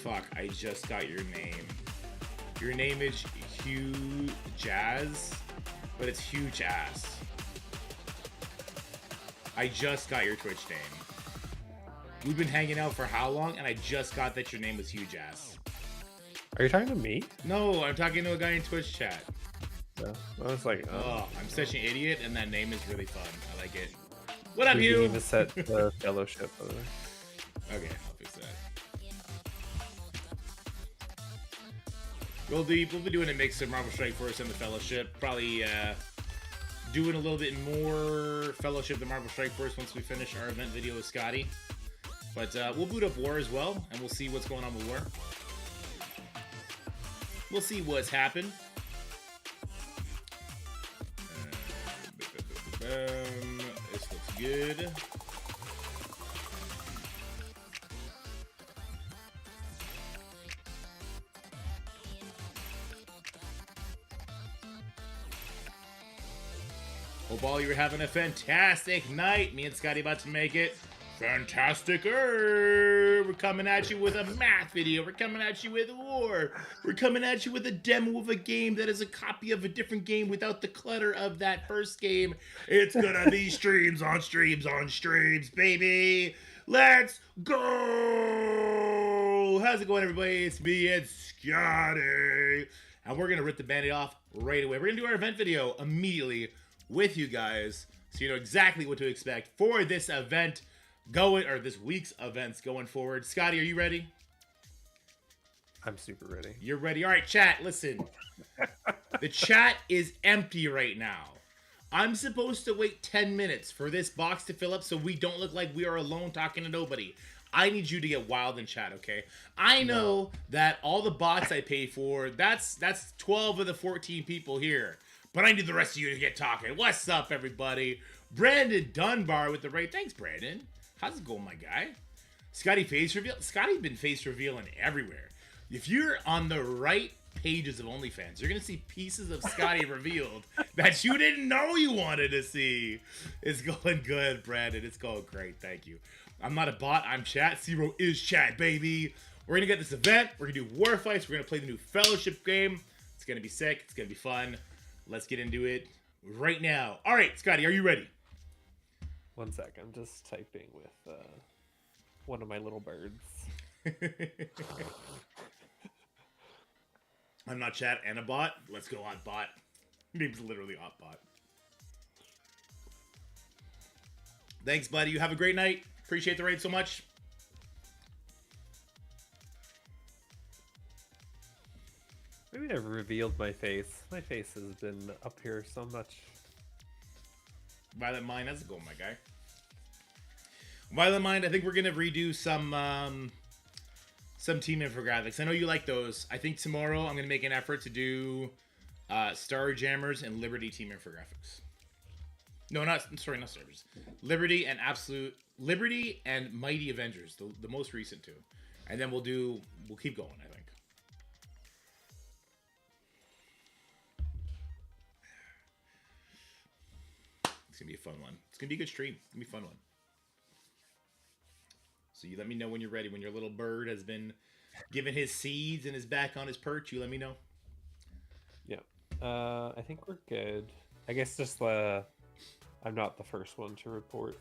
Fuck, I just got your name. Your name is Hugh Jazz, but it's Huge Ass. I just got your Twitch name. We've been hanging out for how long, and I just got that your name was Huge Ass. Are you talking to me? No, I'm talking to a guy in Twitch chat. No. I was like, Oh, I'm such an idiot, and that name is really fun. I like it. What up, we you? need to set the fellowship. By the way. Okay, I'll fix that. We'll be doing a mix of Marvel Strike Force and the Fellowship. Probably doing a little bit more Fellowship than Marvel Strike Force once we finish our event video with Scottie. But we'll boot up War as well, and we'll see what's going on with War. We'll see what's happened. This looks good. Hope all you're having a fantastic night. Me and Scottie about to make it fantastic. We're coming at you with a math video. We're coming at you with War. We're coming at you with a demo of a game that is a copy of a different game without the clutter of that first game. It's gonna be streams on streams on streams, baby. Let's go. How's it going, everybody? It's me and Scottie. And we're gonna rip the Band-Aid off right away. We're gonna do our event video immediately with you guys, so you know exactly what to expect for this event or this week's events going forward. Scottie, are you ready? I'm super ready. You're ready. All right, chat, listen. The chat is empty right now. I'm supposed to wait 10 minutes for this box to fill up so we don't look like we are alone talking to nobody. I need you to get wild in chat, okay? I know that all the bots I pay for, that's 12 of the 14 people here. But I need the rest of you to get talking. What's up, everybody? Brandon Dunbar with the right. Thanks, Brandon. How's it going, my guy? Scottie face reveal. Scottie's been face revealing everywhere. If you're on the right pages of OnlyFans, you're going to see pieces of Scottie revealed that you didn't know you wanted to see. It's going good, Brandon. It's going great. Thank you. I'm not a bot. I'm chat. Zero is chat, baby. We're going to get this event. We're going to do war fights. We're going to play the new Fellowship game. It's going to be sick. It's going to be fun. Let's get into it right now. All right, Scottie, are you ready? One sec. I'm just typing with one of my little birds. I'm not chat and a bot. Let's go on bot. Name's literally hot bot. Thanks, buddy. You have a great night. Appreciate the raid so much. Maybe I've revealed my face. My face has been up here so much. Violent Mind, how's it going, my guy? Violent Mind, I think we're gonna redo some team infographics. I know you like those. I think tomorrow I'm gonna make an effort to do Star Jammers and Liberty team infographics. No, not Starbers. Liberty and Mighty Avengers, the most recent two, and then we'll keep going. I think. It's gonna be a fun one. It's gonna be a good stream. It's gonna be a fun one. So you let me know when you're ready. When your little bird has been given his seeds and is back on his perch, you let me know. Yeah. I think we're good. I guess just I'm not the first one to report.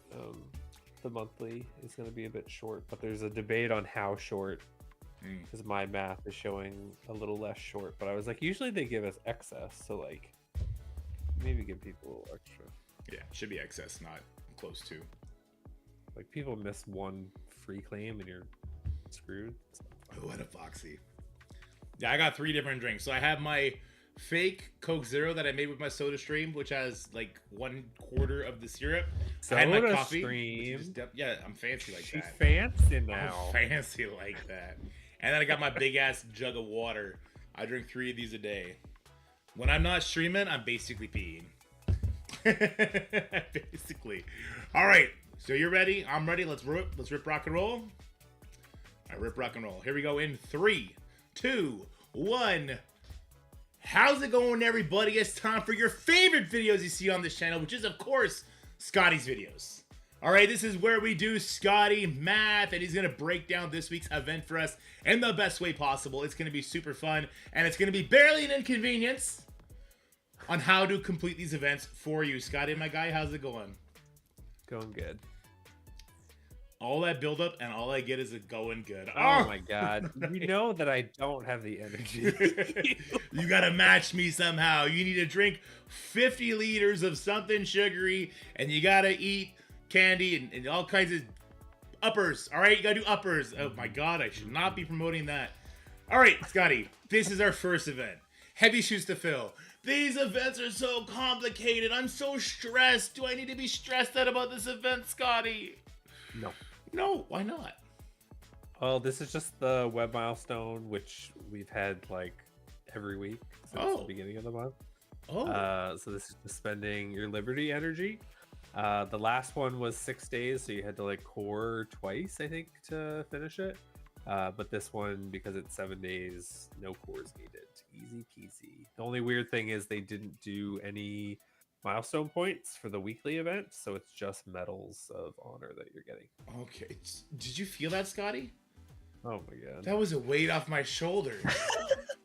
The monthly is going to be a bit short, but there's a debate on how short, because my math is showing a little less short. But I was like, usually they give us excess, so like maybe give people a little extra. Yeah, it should be excess, not close to. Like, people miss one free claim and you're screwed. Oh, what a foxy. Yeah, I got 3 different drinks. So I have my fake Coke Zero that I made with my soda stream, which has like 1/4 of the syrup. I had my coffee. Stream. Yeah, I'm fancy like She's that. fancy now. I'm fancy like that. And then I got my big ass jug of water. I drink 3 of these a day. When I'm not streaming, I'm basically peeing. Basically. All right. So you're ready? I'm ready. Let's rip, rock and roll. I rip, rock and roll. Here we go in 3, 2, 1. How's it going, everybody? It's time for your favorite videos you see on this channel, which is, of course, Scottie's videos. All right, this is where we do Scottie math, and he's going to break down this week's event for us in the best way possible. It's going to be super fun, and it's going to be barely an inconvenience on how to complete these events for you. Scottie, my guy, how's it going? Going good. All that build up, and all I get is a going good. Oh my god. You know that I don't have the energy. You gotta match me somehow. You need to drink 50 liters of something sugary, and you gotta eat candy and all kinds of uppers. All right, you gotta do uppers. Oh my god, I should not be promoting that. All right, Scottie, this is our first event. Heavy shoes to fill. These events are so complicated. I'm so stressed. Do I need to be stressed out about this event, Scottie? No. No, why not? Well, this is just the web milestone, which we've had like every week since the beginning of the month. So this is just spending your Liberty energy. The last one was 6 days, so you had to like core twice, I think, to finish it. But this one, because it's 7 days, no cores needed. Easy peasy. The only weird thing is they didn't do any milestone points for the weekly event, so it's just medals of honor that you're getting. Okay. Did you feel that, Scottie? Oh my god. That was a weight off my shoulders.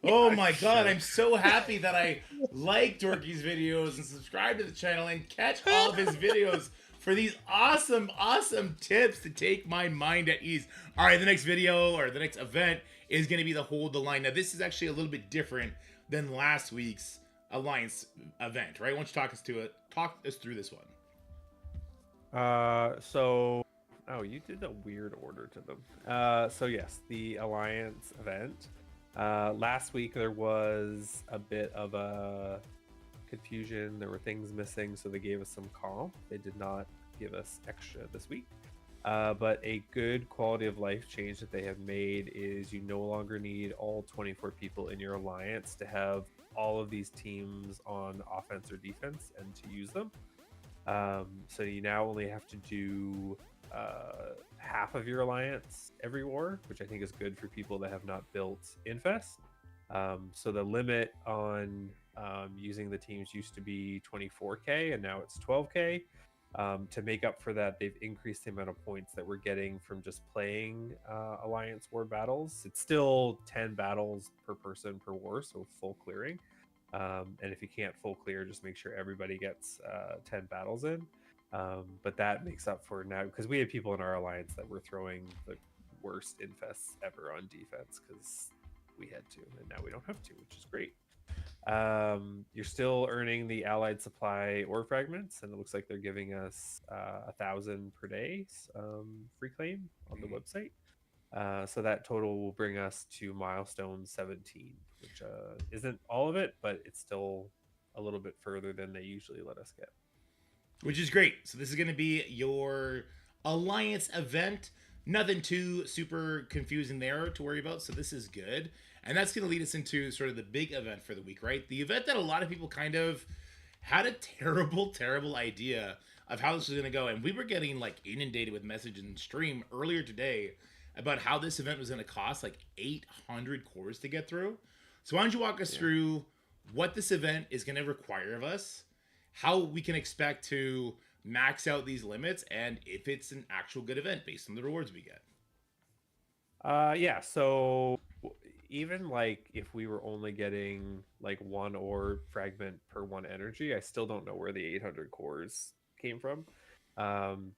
Oh my god, I'm so happy that I like Dorky's videos and subscribe to the channel and catch all of his videos for these awesome, awesome tips to take my mind at ease. All right, the next video or the next event is going to be the Hold the Line. Now, this is actually a little bit different than last week's Alliance event, right? Why don't you talk us through this one? Oh, you did a weird order to them. So yes, the Alliance event. Last week there was a bit of a confusion. There were things missing, so they gave us some comp. They did not give us extra this week. But a good quality of life change that they have made is you no longer need all 24 people in your alliance to have all of these teams on offense or defense and to use them. So you now only have to do half of your alliance every war, which I think is good for people that have not built Infest. So the limit on using the teams used to be 24k and now it's 12k. To make up for that, they've increased the amount of points that we're getting from just playing Alliance War battles. It's still 10 battles per person per war, so full clearing. And if you can't full clear, just make sure everybody gets 10 battles in. But that makes up for now, because we had people in our alliance that were throwing the worst infests ever on defense because we had to, and now we don't have to, which is great. You're still earning the allied supply ore fragments, and it looks like they're giving us 1,000 per day free claim on the website. So that total will bring us to milestone 17, which isn't all of it, but it's still a little bit further than they usually let us get. Which is great. So this is going to be your Alliance event. Nothing too super confusing there to worry about. So this is good. And that's going to lead us into sort of the big event for the week, right? The event that a lot of people kind of had a terrible, terrible idea of how this was going to go. And we were getting like inundated with messages in stream earlier today about how this event was going to cost like 800 cores to get through. So why don't you walk us through what this event is going to require of us, how we can expect to max out these limits, and if it's an actual good event based on the rewards we get. Yeah, so even like if we were only getting like one ore fragment per one energy, I still don't know where the 800 cores came from,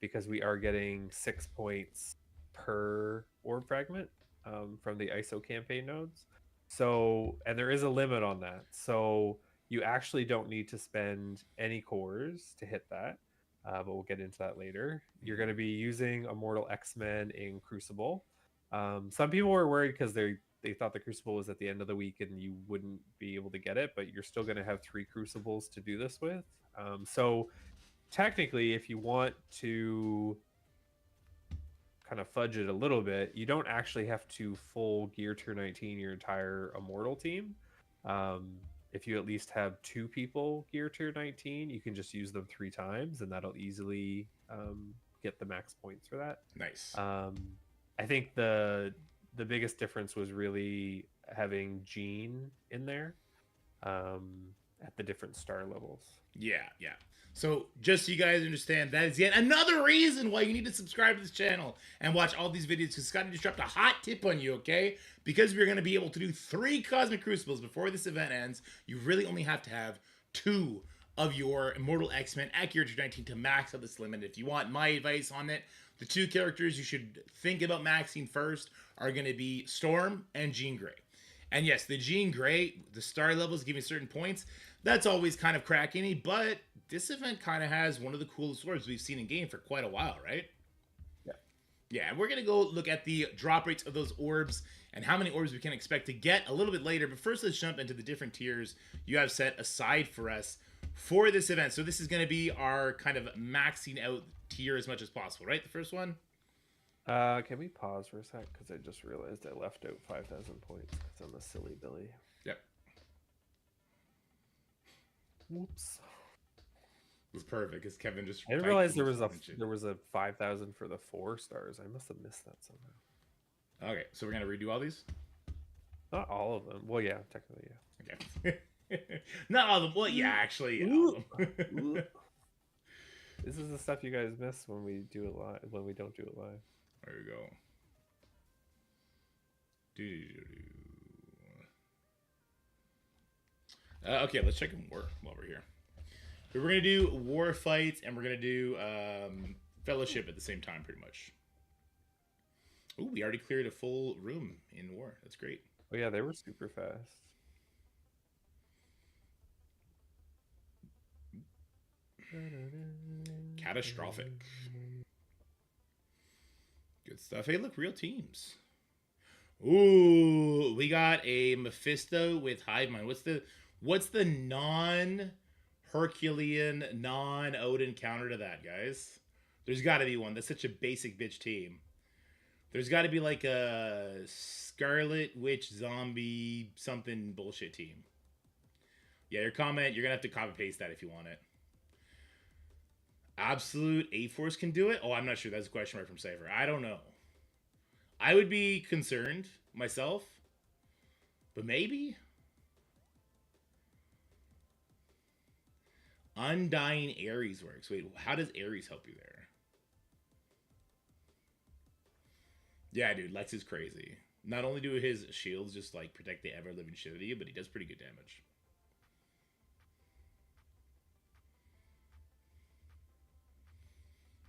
because we are getting 6 points per orb fragment from the ISO campaign nodes. So, and there is a limit on that. So you actually don't need to spend any cores to hit that, but we'll get into that later. You're going to be using Immortal X-Men in Crucible. Some people were worried because they thought the Crucible was at the end of the week and you wouldn't be able to get it, but you're still going to have 3 Crucibles to do this with. So technically, if you want to kind of fudge it a little bit, you don't actually have to full gear tier 19 your entire Immortal team. If you at least have 2 people gear tier 19, you can just use them 3 times and that'll easily get the max points for that. Nice. I think the biggest difference was really having Jean in there. at the different star levels. Yeah, yeah. So just so you guys understand, that is yet another reason why you need to subscribe to this channel and watch all these videos, because Scottie just dropped a hot tip on you, okay? Because we're going to be able to do 3 Cosmic Crucibles before this event ends, you really only have to have 2 of your Immortal X-Men accurate to 19 to max out this limit. If you want my advice on it, the 2 characters you should think about maxing first are going to be Storm and Jean Grey. And yes, the Jean Grey, the star levels give you certain points. That's always kind of cracky, but this event kind of has one of the coolest orbs we've seen in game for quite a while, right? Yeah. Yeah, and we're going to go look at the drop rates of those orbs and how many orbs we can expect to get a little bit later. But first, let's jump into the different tiers you have set aside for us for this event. So this is going to be our kind of maxing out tier as much as possible, right? The first one? Can we pause for a sec? Because I just realized I left out 5,000 points because I'm a silly Billy. Yep. Whoops. It's perfect because Kevin just. I didn't realize there was a 5,000 for the 4 stars. I must have missed that somehow. Okay, so we're gonna redo all these. Not all of them. Well, yeah, technically, yeah. Okay. Not all of them. Well, yeah, actually, yeah, all of them. This is the stuff you guys miss when we do it live. When we don't do it live. There we go. Okay, let's check war while we're here. We're gonna do war fights and we're gonna do fellowship at the same time, pretty much. Ooh, we already cleared a full room in war. That's great. Oh yeah, they were super fast. Catastrophic. Good stuff. Hey, look, real teams. Ooh, we got a Mephisto with Hive Mind. What's the non-Herculean, non-Odin counter to that, guys? There's got to be one. That's such a basic bitch team. There's got to be like a Scarlet Witch zombie something bullshit team. Yeah, your comment, you're going to have to copy paste that if you want it. Absolute A-Force can do it? Oh, I'm not sure. That's a question mark from Cypher. I don't know. I would be concerned myself, but maybe. Undying Ares works. Wait, how does Ares help you there? Yeah, dude, Lex is crazy. Not only do his shields just like protect the ever-living shit out of you, but he does pretty good damage.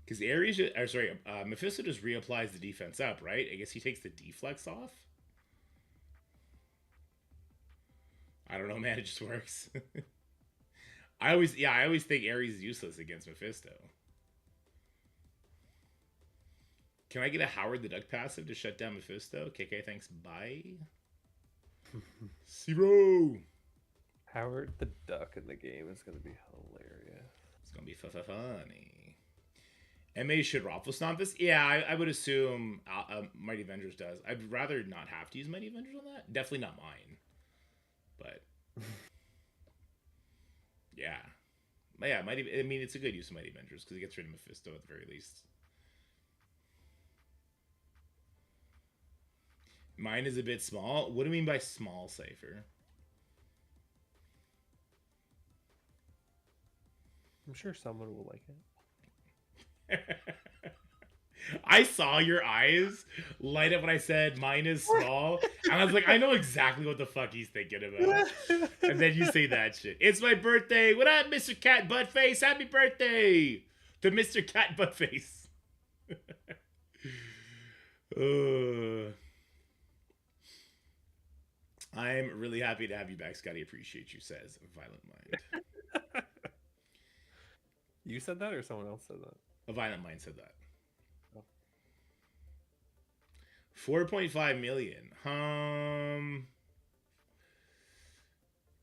Because Ares, Mephisto just reapplies the defense up, right? I guess he takes the deflex off. I don't know, man. It just works. I always think Ares is useless against Mephisto. Can I get a Howard the Duck passive to shut down Mephisto? KK, thanks. Bye. Zero. Howard the Duck in the game is going to be hilarious. It's going to be funny. MA should Raffle Stomp this? Yeah, I would assume Mighty Avengers does. I'd rather not have to use Mighty Avengers on that. Definitely not mine. But yeah. I mean, it's a good use of Mighty Avengers because it gets rid of Mephisto at the very least. Mine is a bit small. What do you mean by small, Cypher? I'm sure someone will like it. I saw your eyes light up when I said mine is small, and I was like, I know exactly what the fuck he's thinking about. And then you say that shit. It's my birthday. What up, Mr. Cat Buttface? Happy birthday to Mr. Cat Buttface. I'm really happy to have you back, Scotty. Appreciate you, says Violent Mind. You said that or someone else said that? A Violent Mind said that. 4.5 million.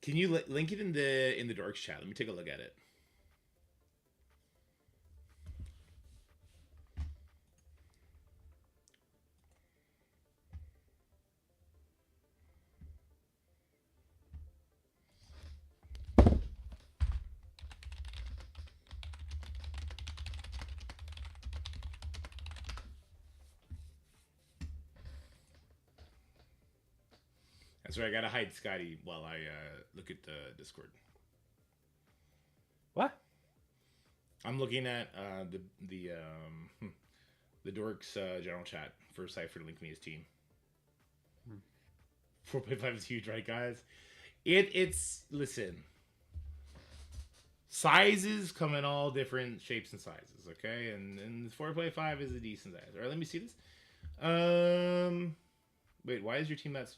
Can you link it in the Dorks chat? Let me take a look at it. That's right. I gotta hide Scotty while I look at the Discord. What? I'm looking at the Dorks general chat for Cypher to link me his team. 4.5 is huge, right, guys? It's listen. Sizes come in all different shapes and sizes, okay? And 4.5 is a decent size. All right, let me see this. Wait, why is your team that's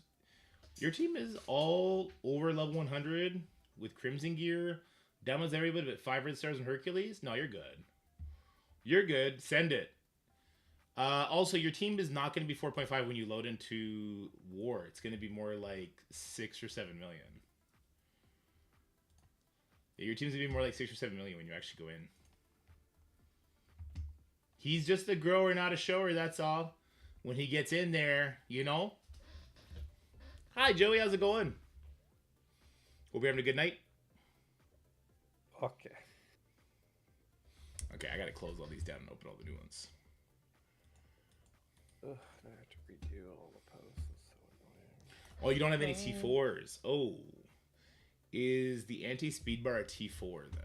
your team is all over level 100 with Crimson gear, demos everybody but 5 red stars and Hercules? No, you're good. You're good. Send it. Also, your team is not going to be 4.5 when you load into war. It's going to be more like 6 or 7 million. Yeah, your team's going to be more like 6 or 7 million when you actually go in. He's just a grower, not a shower, that's all. When he gets in there, you know. Hi, Joey. How's it going? Hope you're having a good night. Okay. Okay, I got to close all these down and open all the new ones. Ugh, I have to redo all the posts. It's so annoying. Oh, you don't have any T4s. Oh. Is the anti-speed bar a T4 then?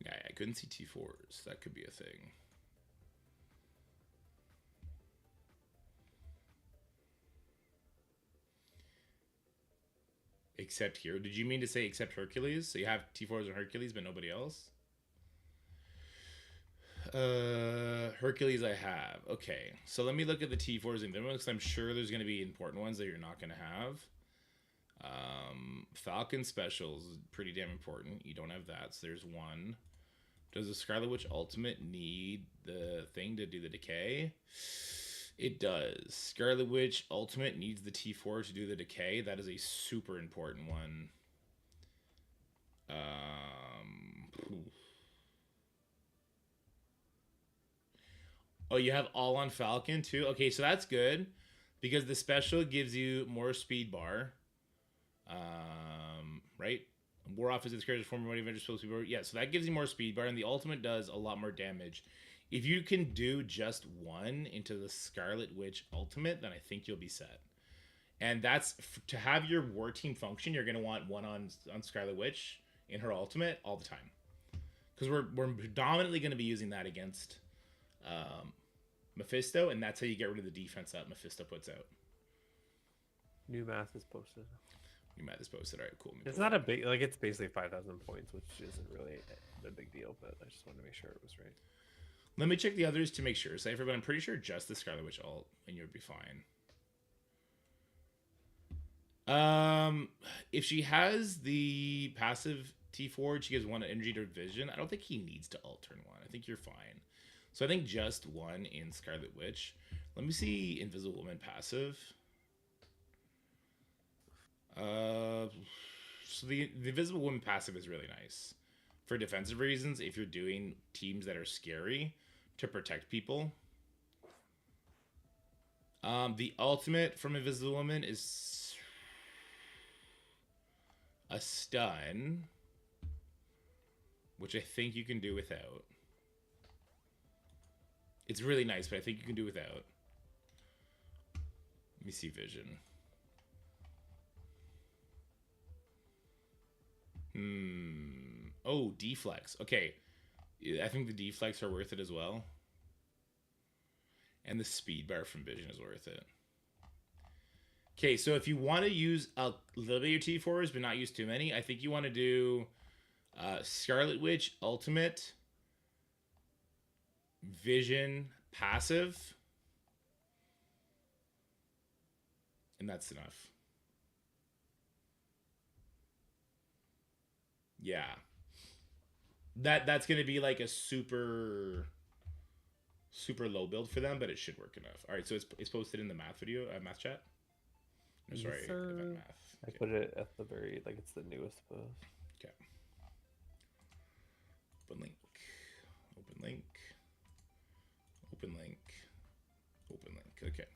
Yeah, I couldn't see T4s. That could be a thing. Except here. Did you mean to say except Hercules? So you have T4s and Hercules, but nobody else? Hercules I have. Okay. So let me look at the T4s and because I'm sure there's going to be important ones that you're not going to have. Falcon Specials is pretty damn important. You don't have that, so there's one. Does the Scarlet Witch Ultimate need the thing to do the decay? It does. Scarlet Witch Ultimate needs the T4 to do the decay. That is a super important one. Oh, you have all on Falcon too? Okay, so that's good. Because the special gives you more speed bar. Right? War Office is characters form what Avengers supposed to be. Yeah, so that gives you more speed bar, and the ultimate does a lot more damage. If you can do just one into the Scarlet Witch ultimate, then I think you'll be set. And that's to have your war team function. You're gonna want one on Scarlet Witch in her ultimate all the time, because we're predominantly gonna be using that against Mephisto, and that's how you get rid of the defense that Mephisto puts out. New math is posted. New math is posted. All right, cool. It's not a big, like, it's basically 5,000 points, which isn't really a big deal, but I just wanted to make sure it was right. Let me check the others to make sure, Cypher, but I'm pretty sure just the Scarlet Witch ult, and you'll be fine. If she has the passive T4, she gives 1 energy to vision. I don't think he needs to ult turn 1. I think you're fine. So I think just 1 in Scarlet Witch. Let me see Invisible Woman passive. So the Invisible Woman passive is really nice for defensive reasons. If you're doing teams that are scary to protect people, the ultimate from Invisible Woman is a stun, which I think you can do without. It's really nice, but I think you can do without. Let me see vision. Oh, deflex. Okay. I think the deflex are worth it as well. And the speed bar from vision is worth it. Okay, so if you want to use a little bit of your T4s, but not use too many, I think you want to do Scarlet Witch Ultimate, Vision Passive, and that's enough. Yeah. That's going to be like a super low build for them, but it should work enough. All right, so it's posted in the math video, math chat. No, sorry, Yes, event math. I put it at the very, like, it's the newest post. Okay. Open link. Open link. Open link. Open link. Okay.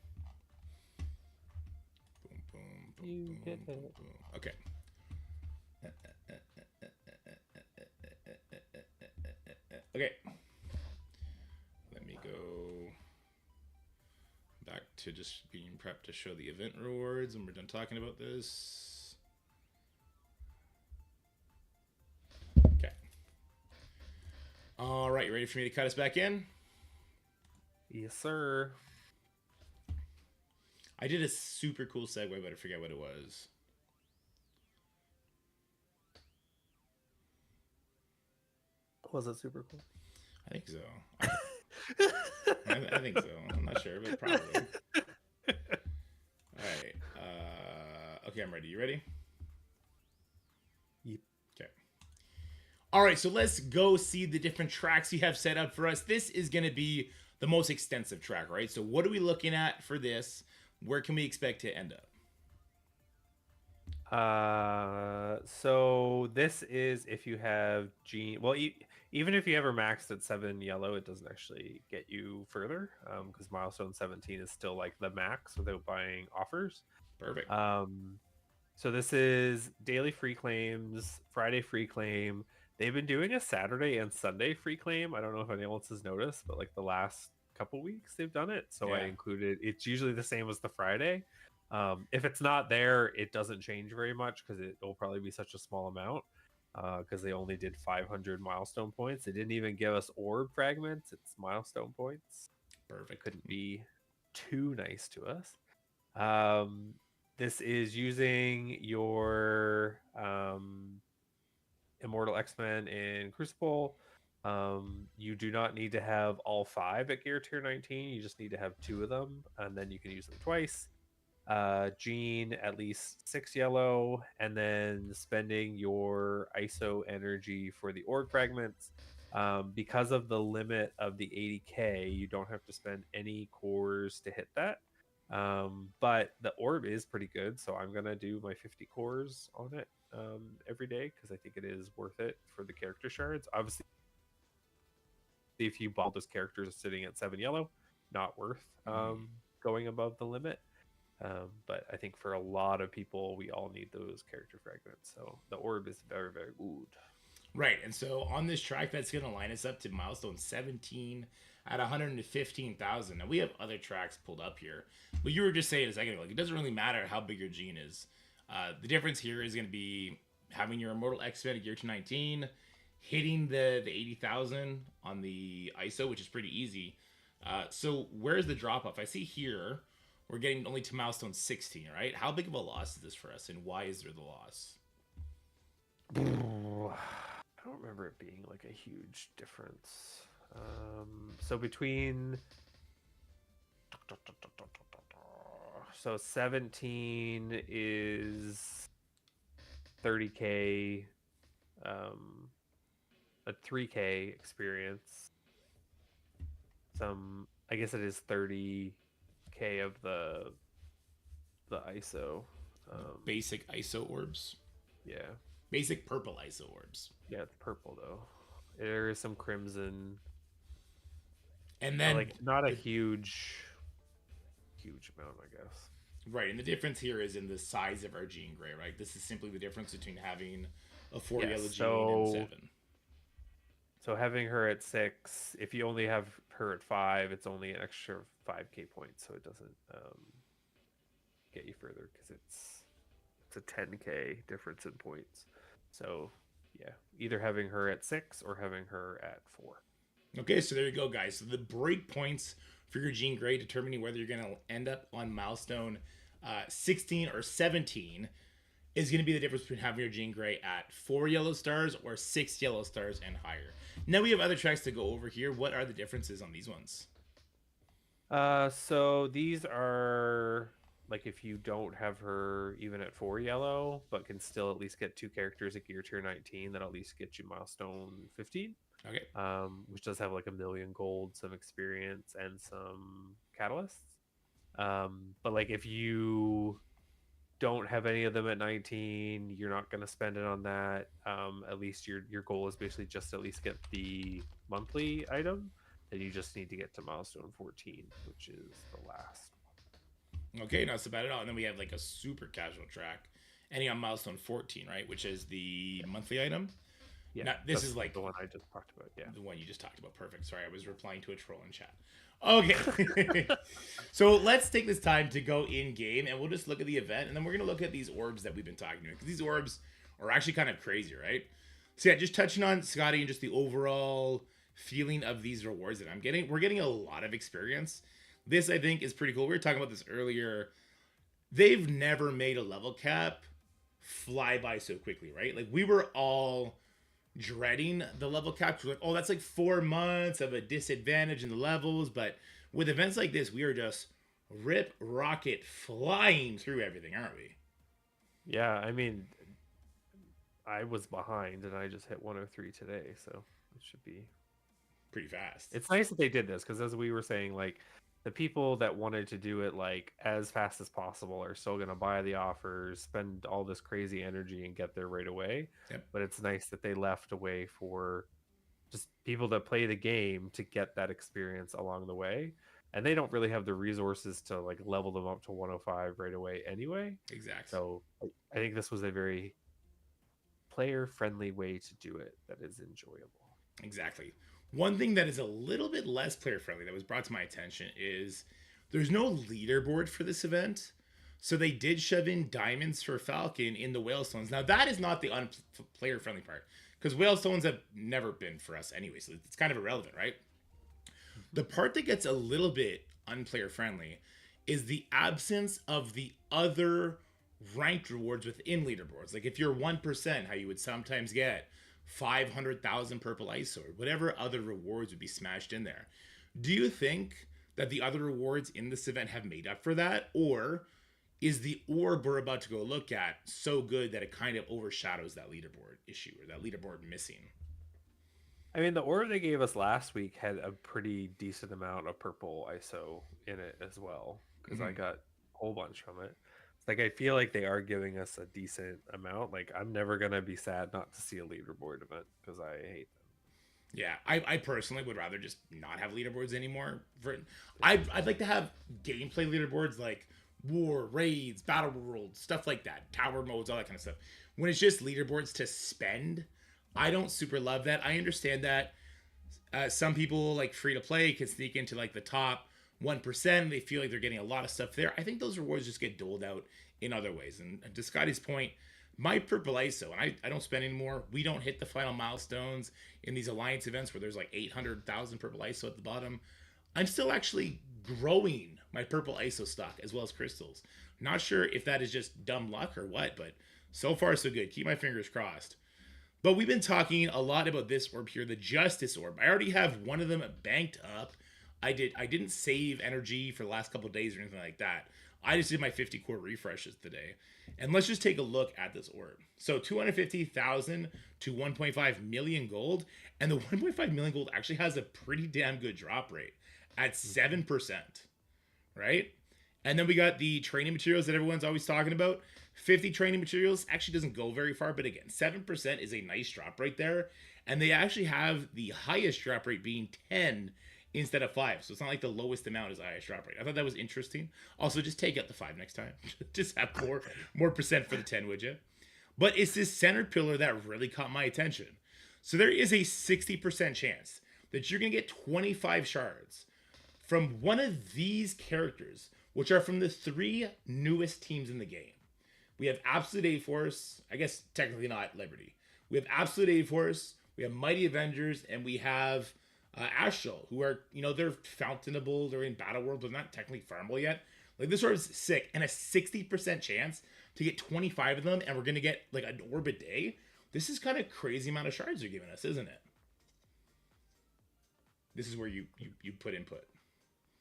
Boom, boom, boom, You boom, get boom, it. boom. Okay. Okay. Let me go back to just being prepped to show the event rewards when we're done talking about this. All right, you ready for me to cut us back in? Yes, sir. I did a super cool segue, but I forget what it was. Was it super cool? I think so. I think so. I'm not sure, but probably. All right. Okay, I'm ready. You ready? Yep. Okay. All right, so let's go see the different tracks you have set up for us. This is going to be the most extensive track, right? So what are we looking at for this? Where can we expect to end up? So this is if you have gene. Well, even if you ever maxed at 7 yellow, it doesn't actually get you further. Because milestone 17 is still like the max without buying offers. Perfect. So this is daily free claims, Friday free claim. They've been doing a Saturday and Sunday free claim. I don't know if anyone else has noticed, but like the last couple weeks they've done it. So I Yeah. included. It's usually the same as the Friday. If it's not there, it doesn't change very much because it'll probably be such a small amount. Because they only did 500 milestone points. They didn't even give us orb fragments. It's milestone points. Perfect. Couldn't be too nice to us. Um, this is using your Immortal X-Men in Crucible. You do not need to have all 5 at gear tier 19. You just need to have 2 of them, and then you can use them twice. Gene at least 6 yellow, and then spending your ISO energy for the orb fragments. Because of the limit of the 80k, you don't have to spend any cores to hit that. But the orb is pretty good, so I'm gonna do my 50 cores on it every day because I think it is worth it for the character shards. Obviously, if you bought those characters sitting at 7 yellow, not worth going above the limit. But I think for a lot of people, we all need those character fragments. So the orb is very, very good. Right. And so on this track, that's going to line us up to milestone 17 at 115,000. Now, we have other tracks pulled up here, but you were just saying a second ago, like, it doesn't really matter how big your gene is. The difference here is going to be having your Immortal X-Men at gear 219, hitting the 80,000 on the ISO, which is pretty easy. So where's the drop off? I see here we're getting only to milestone 16, right? How big of a loss is this for us, and why is there the loss? I don't remember it being like a huge difference. So between 17 is 30k, a 3k experience. I guess it is 30k of the ISO. Basic ISO orbs. Yeah. Basic purple ISO orbs. Yeah, it's purple though. There is some crimson. And then like not a huge amount, I guess. right, and the difference here is in the size of our Jean Grey, right? This is simply the difference between having a 4 Yes, yellow Jean and 7. So having her at 6, if you only have her at 5, it's only an extra 5k points, so it doesn't get you further because it's a 10k difference in points. So yeah, either having her at 6 or having her at 4. Okay, so there you go, guys. So the break points for your Jean Grey determining whether you're going to end up on milestone 16 or 17 is going to be the difference between having your Jean Grey at 4 yellow stars or 6 yellow stars and higher. Now we have other tracks to go over here. What are the differences on these ones? So these are like if you don't have her even at 4 yellow, but can still at least get 2 characters at gear tier 19, that'll at least get you milestone 15. Okay. Which does have like 1,000,000 gold, some experience, and some catalysts. But like if you don't have any of them at 19, you're not going to spend it on that. At least your goal is basically just to at least get the monthly item. Then you just need to get to milestone 14, which is the last. Okay, not so bad at all. And then we have like a super casual track ending on milestone 14, right? Which is the monthly item. Yeah, now, this is like the one I just talked about. Yeah, the one you just talked about. Perfect. Sorry, I was replying to a troll in chat. Okay. So let's take this time to go in game and we'll just look at the event and then we're going to look at these orbs that we've been talking about because these orbs are actually kind of crazy, right? So yeah, just touching on Scottie and just the overall feeling of these rewards that I'm getting. We're getting a lot of experience. This, I think, is pretty cool. We were talking about this earlier. They've never made a level cap fly by so quickly, right? Like, we were all dreading the level cap. We're like, oh, that's like 4 months of a disadvantage in the levels. But with events like this, we are just rip rocket flying through everything, aren't we? Yeah, I mean, I was behind and I just hit 103 today, so it should be Pretty fast. it's nice that they did this because as we were saying, like the people that wanted to do it like as fast as possible are still going to buy the offers, spend all this crazy energy and get there right away. Yep. But it's nice that they left a way for just people that play the game to get that experience along the way. And they don't really have the resources to like level them up to 105 right away anyway. Exactly. So I think this was a very player friendly way to do it that is enjoyable. Exactly. One thing that is a little bit less player friendly that was brought to my attention is there's no leaderboard for this event. So they did shove in diamonds for Falcon in the Whalestones. Now, that is not the unplayer friendly part because Whalestones have never been for us anyway. So it's kind of irrelevant, right? The part that gets a little bit unplayer friendly is the absence of the other ranked rewards within leaderboards. Like if you're 1%, how you would sometimes get 500,000 purple ice sword, whatever other rewards would be smashed in there. Do you think that the other rewards in this event have made up for that? Or is the orb we're about to go look at so good that it kind of overshadows that leaderboard issue or that leaderboard missing? I mean, the order they gave us last week had a pretty decent amount of purple ISO in it as well, because I got a whole bunch from it. It's like I feel like they are giving us a decent amount. Like I'm never gonna be sad not to see a leaderboard event because I hate them. Yeah, I personally would rather just not have leaderboards anymore. I'd like to have gameplay leaderboards like war, raids, battle world, stuff like that, tower modes, all that kind of stuff. When it's just leaderboards to spend, I don't super love that. I understand that some people like free to play can sneak into like the top 1%. They feel like they're getting a lot of stuff there. I think those rewards just get doled out in other ways. And to Scotty's point, my purple ISO, and I don't spend anymore. We don't hit the final milestones in these alliance events where there's like 800,000 purple ISO at the bottom. I'm still actually growing my purple ISO stock as well as crystals. Not sure if that is just dumb luck or what, but so far so good. Keep my fingers crossed. But we've been talking a lot about this orb here, the Justice Orb. I already have one of them banked up. I didn't save energy for the last couple of days or anything like that. I just did my 50 core refreshes today. And let's just take a look at this orb. So 250,000 to 1.5 million gold. And the 1.5 million gold actually has a pretty damn good drop rate at 7%, right? And then we got the training materials that everyone's always talking about. 50 training materials actually doesn't go very far, but again, 7% is a nice drop rate there. And they actually have the highest drop rate being 10 instead of 5. So it's not like the lowest amount is the highest drop rate. I thought that was interesting. Also, just take out the 5 next time. Just have more percent for the 10, would you? But it's this center pillar that really caught my attention. So there is a 60% chance that you're going to get 25 shards from one of these characters, which are from the 3 newest teams in the game. We have Absolute A-Force, I guess technically not Liberty. We have Absolute A-Force, we have Mighty Avengers, and we have Astral, who are, they're fountainable, they're in Battle World, but not technically farmable yet. Like, this orb is sick, and a 60% chance to get 25 of them, and we're going to get, like, an orb a day. This is kind of crazy amount of shards they're giving us, isn't it? This is where you put input.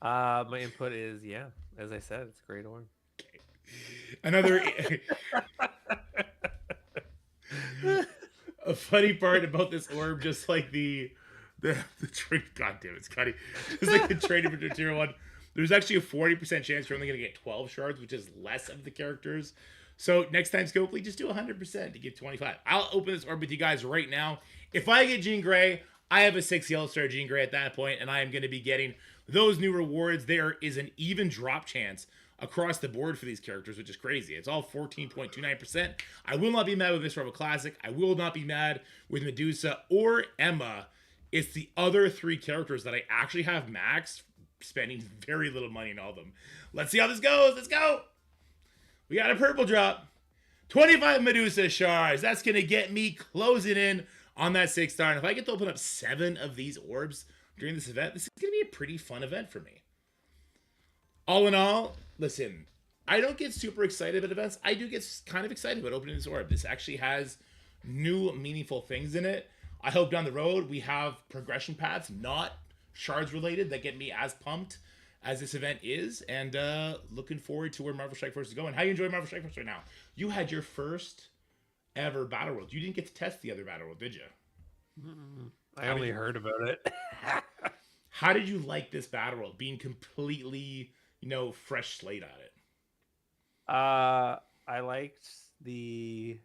My input is, yeah, as I said, it's a great orb. Okay. Another... A funny part about this orb, just like the trade, god damn it, Scotty. Just like the trade for tier 1, there's actually a 40% chance you're only going to get 12 shards, which is less of the characters. So next time, Scopely, just do 100% to get 25. I'll open this orb with you guys right now. If I get Jean Grey, I have a 6 yellow star Jean Grey at that point, and I am going to be getting those new rewards. There is an even drop chance across the board for these characters, which is crazy. It's all 14.29%. I will not be mad with Miss Rebel Classic. I will not be mad with Medusa or Emma. It's the other 3 characters that I actually have maxed, spending very little money on all of them. Let's see how this goes. Let's go. We got a purple drop. 25 Medusa shards. That's going to get me closing in on that 6-star. And if I get to open up 7 of these orbs during this event, this is going to be a pretty fun event for me. All in all, listen, I don't get super excited about events. I do get kind of excited about opening this orb. This actually has new, meaningful things in it. I hope down the road we have progression paths, not shards related, that get me as pumped as this event is. And looking forward to where Marvel Strike Force is going. How you enjoy Marvel Strike Force right now? You had your first ever Battle World. You didn't get to test the other Battle World, did you? I only heard about it. How did you like this Battle World, being completely, fresh slate at it? I liked the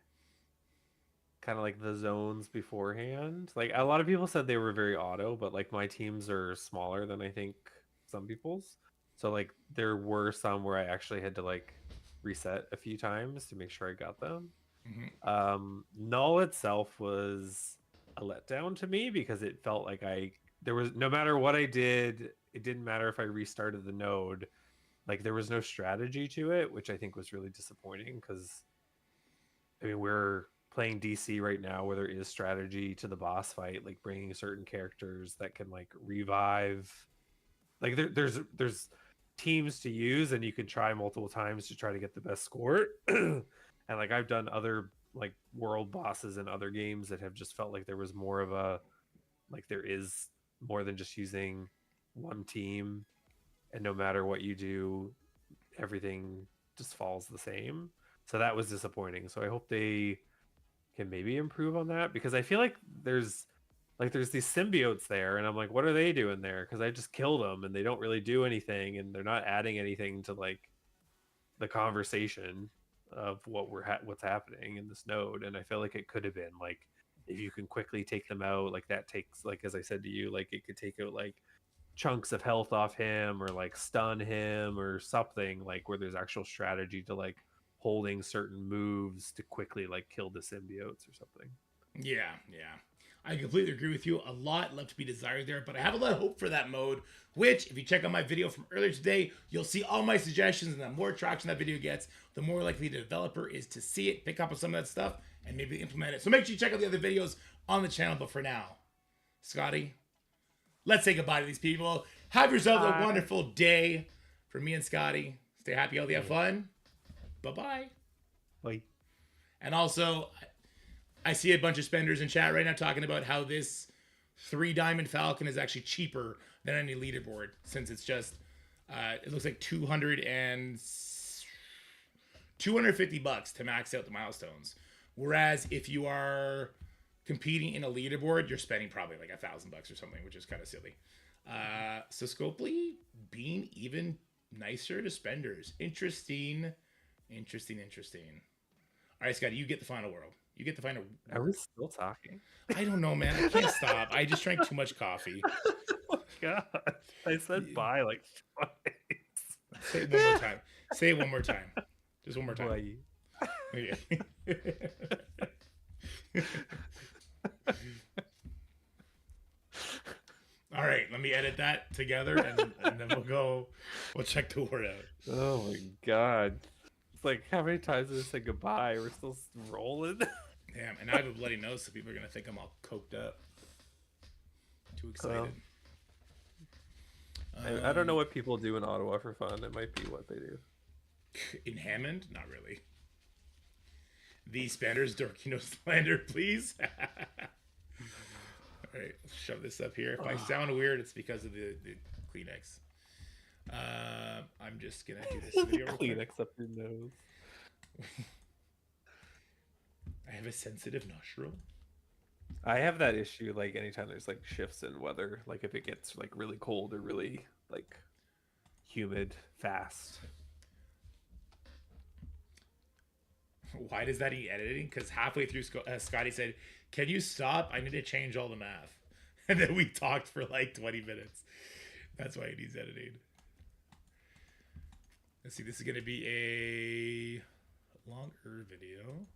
kind of like the zones beforehand. Like a lot of people said they were very auto, but like my teams are smaller than I think some people's. So like there were some where I actually had to like reset a few times to make sure I got them. Null itself was a letdown to me because it felt like there was, no matter what I did, it didn't matter if I restarted the node, like there was no strategy to it, which I think was really disappointing because I mean we're playing DC right now where there is strategy to the boss fight, like bringing certain characters that can like revive, like there's teams to use and you can try multiple times to try to get the best score. And like I've done other like world bosses in other games that have just felt like there was more of a, like there is more than just using one team, and no matter what you do, everything just falls the same. So that was disappointing. So I hope they can maybe improve on that, because I feel like there's these symbiotes there and I'm like, what are they doing there? Because I just killed them and they don't really do anything and they're not adding anything to like the conversation of what's happening in this node. And I feel like it could have been like, if you can quickly take them out, like that takes, like as I said to you, like it could take out like chunks of health off him or like stun him or something, like where there's actual strategy to like holding certain moves to quickly like kill the symbiotes or something. Yeah. I completely agree with you. A lot left to be desired there, but I have a lot of hope for that mode, which, if you check out my video from earlier today, you'll see all my suggestions, and the more traction that video gets, the more likely the developer is to see it, pick up on some of that stuff, and maybe implement it. So make sure you check out the other videos on the channel. But for now, Scottie, let's say goodbye to these people. Have yourself a wonderful day. For me and Scottie, stay happy, healthy, have fun. Bye-bye. Bye. And also, I see a bunch of spenders in chat right now talking about how this 3-diamond Falcon is actually cheaper than any leaderboard, since it's just, it looks like $250 to max out the milestones. Whereas if you are competing in a leaderboard, you're spending probably like $1,000 or something, which is kind of silly. So Scopely being even nicer to spenders. Interesting. All right, Scottie, you get the final world. You get the final. Are we still talking? I don't know, man. I can't stop. I just drank too much coffee. Oh God, I said bye like twice. Say it one more time. Say it one more time. Just one more time. Bye. Okay. All right, let me edit that together, and then we'll check the word out. Oh my God. It's like, how many times did I say goodbye? We're still rolling. Damn, and I have a bloody nose, so people are going to think I'm all coked up. Too excited. I don't know what people do in Ottawa for fun. It might be what they do. In Hammond? Not really. The Spanners Dorkino slander, please. All right, let's shove this up here. If I sound weird, it's because of the Kleenex. I'm just gonna do this video. Kleenex up your nose. I have a sensitive nostril. I have that issue like anytime there's like shifts in weather, like if it gets like really cold or really like humid fast. Why does that need editing? Because halfway through, Scottie said, "Can you stop? I need to change all the math." And then we talked for like 20 minutes. That's why it needs editing. Let's see. This is going to be a longer video.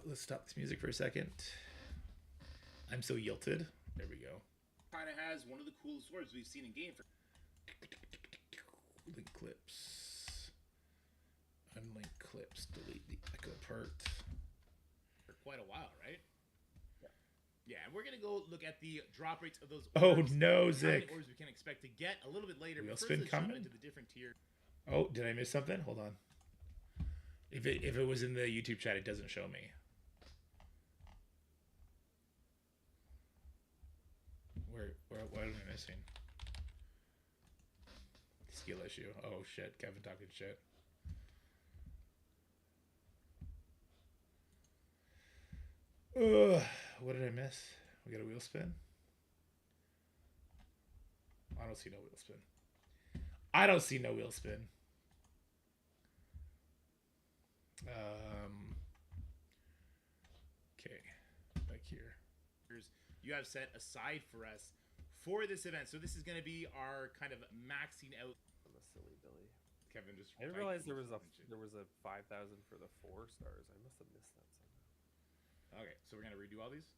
Let's stop this music for a second. I'm so yilted. There we go. Kind of has one of the coolest swords we've seen in game. Link clips. Unlink clips. Delete the echo part. For quite a while, right? Yeah, and we're gonna go look at the drop rates of those orbs. Oh no, Zick! How many Zick. orbs we can expect to get a little bit later. Wheel But first, spin let's jump coming? into the different tiers. Oh, did I miss something? Hold on. If it was in the YouTube chat, it doesn't show me. What am I missing? Skill issue. Oh shit, Kevin talking shit. What did I miss? We got a wheel spin? I don't see no wheel spin. I don't see no wheel spin. Okay, back here. You have set aside for us for this event. So this is going to be our kind of maxing out. I'm a silly Billy. Kevin just. I didn't realize there was a 5,000 for the 4 stars. I must have missed that somehow. Okay, so we're gonna redo all these.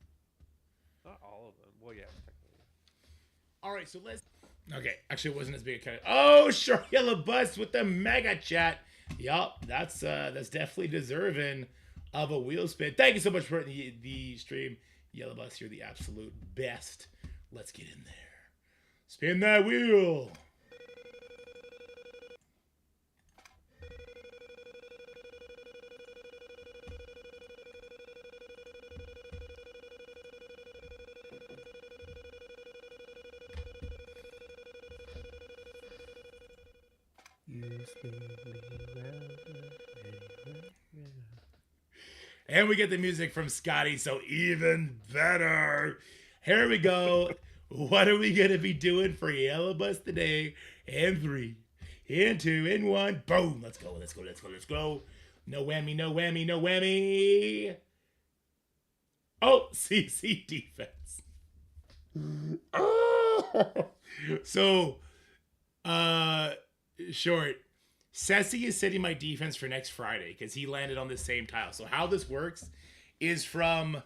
Not all of them. Well, yeah, technically. All right, so let's. Okay, actually, it wasn't as big a cut. Oh, sure, Yellow Bus with the mega chat. Yup, that's definitely deserving of a wheel spin. Thank you so much for the stream, Yellow Bus. You're the absolute best. Let's get in there. Spin that wheel. And we get the music from Scottie, so even better. Here we go. What are we going to be doing for Yellow Bus today? And 3, and 2, and 1. Boom. Let's go, let's go, let's go, let's go. No whammy, no whammy, no whammy. Oh, CC defense. Oh. So, short. Ceci is setting my defense for next Friday because he landed on the same tile. So how this works is from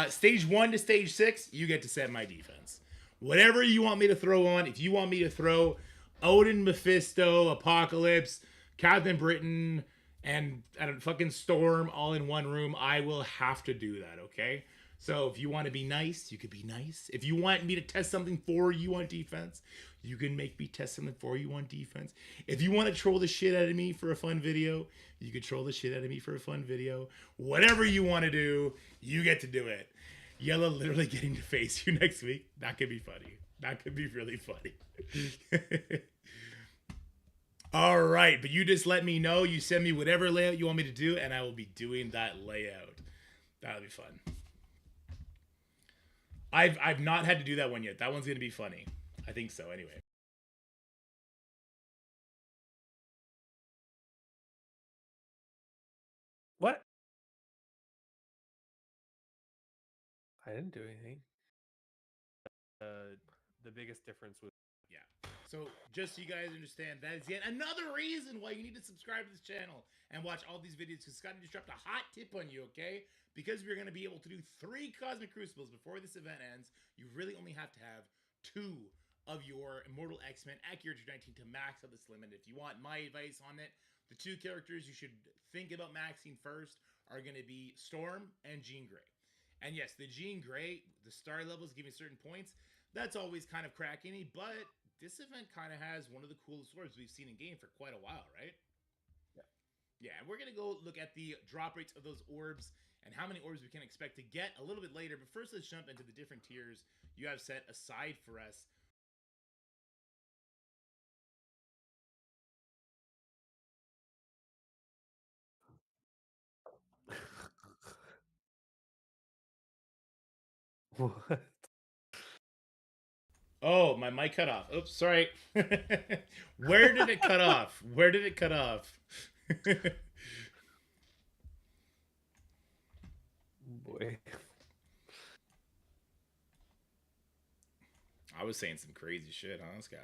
stage 1 to stage 6, you get to set my defense. Whatever you want me to throw on, if you want me to throw Odin, Mephisto, Apocalypse, Captain Britain, and fucking Storm all in one room, I will have to do that, okay? So if you want to be nice, you could be nice. If you want me to test something for you on defense, you can make me test something for you on defense. If you want to troll the shit out of me for a fun video, you can troll the shit out of me for a fun video. Whatever you want to do, you get to do it. Yellow literally getting to face you next week. That could be funny. That could be really funny. All right, but you just let me know. You send me whatever layout you want me to do, and I will be doing that layout. That'll be fun. I've not had to do that one yet. That one's gonna be funny. I think so. Anyway. What? I didn't do anything. The biggest difference was So just so you guys understand, that is yet another reason why you need to subscribe to this channel and watch all these videos, because Scottie just dropped a hot tip on you, okay? Because we're going to be able to do 3 Cosmic Crucibles before this event ends, you really only have to have 2 of your Immortal X-Men at Gear 19 to max out this limit. If you want my advice on it, the 2 characters you should think about maxing first are going to be Storm and Jean Grey. And yes, the Jean Grey, the star levels give you certain points. That's always kind of cracky, but this event kind of has one of the coolest orbs we've seen in game for quite a while, right? Yeah, and we're going to go look at the drop rates of those orbs and how many orbs we can expect to get a little bit later. But first, let's jump into the different tiers you have set aside for us. what? Oh, my mic cut off. Oops, sorry. Where did it cut off? Where did it cut off? Boy. I was saying some crazy shit, huh, Scottie?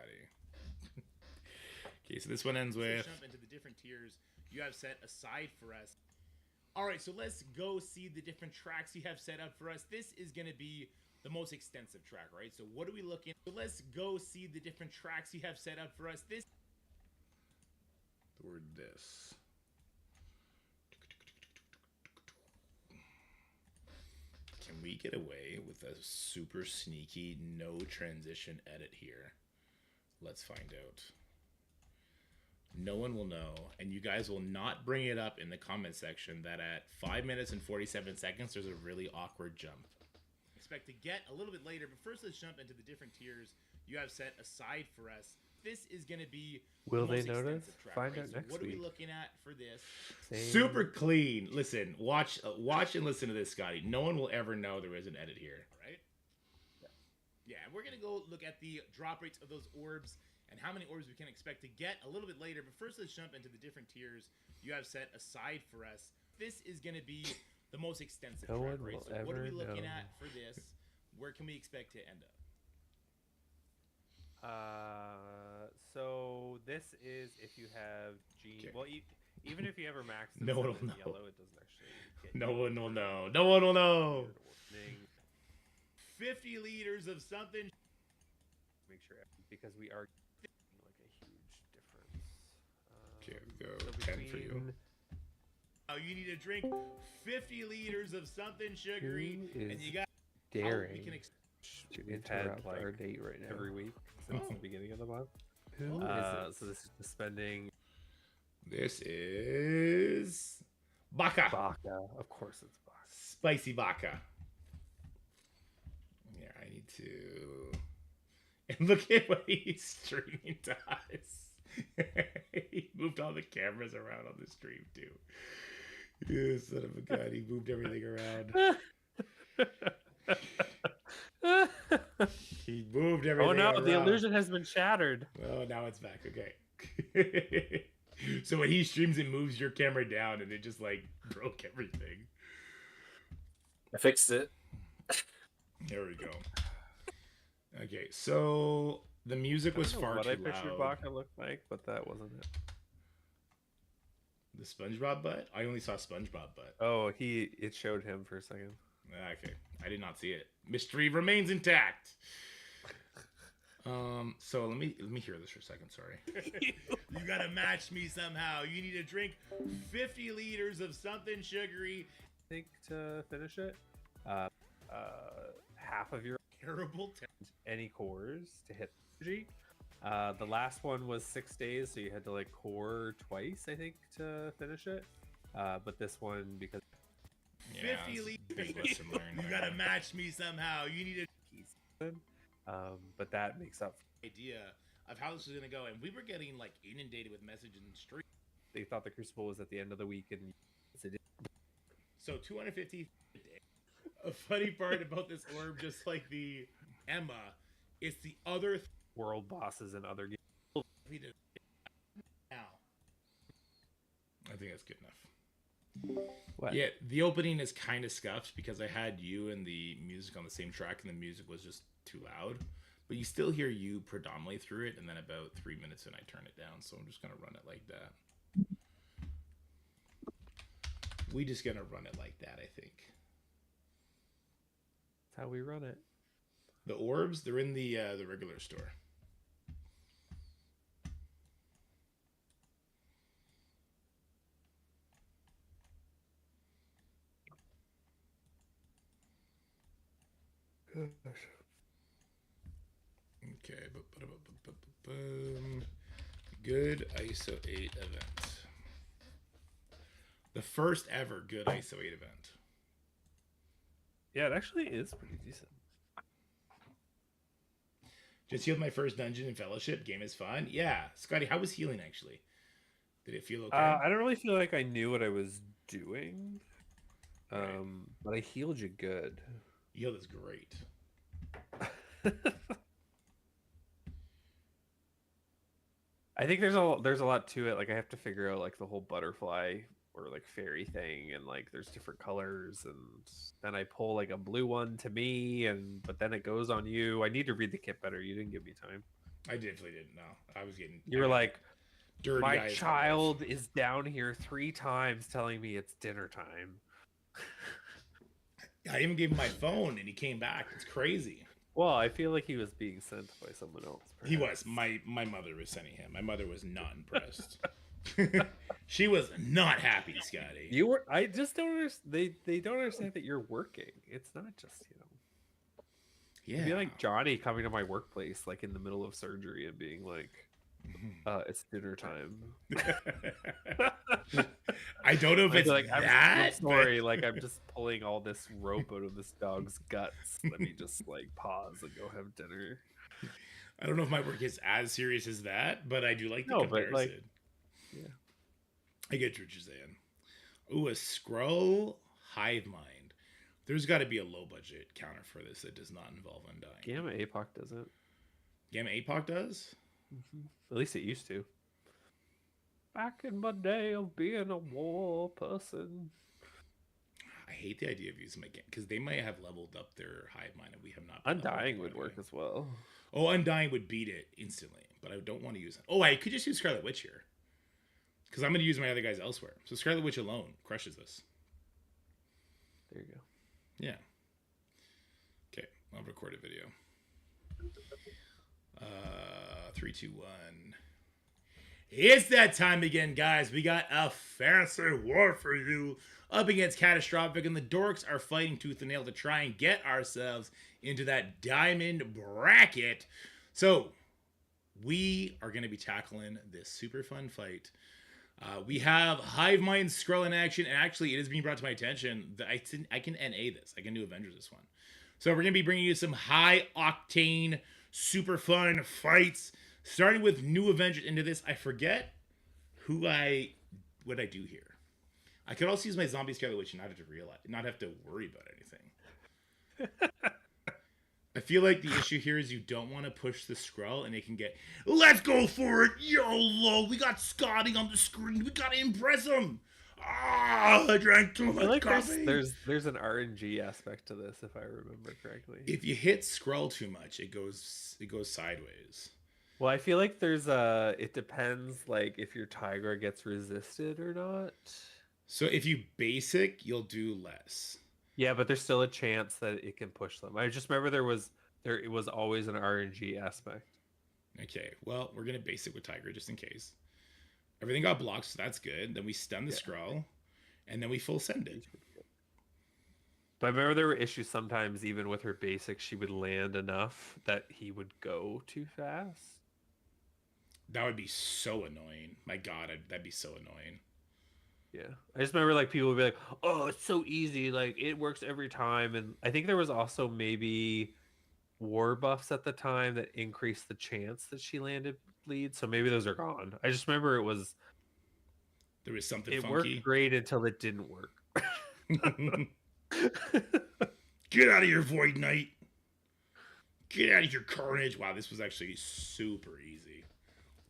Okay, so this one ends with... Let's jump into the different tiers you have set aside for us. All right, so let's go see the different tracks you have set up for us. This is going to be the most extensive track, right? So what are we looking at? So let's go see the different tracks you have set up for us. The word this. Can we get away with a super sneaky no transition edit here? Let's find out. No one will know, and you guys will not bring it up in the comment section that at 5 minutes and 47 seconds, there's a really awkward jump. Expect to get a little bit later, but first let's jump into the different tiers you have set aside for us. This is going to be Will they notice? Find out next week. What are we looking at for this? Same. Super clean. Listen, watch and listen to this, Scotty. No one will ever know there is an edit here, right? Yeah, and we're going to go look at the drop rates of those orbs and how many orbs we can expect to get a little bit later. But first, let's jump into the different tiers you have set aside for us. This is going to be the most extensive track rate. So what are we looking at for this? Where can we expect to end up? So this is if you have Gene. Okay. Well, even if you ever max no one will know. Yellow, it doesn't actually get no one will know. No one will know. 50 liters of something. Make sure, because we are getting like a huge difference. Okay, go so 10 for you. Oh, you need to drink 50 liters of something sugary, and you got daring. We can we've had like our date right now every week since the beginning of the month. Who is it? So this is the spending. This is Baka. Baka, of course it's Baka. Spicy Baka. Yeah, I need to. And look at what he's streaming to us. He moved all the cameras around on the stream too. You son of a god, he moved everything around. He moved everything. Oh no, around. The illusion has been shattered. Oh, now it's back. Okay. So when he streams, it moves your camera down, and it just like broke everything. I fixed it. There we go. Okay, so the music was far too loud. What I pictured Baka looked like, but that wasn't it. The SpongeBob butt? I only saw SpongeBob butt. Oh, it showed him for a second. Okay, I did not see it. Mystery remains intact. So let me hear this for a second. Sorry. You gotta match me somehow. You need to drink 50 liters of something sugary. I think to finish it, half of your terrible any cores to hit energy. The last one was 6 days, so you had to like core twice, I think, to finish it. But this one, because 50 liters, you gotta match me somehow. You need to. But that makes up for the idea of how this is gonna go, and we were getting like inundated with messages in the street. They thought the Crucible was at the end of the week, and so 250 a day. A funny part about this orb, just like the Emma, it's the other world bosses and other games. Now, I think that's good enough. What? Yeah, the opening is kind of scuffed because I had you and the music on the same track, and the music was just too loud. But you still hear you predominantly through it, and then about 3 minutes in, I turn it down. So I'm just gonna run it like that. We just gonna run it like that, I think. That's how we run it. The orbs, they're in the regular store. Okay, good ISO 8 event. The first ever good ISO 8 event. Yeah, it actually is pretty decent. Just healed my first dungeon in Fellowship. Game is fun. Yeah, Scotty, how was healing actually? Did it feel okay? I don't really feel like I knew what I was doing. But I healed you good. Healed is great. I think there's a lot to it. Like I have to figure out like the whole butterfly or like fairy thing, and like there's different colors, and then I pull like a blue one to me, but then it goes on you. I need to read the kit better. You didn't give me time. I definitely didn't know. I was getting. You were like, dirty. My child is down here 3 times telling me it's dinner time. I even gave him my phone and he came back. It's crazy. Well, I feel like he was being sent by someone else. Perhaps. He was. My mother was sending him. My mother was not impressed. She was not happy, Scotty. You were. I just don't understand. They don't understand that you're working. It's not just Yeah. It'd be like Johnny coming to my workplace like in the middle of surgery and being like, "It's dinner time." I don't know if I'd it's be like, I'm that. sorry. Like I'm just pulling all this rope out of this dog's guts. Let me just like pause and go have dinner. I don't know if my work is as serious as that, but I do like the No, but comparison. like, yeah. I get what you're saying. Ooh, a scroll hive mind. There's got to be a low budget counter for this that does not involve undying. Gamma APOC doesn't. Gamma APOC does? At least it used to. Back in my day of being a war person. I hate the idea of using my game because they might have leveled up their hive mind and we have not. Undying would work as well. Oh, Undying would beat it instantly, but I don't want to use it. Oh, I could just use Scarlet Witch here because I'm going to use my other guys elsewhere. So Scarlet Witch alone crushes this. There you go. Yeah. Okay, I'll record a video. 3, 2, 1. It's that time again, guys. We got a fancy war for you up against Catastrophic, and the dorks are fighting tooth and nail to try and get ourselves into that diamond bracket. So, we are going to be tackling this super fun fight. We have Hive Mind Skrull in action, and actually, it is being brought to my attention that I can NA this. I can do Avengers this one. So, we're going to be bringing you some high-octane, super fun fights. Starting with new Avengers into this, I forget what I do here. I could also use my zombie Scarlet Witch and not have to worry about anything. I feel like the issue here is you don't want to push the Skrull and it can get, let's go for it, YOLO, we got Scottie on the screen, we gotta impress him. I drank too much coffee. There's an RNG aspect to this, if I remember correctly. If you hit Skrull too much, it goes sideways. Well, I feel like it depends, like, if your Tigra gets resisted or not. So if you basic, you'll do less. Yeah, but there's still a chance that it can push them. I just remember it was always an RNG aspect. Okay, well, we're going to basic with Tigra just in case. Everything got blocked, so that's good. Then we stun the Skrull, and then we full send it. But I remember there were issues sometimes, even with her basic, she would land enough that he would go too fast. That would be so annoying. My God, that'd be so annoying. Yeah, I just remember like people would be like, "Oh, it's so easy, like it works every time." And I think there was also maybe war buffs at the time that increased the chance that she landed bleed. So maybe those are gone. I just remember there was something it funky. Worked great until it didn't work. Get out of here, Void Knight. Get out of your carnage. Wow, this was actually super easy.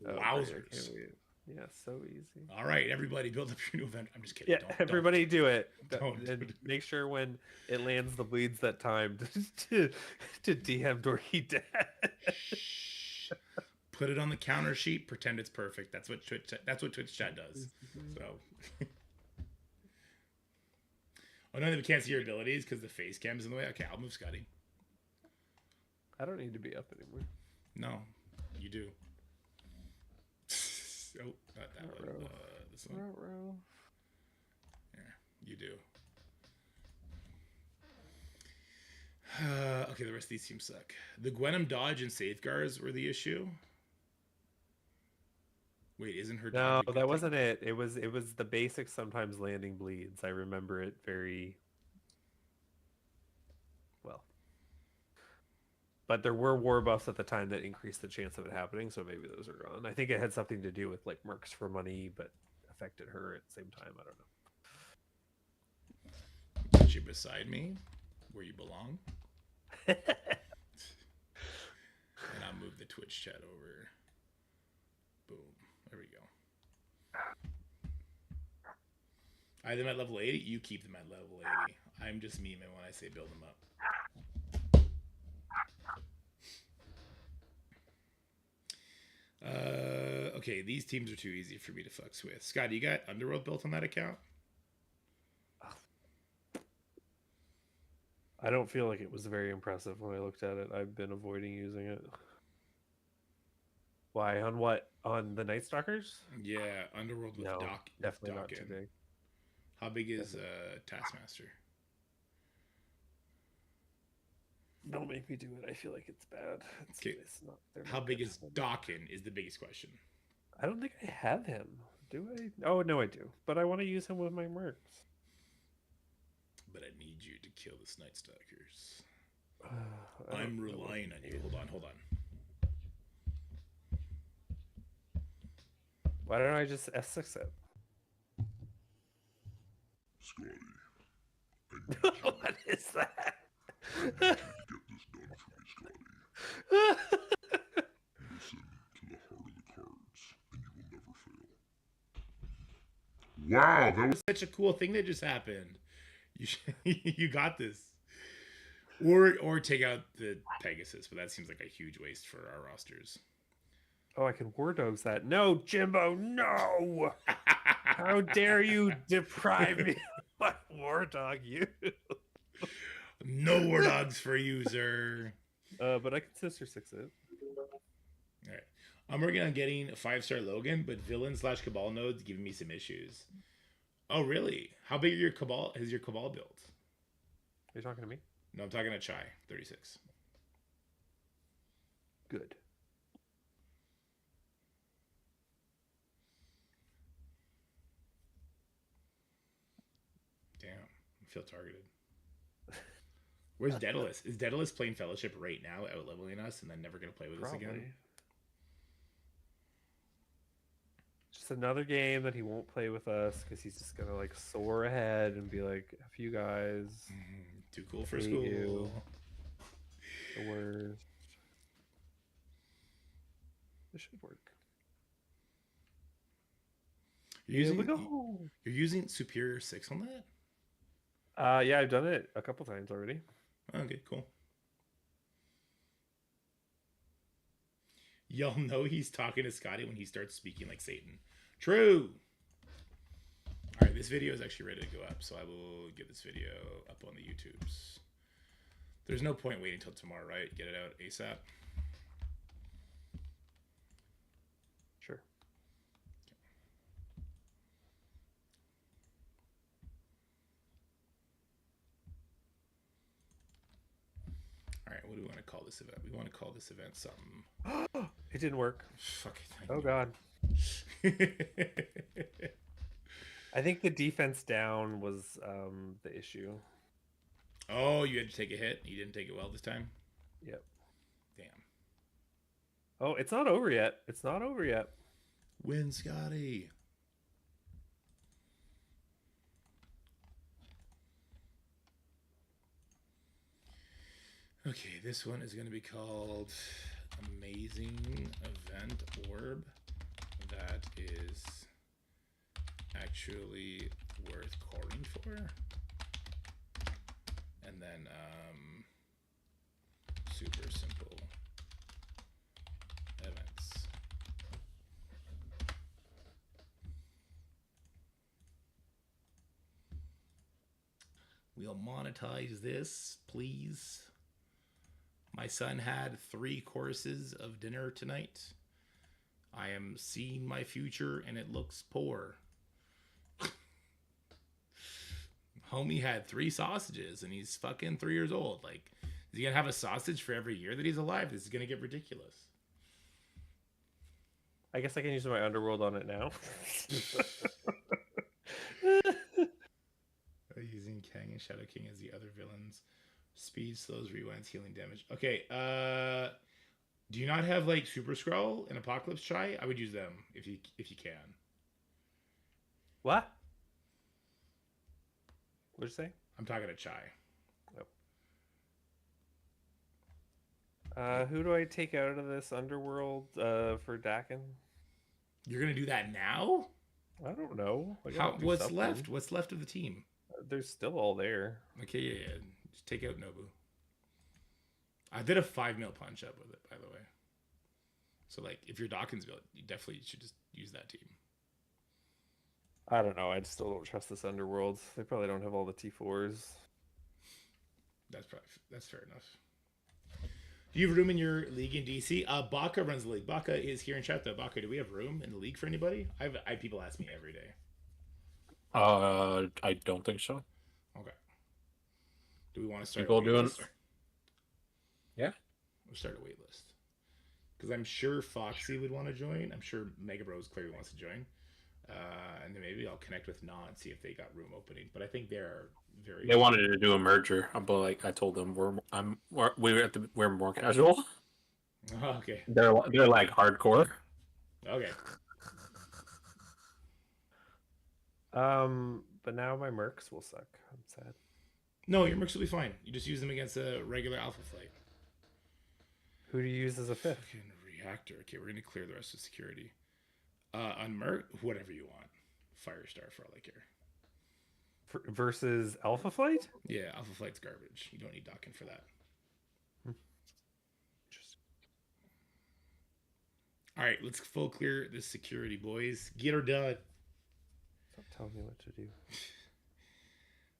Wowzers. Yeah, so easy. All right, everybody, build up your new event. I'm just kidding. Yeah, everybody do it. Don't. Make sure when it lands the bleeds that time to DM Dorky Dash. Put it on the counter sheet. Pretend it's perfect. That's what Twitch chat does. So. Oh no, we can't see your abilities because the face cam is in the way. Okay, I'll move Scottie. I don't need to be up anymore. No, you do. Oh, not that one. This one. Yeah, you do. Okay, the rest of these teams suck. The Gwenum dodge and safeguards were the issue. Wait, isn't her? No, that wasn't it. It was the basic sometimes landing bleeds. I remember it very well. But there were war buffs at the time that increased the chance of it happening, so maybe those are gone. I think it had something to do with like mercs for money, but affected her at the same time. I don't know. Put you beside me, where you belong. And I'll move the Twitch chat over. Boom. There we go. I have them at level 80. You keep them at level 80. I'm just memeing when I say build them up. Okay, these teams are too easy for me to fucks with. Scott, you got Underworld built on that account? I don't feel like it was very impressive when I looked at it. I've been avoiding using it. Why? On what? On the Night Stalkers? Yeah, Underworld with No, Doc. definitely not too Dawkin. big. How big is Taskmaster? Don't make me do it. I feel like it's bad. Okay. It's not. They're How not big good. is Dawkin is the biggest question. I don't think I have him. Do I? Oh no, I do. But I want to use him with my mercs. But I need you to kill this Night Stalkers. I I'm don't know relying what on to you. do. Hold on. Why don't I just S6 it? Scottie, I need you What is that? to get this done for me, Scottie. Listen to the heart of the cards, and you will never fail. Wow, that was Such a cool thing that just happened. You you got this. Or take out the Pegasus, but that seems like a huge waste for our rosters. Oh, I can War Dogs that. No, Jimbo, no! How dare you deprive me of my War Dog, you? No War Dogs for you, sir. But I can Sister 6 it. All right. I'm working on getting a 5-star Logan, but villain/Cabal nodes giving me some issues. Oh, really? How big are your Cabal? Is your Cabal build? Are you talking to me? No, I'm talking to Chai, 36. Good. Damn, I feel targeted. Where's Daedalus? Is Daedalus playing Fellowship right now, out leveling us, and then never gonna play with us again? Just another game that he won't play with us because he's just gonna like soar ahead and be like, "F you guys, Too cool for hate school. you. The worst." This should work. You're Here we using, go. you're using Superior 6 on that? Yeah, I've done it a couple times already. Okay, cool. Y'all know he's talking to Scottie when he starts speaking like Satan. True. All right, this video is actually ready to go up, so I will get this video up on the YouTubes. There's no point waiting until tomorrow, right? Get it out ASAP. Sure. All right, what do we want to call this event? We want to call this event something. It didn't work. Fuck it. Oh god. I think the defense down was the issue. Oh, you had to take a hit. You didn't take it well this time. Yep. Damn. Oh, it's not over yet. It's not over yet. Win, Scottie. Okay, this one is going to be called Amazing Event Orb that is actually worth calling for. And then super simple events. We'll monetize this, please. My son had 3 courses of dinner tonight. I am seeing my future and it looks poor. Homie had 3 sausages and he's fucking 3 years old. Like, is he gonna have a sausage for every year that he's alive? This is gonna get ridiculous. I guess I can use my underworld on it now. Using Kang and Shadow King as the other villains. Speed, slows, rewinds, healing damage. Okay, do you not have like Super Scroll and Apocalypse Chai? I would use them if you can. What? What'd you say? I'm talking to Chai. Who do I take out of this underworld for Dakin? You're gonna do that now? I don't know. What's left? What's left of the team? They're still all there. Okay, yeah. Just take out Nobu. I did a 5 mil punch up with it, by the way. So like, if you're Dawkins build, you definitely should just use that team. I don't know. I still don't trust this underworld. They probably don't have all the T4s. That's fair enough. Do you have room in your league in DC? Baka runs the league. Baka is here in chat though. Baka, do we have room in the league for anybody? I have people ask me every day. I don't think so. Okay. Do we want to start People a wait doing. list? Yeah. We'll start a wait list. Because I'm sure Foxy would want to join. I'm sure Mega Bros clearly wants to join. And then maybe I'll connect with Non and see if they got room opening. But I think they're very. They wanted to do a merger, but like I told them, we're more casual. Oh, okay. They're like hardcore. Okay. But now my mercs will suck. I'm sad. No, your mercs will be fine. You just use them against a regular Alpha Flight. Who do you use as a fifth? Fucking reactor. Okay, we're gonna clear the rest of security. On merc, whatever you want. Firestar for all I care. Versus Alpha Flight? Yeah, Alpha Flight's garbage. You don't need docking for that. Interesting. All right, let's full clear this security, boys. Get her done. Stop telling me what to do.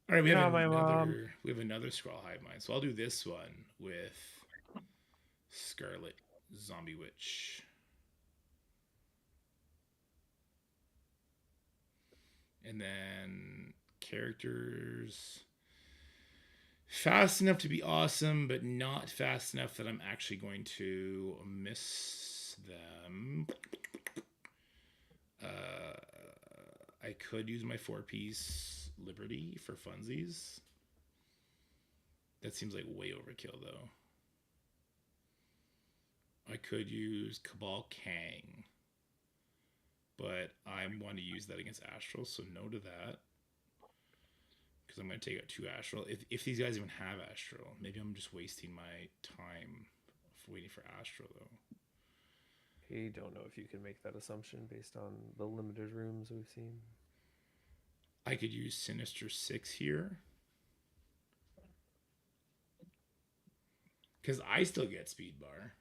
All right, we have my mom. another Scrawl Hive Mind. So I'll do this one with Scarlet Zombie Witch. And then characters fast enough to be awesome, but not fast enough that I'm actually going to miss them. I could use my 4-piece Liberty for funsies. That seems like way overkill, though. I could use Cabal Kang, but I want to use that against Astral, so no to that. Because I'm going to take out 2 Astral. If these guys even have Astral, maybe I'm just wasting my time waiting for Astral, though. I don't know if you can make that assumption based on the limited rooms we've seen. I could use Sinister 6 here. Because I still get speed bar.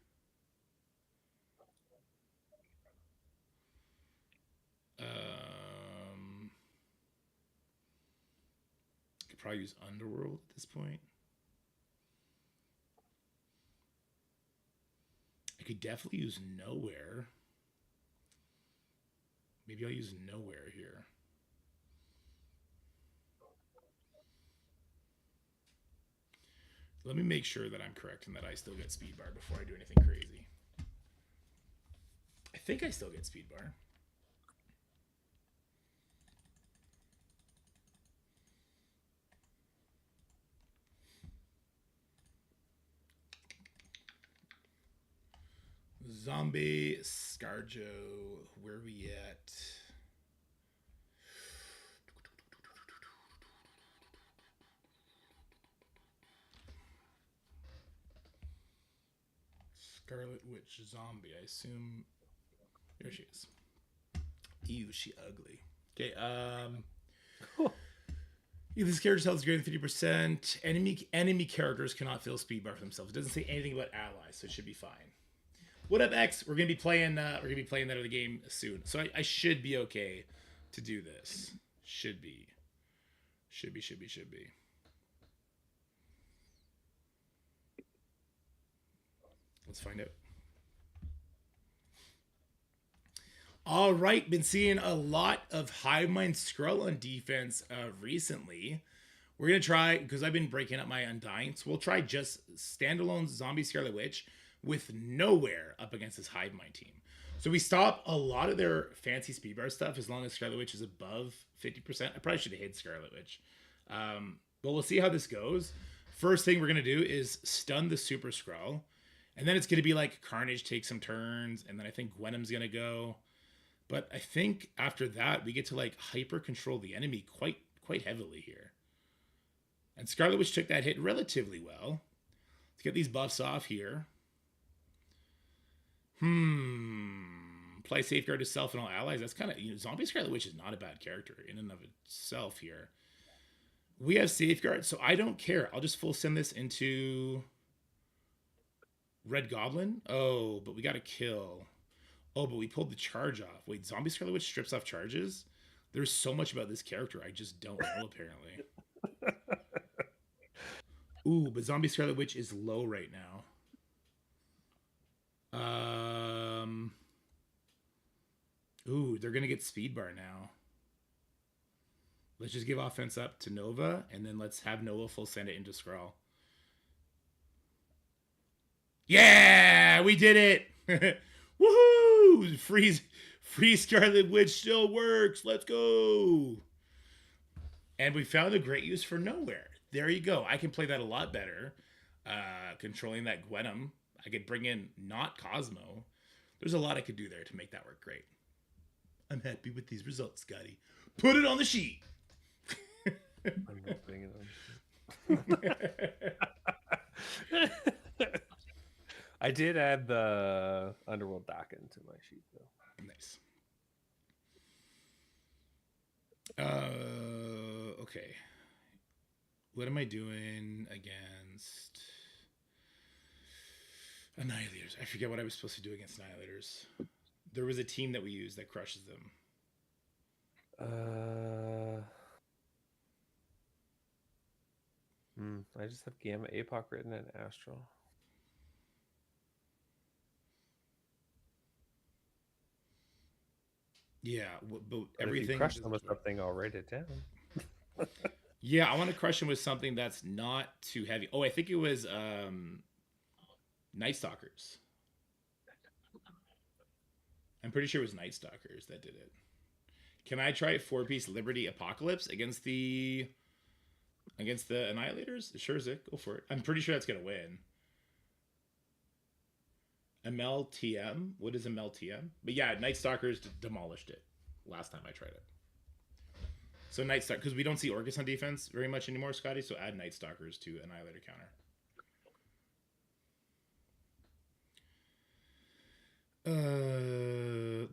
Could probably use Underworld at this point. I could definitely use Nowhere. Maybe I'll use Nowhere here. Let me make sure that I'm correct and that I still get speed bar before I do anything crazy. I think I still get speed bar. Zombie Scarjo, where we at? Scarlet Witch Zombie, I assume. There she is. Ew, she ugly. Okay, if this character's health is greater than 50%, enemy characters cannot fill speed bar for themselves. It doesn't say anything about allies, so it should be fine. What up, X? We're gonna be playing. That other game soon, so I should be okay to do this. Should be. Let's find out. All right, been seeing a lot of Hive Mind Skrull on defense recently. We're gonna try, because I've been breaking up my Undying, so we'll try just standalone Zombie Scarlet Witch with Nowhere up against this Hive Mind team. So we stop a lot of their fancy speed bar stuff as long as Scarlet Witch is above 50%. I probably should have hit Scarlet Witch. But we'll see how this goes. First thing we're going to do is stun the Super Skrull. And then it's going to be like Carnage takes some turns. And then I think Gwenum's going to go. But I think after that, we get to like hyper control the enemy quite heavily here. And Scarlet Witch took that hit relatively well. Let's get these buffs off here. Play Safeguard to self and all allies. That's kind of, Zombie Scarlet Witch is not a bad character in and of itself here. We have Safeguard, so I don't care. I'll just full send this into Red Goblin. Oh, but we got to kill. Oh, but we pulled the charge off. Wait, Zombie Scarlet Witch strips off charges? There's so much about this character I just don't know, apparently. Ooh, but Zombie Scarlet Witch is low right now. Ooh, they're gonna get speed bar now. Let's just give offense up to Nova, and then let's have Nova full send it into Skrull. Yeah, we did it! Woohoo! Free Scarlet Witch still works. Let's go. And we found a great use for Nowhere. There you go. I can play that a lot better. Controlling that Gwenum. I could bring in not Cosmo. There's a lot I could do there to make that work great. I'm happy with these results, Scotty. Put it on the sheet. I'm not putting it on. I did add the Underworld Dakin to my sheet, though. Nice. Okay. What am I doing against Annihilators? I forget what I was supposed to do against Annihilators. There was a team that we used that crushes them. I just have Gamma Apoc written in Astral. Yeah, but Everything. everything. If you crush them with something, I'll write it down. Yeah, I want to crush him with something that's not too heavy. Oh, I think it was Night Stalkers. I'm pretty sure it was Night Stalkers that did it. Can I try 4-piece Liberty Apocalypse against the Annihilators? Sure, Zick, go for it. I'm pretty sure that's gonna win. MLTM? What is MLTM? But yeah, Night Stalkers demolished it last time I tried it. So Night Stalker, because we don't see Orcus on defense very much anymore, Scotty, so add Night Stalkers to Annihilator counter.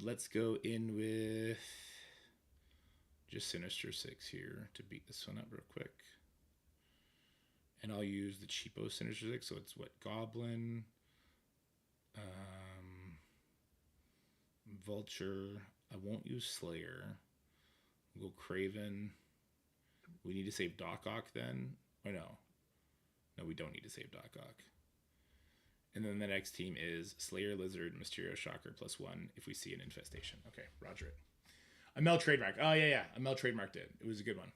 Let's go in with just Sinister 6 here to beat this one up real quick. And I'll use the cheapo Sinister 6, so it's what, Goblin, Vulture. I won't use Slayer. We'll go Craven. We need to save Doc Ock then. Or no. No, we don't need to save Doc Ock. And then the next team is Slayer, Lizard, Mysterio, Shocker, +1 if we see an infestation. Okay, roger it. Amel trademark. Oh, yeah. Amel trademarked it. It was a good one.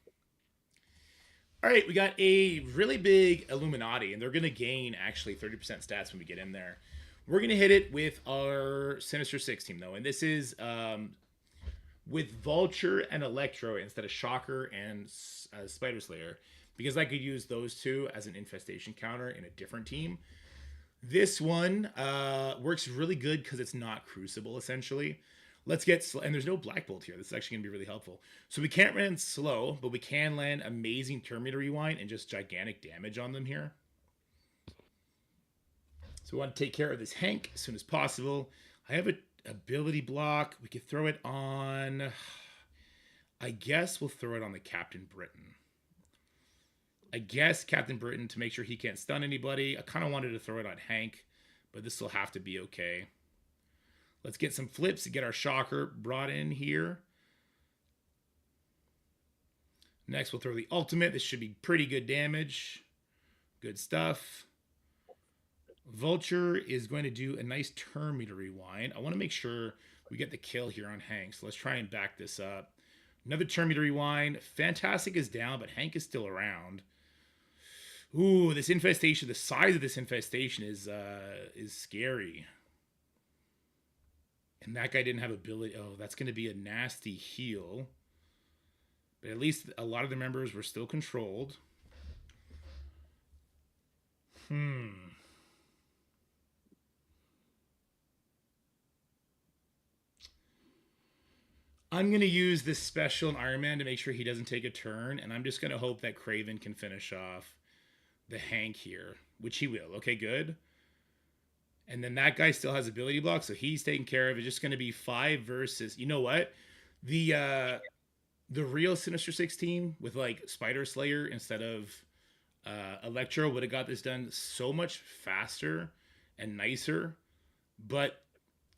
All right, we got a really big Illuminati, and they're going to gain actually 30% stats when we get in there. We're going to hit it with our Sinister 6 team, though, and this is with Vulture and Electro instead of Shocker and Spider Slayer, because I could use those two as an infestation counter in a different team. This one works really good because it's not Crucible, essentially. Let's get and there's no Black Bolt here. This is actually going to be really helpful. So we can't land slow, but we can land amazing Terminator Rewind and just gigantic damage on them here. So we want to take care of this Hank as soon as possible. I have an ability block. We could throw it on... I guess we'll throw it on the Captain Britain. I guess Captain Britain to make sure he can't stun anybody. I kind of wanted to throw it on Hank, but this will have to be okay. Let's get some flips to get our Shocker brought in here. Next, we'll throw the ultimate. This should be pretty good damage. Good stuff. Vulture is going to do a nice Terminator Rewind. I want to make sure we get the kill here on Hank. So let's try and back this up. Another Terminator Rewind. Fantastic is down, but Hank is still around. Ooh, this infestation, the size of this infestation is scary. And that guy didn't have ability. Oh, that's going to be a nasty heal. But at least a lot of the members were still controlled. I'm going to use this special in Iron Man to make sure he doesn't take a turn. And I'm just going to hope that Craven can finish off the Hank here, which he will. Okay, good. And then that guy still has ability block, so he's taken care of. It's just going to be 5 versus... You know what? The real Sinister 6 team with, like, Spider Slayer instead of Electro would have got this done so much faster and nicer. But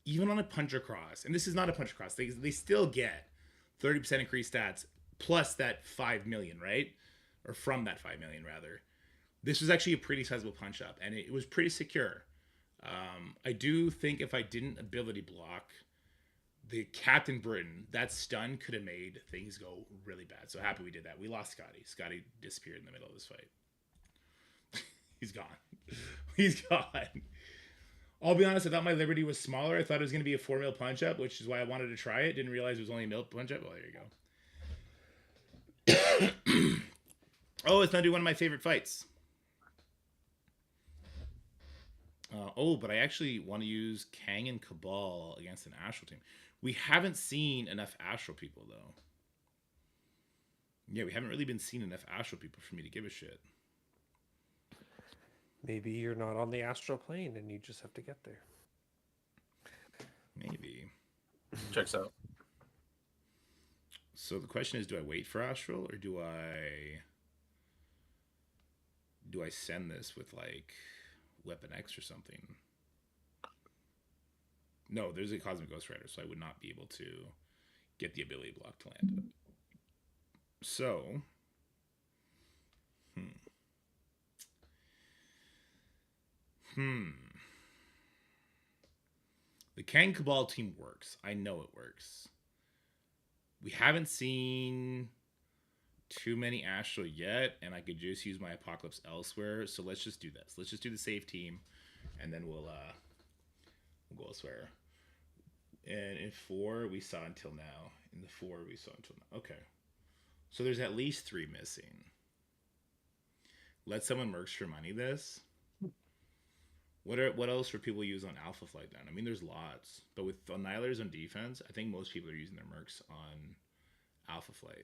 even on a Punch Across, and this is not a Punch Across, they still get 30% increased stats plus that 5 million, right? Or from that 5 million, rather. This was actually a pretty sizable punch up, and it was pretty secure. I do think if I didn't ability block the Captain Britain, that stun could have made things go really bad. So happy we did that. We lost Scottie. Scottie disappeared in the middle of this fight. He's gone. He's gone. I'll be honest, I thought my Liberty was smaller. I thought it was going to be a 4 mil punch up, which is why I wanted to try it. Didn't realize it was only a mil punch up. Well, there you go. Oh, it's not doing one of my favorite fights. But I actually want to use Kang and Cabal against an Astral team. We haven't seen enough Astral people, though. Yeah, we haven't really been seeing enough Astral people for me to give a shit. Maybe you're not on the astral plane and you just have to get there. Maybe. Checks out. So the question is, do I wait for Astral or do I send this with like Weapon X or something? No, there's a Cosmic Ghost Rider, so I would not be able to get the ability block to land. So, the Kang Cabal team works. I know it works. We haven't seen too many Astral yet, and I could just use my Apocalypse elsewhere. So let's just do this. Let's just do the safe team, and then we'll go elsewhere. And in 4, we saw until now. In the 4, we saw until now. Okay. So there's at least 3 missing. Let someone Mercs for money this. What else for people use on Alpha Flight then? I mean, there's lots. But with Annihilers on defense, I think most people are using their Mercs on Alpha Flight.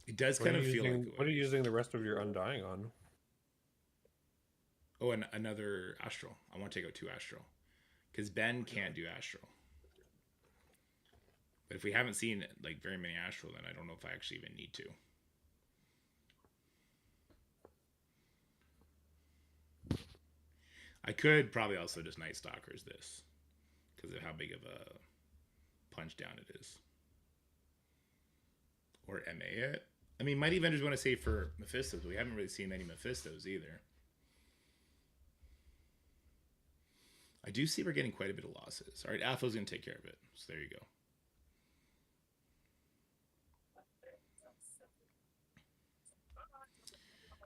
It does kind of feel like... What are you using the rest of your Undying on? Oh, and another Astral. I want to take out 2 Astral. Because Ben can't do Astral. But if we haven't seen like very many Astral, then I don't know if I actually even need to. I could probably also just Night Stalkers this. Because of how big of a punch down it is. Or MA it. I mean, Mighty Vendors want to save for Mephistos, but we haven't really seen many Mephistos either. I do see we're getting quite a bit of losses. All right, Alpha's going to take care of it. So there you go.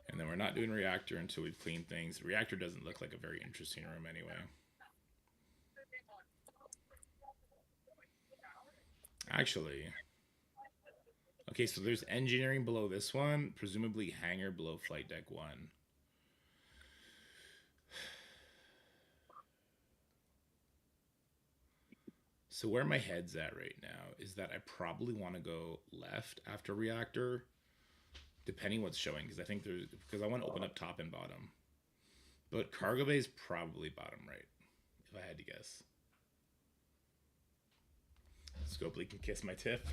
And then we're not doing Reactor until we've cleaned things. Reactor doesn't look like a very interesting room anyway. Actually... Okay, so there's engineering below this one. Presumably hangar below flight deck 1. So where my head's at right now is that I probably want to go left after reactor, depending what's showing, because I want to open up top and bottom. But cargo bay is probably bottom right, if I had to guess. Scopely can kiss my tip.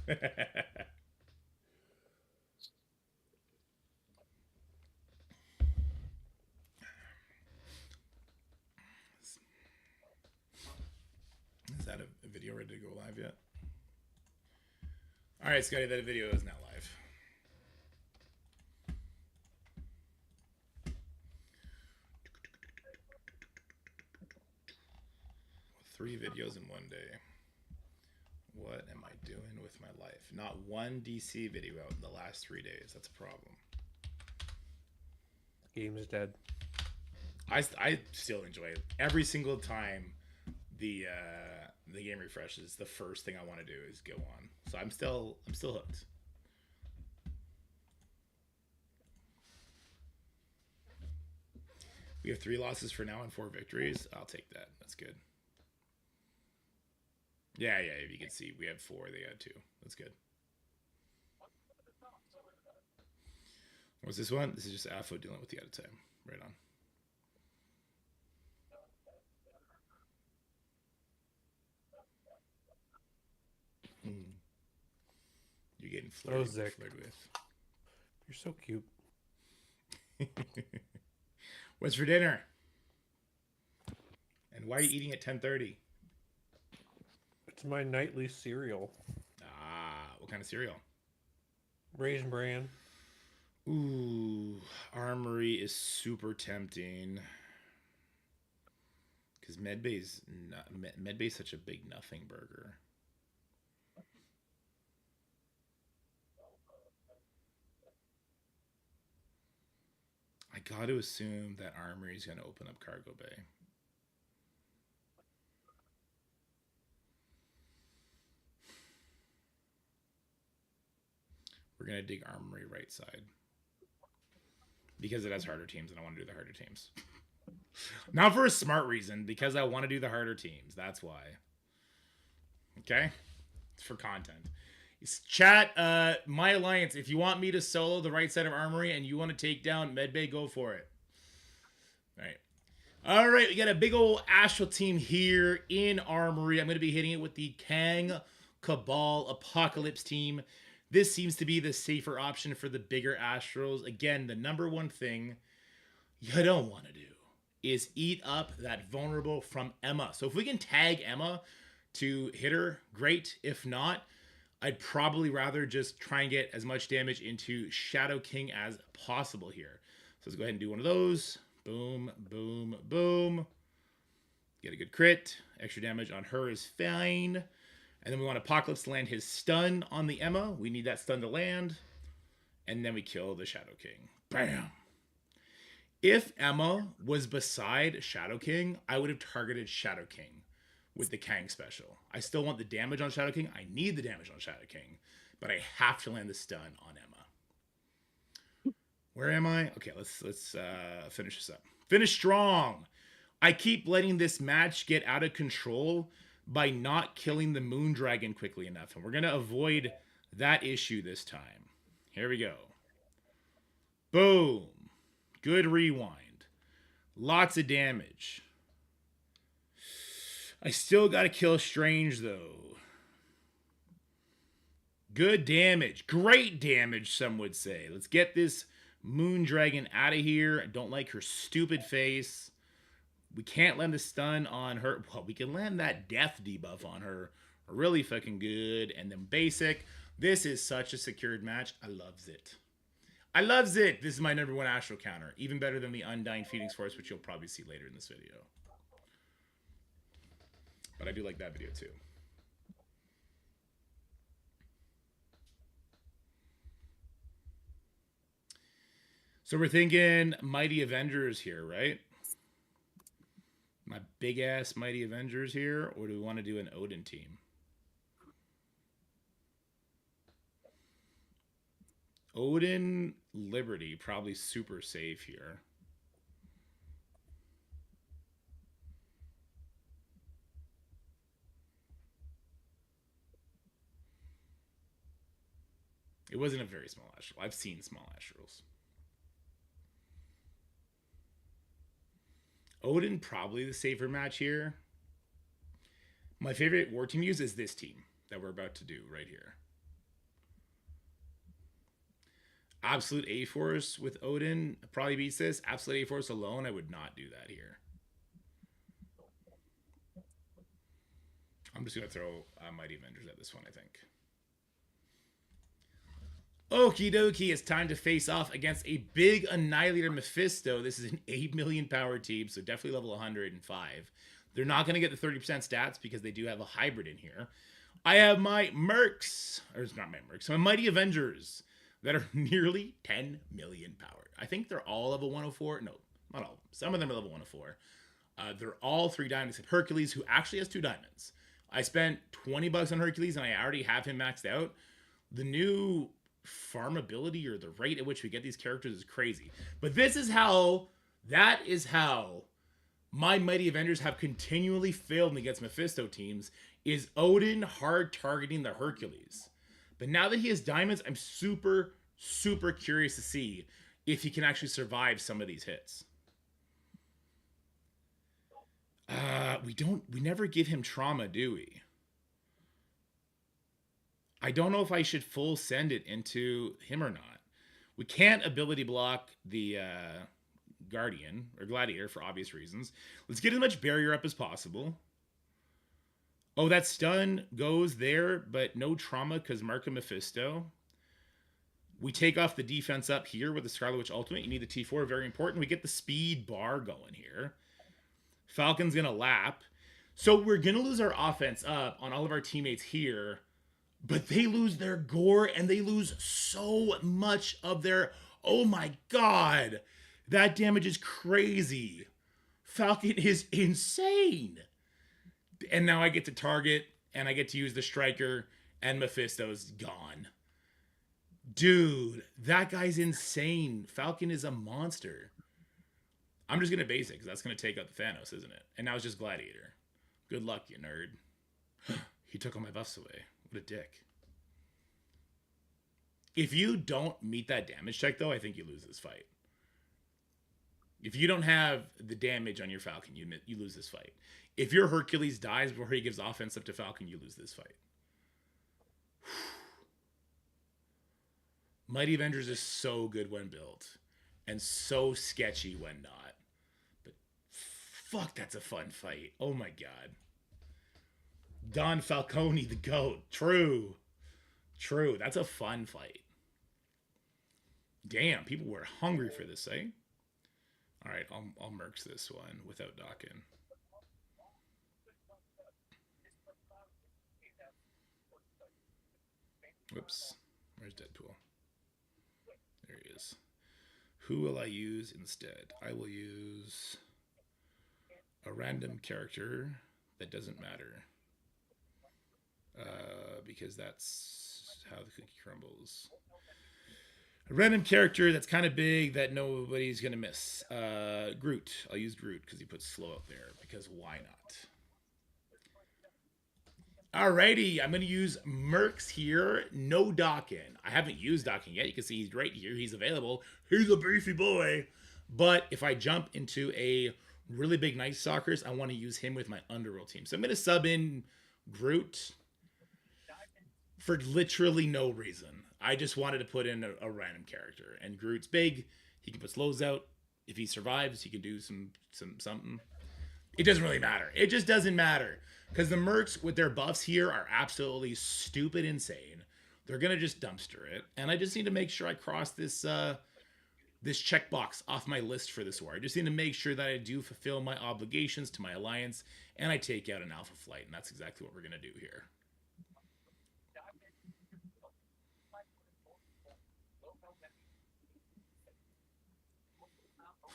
Is that a video ready to go live yet? All right, Scotty, that video is now live. Three videos in one day. What am I doing with my life? Not one DC video out in the last 3 days. That's a problem. Game is dead. I still enjoy it. Every single time the game refreshes, the first thing I want to do is go on. So I'm still hooked. We have 3 losses for now and 4 victories. I'll take that. That's good. Yeah, if you can see, we have 4, they got 2. That's good. What's this one? This is just AFO dealing with the out of time. Right on. You're getting flirted with. You're so cute. What's for dinner? And why are you eating at 10:30? It's my nightly cereal. Ah. What kind of cereal? Raisin Bran. Ooh, Armory is super tempting. Because Medbay's such a big nothing burger. I got to assume that Armory's going to open up Cargo Bay. We're going to dig Armory right side. Because it has harder teams and I want to do the harder teams. Not for a smart reason, because I want to do the harder teams. That's why. Okay? It's for content. Chat, my alliance, if you want me to solo the right side of Armory and you want to take down Medbay, go for it. All right, we got a big old Astral team here in Armory. I'm going to be hitting it with the Kang Cabal Apocalypse team. This seems to be the safer option for the bigger Astrals. Again, the number one thing you don't want to do is eat up that vulnerable from Emma. So if we can tag Emma to hit her, great. If not, I'd probably rather just try and get as much damage into Shadow King as possible here. So let's go ahead and do one of those. Boom, boom, boom. Get a good crit. Extra damage on her is fine. And then we want Apocalypse to land his stun on the Emma. We need that stun to land. And then we kill the Shadow King. Bam! If Emma was beside Shadow King, I would have targeted Shadow King with the Kang special. I still want the damage on Shadow King. I need the damage on Shadow King. But I have to land the stun on Emma. Where am I? Okay, let's finish this up. Finish strong! I keep letting this match get out of control by not killing the Moon Dragon quickly enough. And we're going to avoid that issue this time. Here we go. Boom. Good rewind. Lots of damage. I still got to kill Strange, though. Good damage. Great damage, some would say. Let's get this Moon Dragon out of here. I don't like her stupid face. We can't land the stun on her. Well, we can land that death debuff on her. Really fucking good. And then basic. This is such a secured match. I loves it. I loves it. This is my number one Astral counter. Even better than the Undying Phoenix Force, which you'll probably see later in this video. But I do like that video too. So we're thinking Mighty Avengers here, right? My big ass Mighty Avengers here, or do we want to do an Odin team? Odin Liberty, probably super safe here. It wasn't a very small astral. I've seen small astrals. Odin, probably the safer match here. My favorite war team use is this team that we're about to do right here. Absolute A-Force with Odin probably beats this. Absolute A-Force alone, I would not do that here. I'm just going to throw Mighty Avengers at this one, I think. Okie dokie, it's time to face off against a big Annihilator Mephisto. This is an 8 million power team, so definitely level 105. They're not going to get the 30% stats because they do have a hybrid in here. I have my Mercs, or it's not my Mercs, my Mighty Avengers that are nearly 10 million power. I think they're all level 104. No, not all of them. Some of them are level 104. They're all 3 diamonds. Except Hercules, who actually has 2 diamonds. I spent $20 on Hercules, and I already have him maxed out. The new farmability, or the rate at which we get these characters, is crazy. But that is how my Mighty Avengers have continually failed against Mephisto teams, is Odin hard targeting the Hercules. But now that he has diamonds, I'm super, super curious to see if he can actually survive some of these hits. We never give him trauma, do we? I don't know if I should full send it into him or not. We can't ability block the Guardian or Gladiator for obvious reasons. Let's get as much barrier up as possible. Oh, that stun goes there, but no trauma because Mark and Mephisto. We take off the defense up here with the Scarlet Witch Ultimate. You need the T4, very important. We get the speed bar going here. Falcon's going to lap. So we're going to lose our offense up on all of our teammates here, but they lose their gore and they lose so much of their... Oh my god! That damage is crazy. Falcon is insane. And now I get to target and I get to use the Striker and Mephisto's gone. Dude, that guy's insane. Falcon is a monster. I'm just going to base it because that's going to take out the Thanos, isn't it? And now it's just Gladiator. Good luck, you nerd. He took all my buffs away. What a dick. If you don't meet that damage check, though, I think you lose this fight. If you don't have the damage on your Falcon, you lose this fight. If your Hercules dies before he gives offense up to Falcon, you lose this fight. Mighty Avengers is so good when built and so sketchy when not. But fuck, that's a fun fight. Oh my god. Don Falcone, the GOAT. True. True. That's a fun fight. Damn, people were hungry for this, eh? All right, I'll mercs this one without docking. Whoops. Where's Deadpool? There he is. Who will I use instead? I will use a random character that doesn't matter. Because that's how the cookie crumbles. A random character that's kind of big that nobody's going to miss. Groot. I'll use Groot because he puts slow up there. Because why not? Alrighty. I'm going to use Mercs here. No docking. I haven't used docking yet. You can see he's right here. He's available. He's a beefy boy. But if I jump into a really big Night Stalkers, I want to use him with my Underworld team. So I'm going to sub in Groot for literally no reason. I just wanted to put in a random character. And Groot's big. He can put slows out. If he survives, he can do something. It doesn't really matter. It just doesn't matter. Because the Mercs with their buffs here are absolutely stupid insane. They're going to just dumpster it. And I just need to make sure I cross this this checkbox off my list for this war. I just need to make sure that I do fulfill my obligations to my alliance. And I take out an Alpha Flight. And that's exactly what we're going to do here.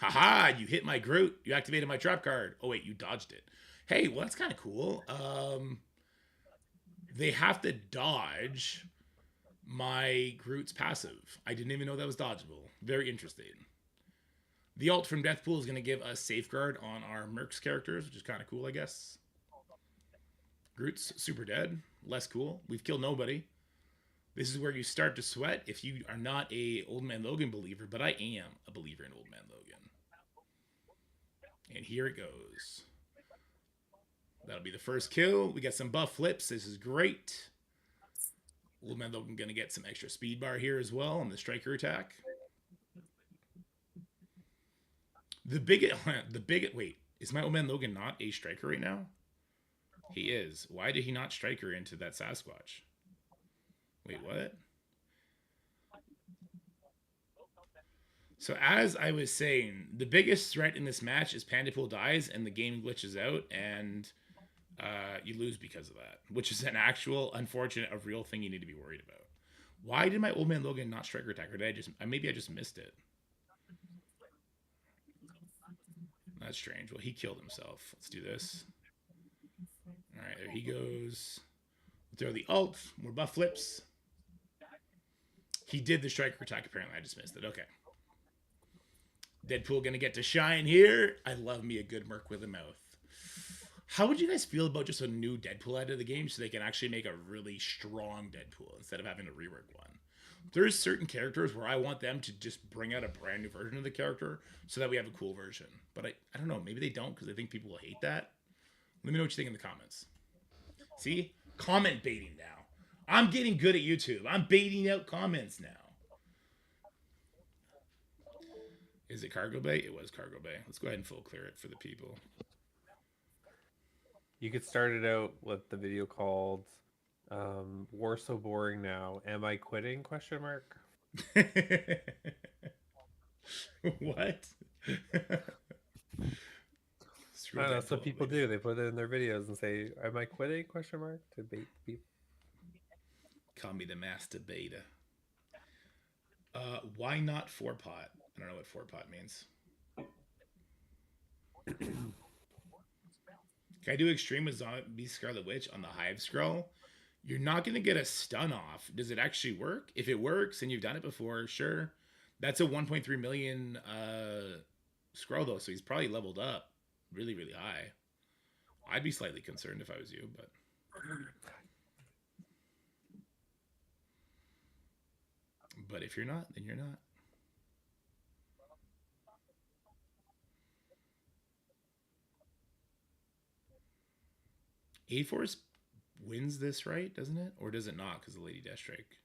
Haha, you hit my Groot. You activated my trap card. Oh, wait, you dodged it. Hey, well, that's kind of cool. They have to dodge my Groot's passive. I didn't even know that was dodgeable. Very interesting. The ult from Deathpool is going to give us Safeguard on our Mercs characters, which is kind of cool, I guess. Groot's super dead. Less cool. We've killed nobody. This is where you start to sweat if you are not a Old Man Logan believer, but I am a believer in Old Man Logan. And here it goes. That'll be the first kill. We got some buff flips. This is great. Old Man Logan going to get some extra speed bar here as well on the striker attack. Wait, is my Old Man Logan not a striker right now? He is. Why did he not striker into that Sasquatch? Wait, what? So as I was saying, the biggest threat in this match is Pandapool dies and the game glitches out and you lose because of that, which is an actual, unfortunate, a real thing you need to be worried about. Why did my Old Man Logan not striker attack? Or did maybe I just missed it? That's strange. Well, he killed himself. Let's do this. All right, there he goes. Throw the ult. More buff flips. He did the striker attack, apparently. I just missed it. Okay. Deadpool gonna get to shine here. I love me a good Merc with a mouth. How would you guys feel about just a new Deadpool out of the game so they can actually make a really strong Deadpool instead of having to rework one? There's certain characters where I want them to just bring out a brand new version of the character so that we have a cool version. But I don't know. Maybe they don't because I think people will hate that. Let me know what you think in the comments. See? Comment baiting now. I'm getting good at YouTube. I'm baiting out comments now. Is it cargo bay? It was cargo bay. Let's go ahead and full clear it for the people. You could start it out with the video called "War So Boring Now. Am I Quitting?" Question mark. What? I Scroll don't know. down, That's what pull up people later. do. They put it in their videos and say, "Am I quitting?" Question mark to bait people. Call me the master beta. Why not four pot? I don't know what four pot means. Can I do extreme with Zombie Scarlet Witch on the Hive scroll? You're not going to get a stun off. Does it actually work? If it works and you've done it before, sure. That's a 1.3 million scroll though, so he's probably leveled up really, really high. I'd be slightly concerned if I was you, but if you're not, then you're not. A-Force wins this, right? Doesn't it? Or does it not because of Lady Deathstrike?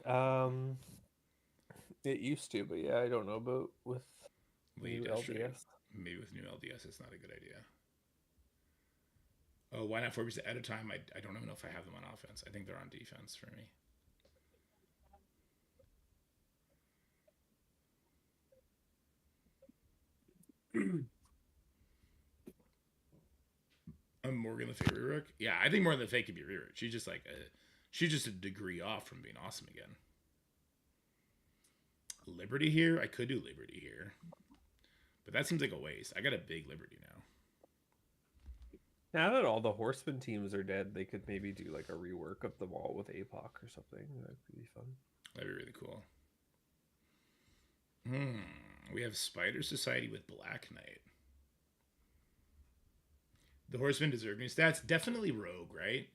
um, it used to, but yeah, I don't know about with Lady new Deathstrike. LDS. Maybe with new LDS, it's not a good idea. Oh, why not 4% at a time? I don't even know if I have them on offense. I think they're on defense for me. Morgan Le Fay Rerook? Yeah, I think Morgan Le Fay could be Rerook. She's just a degree off from being awesome again. Liberty here? I could do Liberty here. But that seems like a waste. I got a big Liberty now. Now that all the Horseman teams are dead, they could maybe do like a rework of them all with APOC or something. That'd be fun. That'd be really cool. We have Spider Society with Black Knight. The Horseman deserve new stats. Definitely Rogue, right?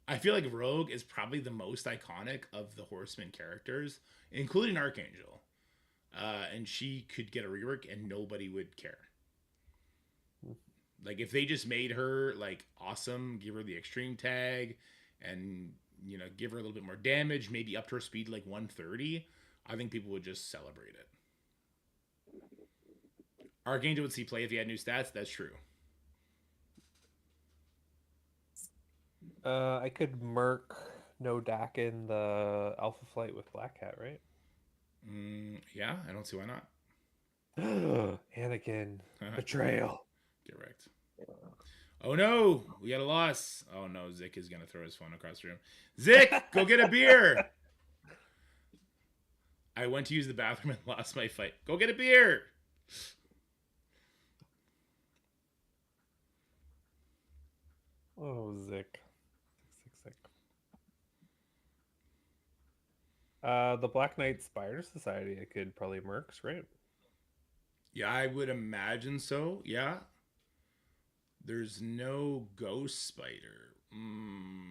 I feel like Rogue is probably the most iconic of the Horseman characters, including Archangel. And she could get a rework and nobody would care. Like if they just made her like awesome, give her the extreme tag, and give her a little bit more damage, maybe up to her speed like 130, I think people would just celebrate it. Archangel would see play if he had new stats. That's true. I could Merc no Dak in the Alpha Flight with Black Cat, right? Yeah, I don't see why not. Anakin betrayal. Get wrecked. Oh no, we got a loss. Oh no, Zick is gonna throw his phone across the room. Zick, go get a beer. I went to use the bathroom and lost my fight. Go get a beer. Oh, Zick. Zick. The Black Knight Spider Society, I could probably Mercs, right? Yeah, I would imagine so. Yeah. There's no Ghost Spider.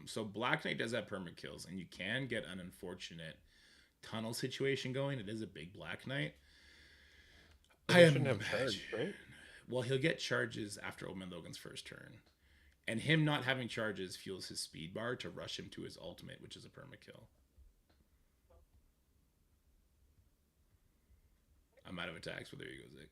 So Black Knight does have perma kills, and you can get an unfortunate tunnel situation going. It is a big Black Knight. I shouldn't have charged, right? Well, he'll get charges after Old Man Logan's first turn. And him not having charges fuels his speed bar to rush him to his ultimate, which is a perma kill. I'm out of attacks, but there you go, Zick.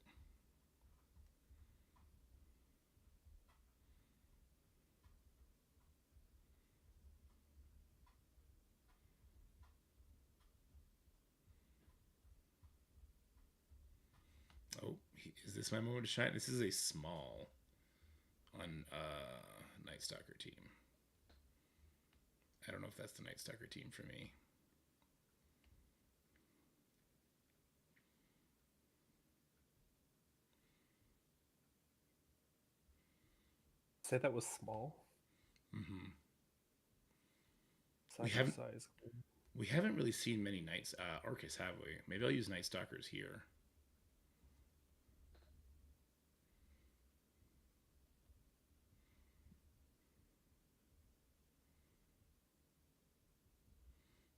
Oh, is this my moment to shine? This is a small on Night Stalker team. I don't know if that's the Night Stalker team for me. Say that was small. We haven't really seen many Knights Orcus, have we? Maybe I'll use Night Stalkers here.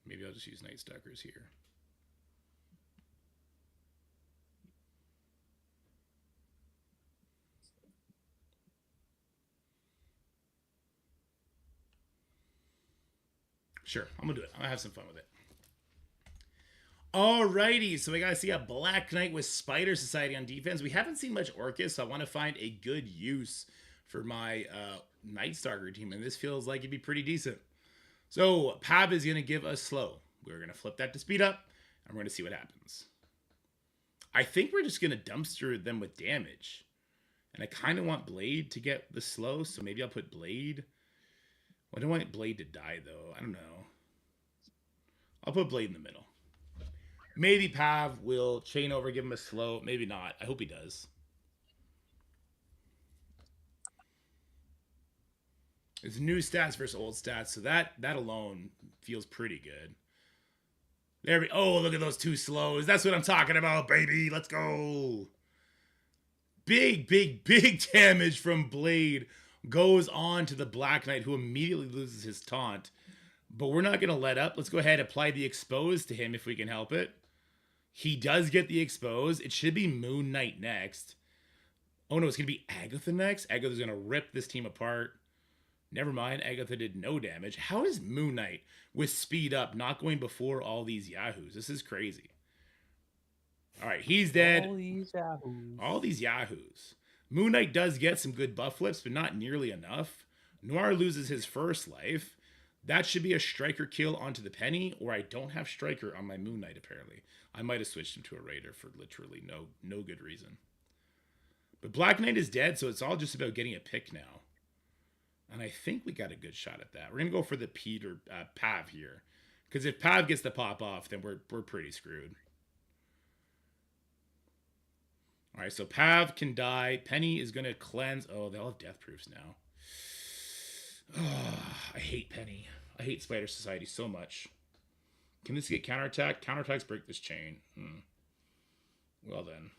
Maybe I'll just use Night Stalkers here. Sure, I'm gonna do it. I'm gonna have some fun with it. Alrighty, so we gotta see a Black Knight with Spider Society on defense. We haven't seen much Orcus, so I want to find a good use for my Night Stalker team, and this feels like it'd be pretty decent. So Pav is gonna give us slow. We're gonna flip that to speed up, and we're gonna see what happens. I think we're just gonna dumpster them with damage, and I kind of want Blade to get the slow, so maybe I'll put Blade. Well, I don't want Blade to die though. I don't know. I'll put Blade in the middle. Maybe Pav will chain over, give him a slow. Maybe not. I hope he does. It's new stats versus old stats, so that alone feels pretty good. There we. Oh, look at those two slows. That's what I'm talking about, baby. Let's go. Big, big, big damage from Blade goes on to the Black Knight, who immediately loses his taunt. But we're not going to let up. Let's go ahead and apply the expose to him if we can help it. He does get the expose. It should be Moon Knight next. Oh no, it's going to be Agatha next. Agatha's going to rip this team apart. Never mind, Agatha did no damage. How is Moon Knight with speed up not going before all these Yahoos? This is crazy. All right, he's dead. All these Yahoos. All these Yahoos. Moon Knight does get some good buff flips, but not nearly enough. Noir loses his first life. That should be a striker kill onto the Penny, or I don't have striker on my Moon Knight, apparently. I might have switched him to a Raider for literally no good reason. But Black Knight is dead, so it's all just about getting a pick now. And I think we got a good shot at that. We're going to go for the Pav here. Because if Pav gets the pop off, then we're pretty screwed. All right, so Pav can die. Penny is going to cleanse. Oh, they all have death proofs now. Oh, I hate Penny. I hate Spider Society so much. Can this get counterattack? Counterattacks break this chain. Well then.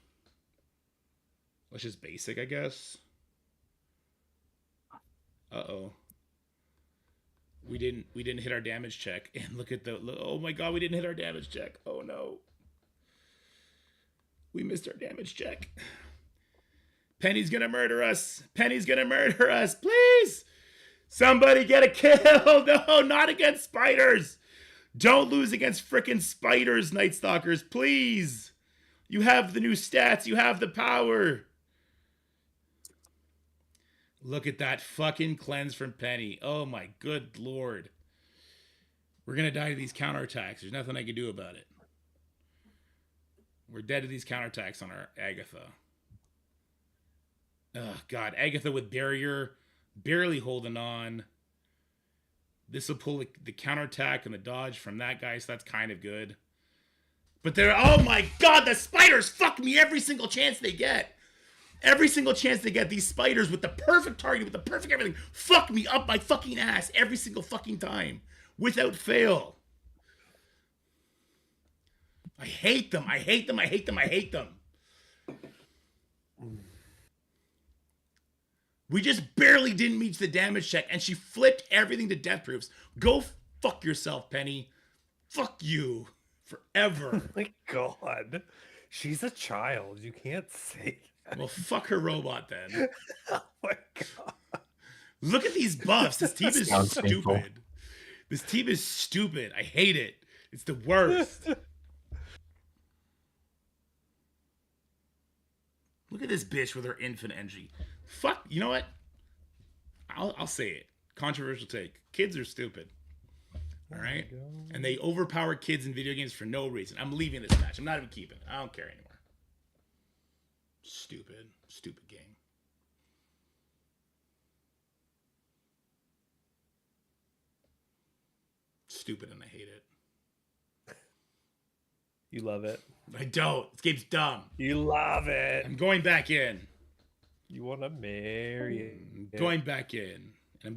Let's just basic, I guess. Uh-oh. We didn't hit our damage check. And look at oh my god, we didn't hit our damage check. Oh no. We missed our damage check. Penny's gonna murder us. Penny's gonna murder us. Please! Somebody get a kill! No, not against spiders! Don't lose against frickin' spiders, Night Stalkers, please! You have the new stats, you have the power! Look at that fucking cleanse from Penny. Oh my good lord. We're gonna die to these counterattacks. There's nothing I can do about it. We're dead to these counterattacks on our Agatha. Oh god, Agatha with barrier, barely holding on. This will pull the counterattack and the dodge from that guy, so that's kind of good. But they're, oh my god, the spiders fuck me every single chance they get. Every single chance they get, these spiders with the perfect target, with the perfect everything, fuck me up my fucking ass every single fucking time. Without fail. I hate them. I hate them. I hate them. I hate them. We just barely didn't meet the damage check, and she flipped everything to death proofs. Go fuck yourself, Penny. Fuck you. Forever. Oh my god. She's a child. You can't say that. Well, fuck her robot then. Oh my god. Look at these buffs. This team is Sounds stupid. painful. This team is stupid. I hate it. It's the worst. Look at this bitch with her infinite energy. Fuck, you know what? I'll say it. Controversial take. Kids are stupid. All right? And they overpower kids in video games for no reason. I'm leaving this match. I'm not even keeping it. I don't care anymore. Stupid. Stupid game. Stupid, and I hate it. You love it. I don't. This game's dumb. You love it. I'm going back in. You want to marry I'm it. going back in. And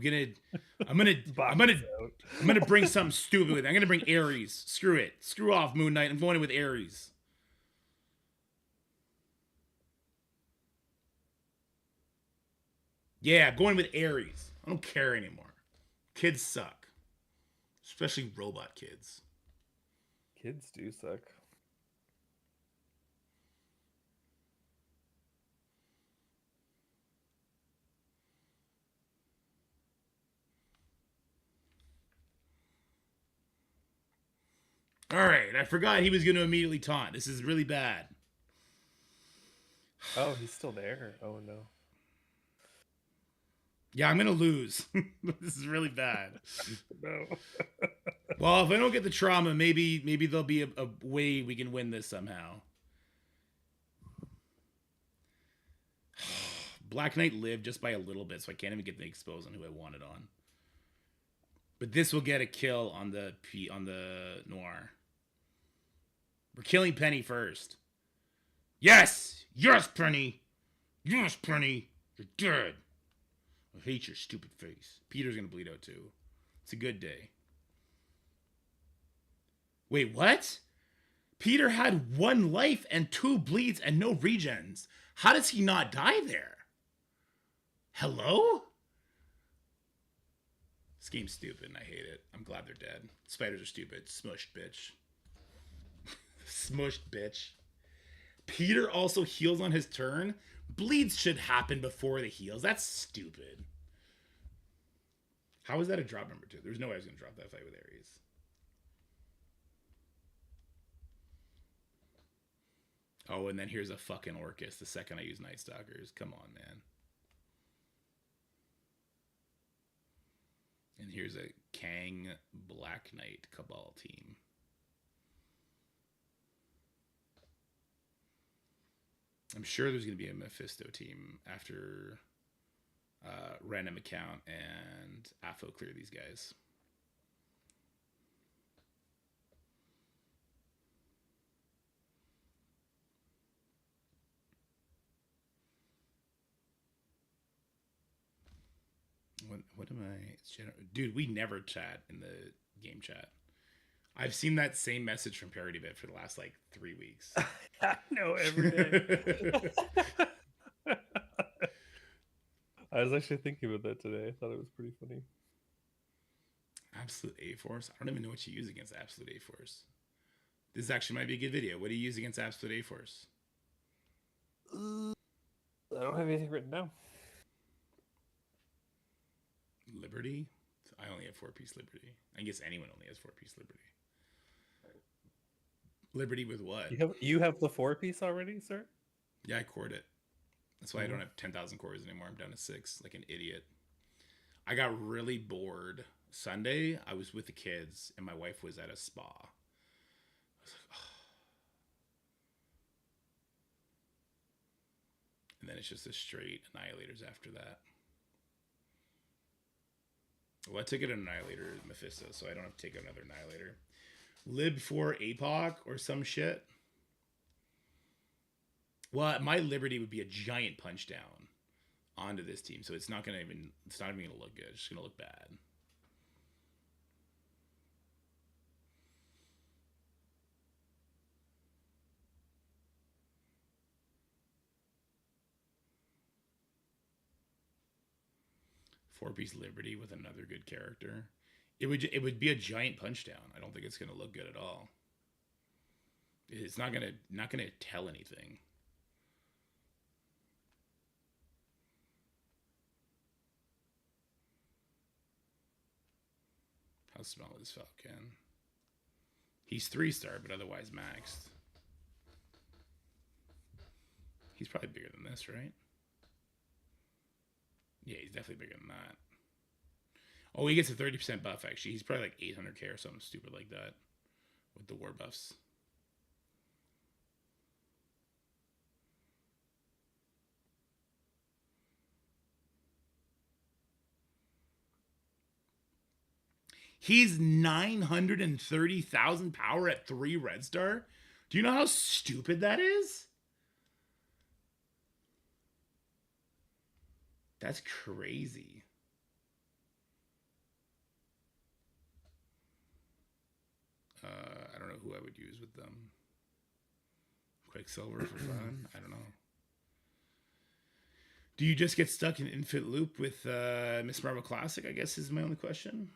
I'm gonna bring something stupid with it. I'm gonna bring Ares. Screw it. Screw off, Moon Knight. I'm going in with Ares. Yeah, I'm going with Ares. I don't care anymore. Kids suck. Especially robot kids. Kids do suck. All right, I forgot he was going to immediately taunt. This is really bad. Oh, he's still there. Oh no. Yeah, I'm going to lose. This is really bad. No. Well, if I don't get the trauma, maybe there'll be a way we can win this somehow. Black Knight lived just by a little bit, so I can't even get the expose on who I wanted on. But this will get a kill on the Noir. We're killing Penny first. Yes! Yes, Penny! Yes, Penny! You're dead! I hate your stupid face. Peter's gonna bleed out too. It's a good day. Wait, what? Peter had 1 life and 2 bleeds and no regens. How does he not die there? Hello? This game's stupid and I hate it. I'm glad they're dead. Spiders are stupid. Smushed, bitch. Smushed, bitch. Peter also heals on his turn. Bleeds should happen before the heals. That's stupid. How is that a drop number 2? There's no way I was going to drop that fight with Ares. Oh, and then here's a fucking Orcus the second I use Night Stalkers. Come on, man. And here's a Kang Black Knight Cabal team. I'm sure there's going to be a Mephisto team after random account and AFO clear these guys. What am I? Dude, we never chat in the game chat. I've seen that same message from ParityBit for the last like 3 weeks. I know every day. I was actually thinking about that today. I thought it was pretty funny. Absolute A-Force? I don't even know what you use against Absolute A-Force. This actually might be a good video. What do you use against Absolute A-Force? I don't have anything written down. Liberty? I only have 4-piece Liberty. I guess anyone only has 4-piece Liberty. Liberty with what? You have the 4-piece already, sir? Yeah, I cored it. That's why I don't have 10,000 cores anymore. I'm down to 6, like an idiot. I got really bored. Sunday, I was with the kids, and my wife was at a spa. I was like, oh. And then it's just a straight Annihilators after that. Well, I took it an Annihilator Mephisto, so I don't have to take another Annihilator. Lib for APOC or some shit. Well, my Liberty would be a giant punch down onto this team, so it's not even gonna look good. It's just gonna look bad. Four-piece Liberty with another good character. It would be a giant punch down. I don't think it's gonna look good at all. It's not gonna tell anything. How small is Falcon? He's 3-star, but otherwise maxed. He's probably bigger than this, right? Yeah, he's definitely bigger than that. Oh, he gets a 30% buff, actually. He's probably like 800k or something stupid like that with the war buffs. He's 930,000 power at 3 red star. Do you know how stupid that is? That's crazy. I don't know who I would use with them. Quicksilver for fun? I don't know. Do you just get stuck in Infinite Loop with Miss Marvel Classic, I guess is my only question.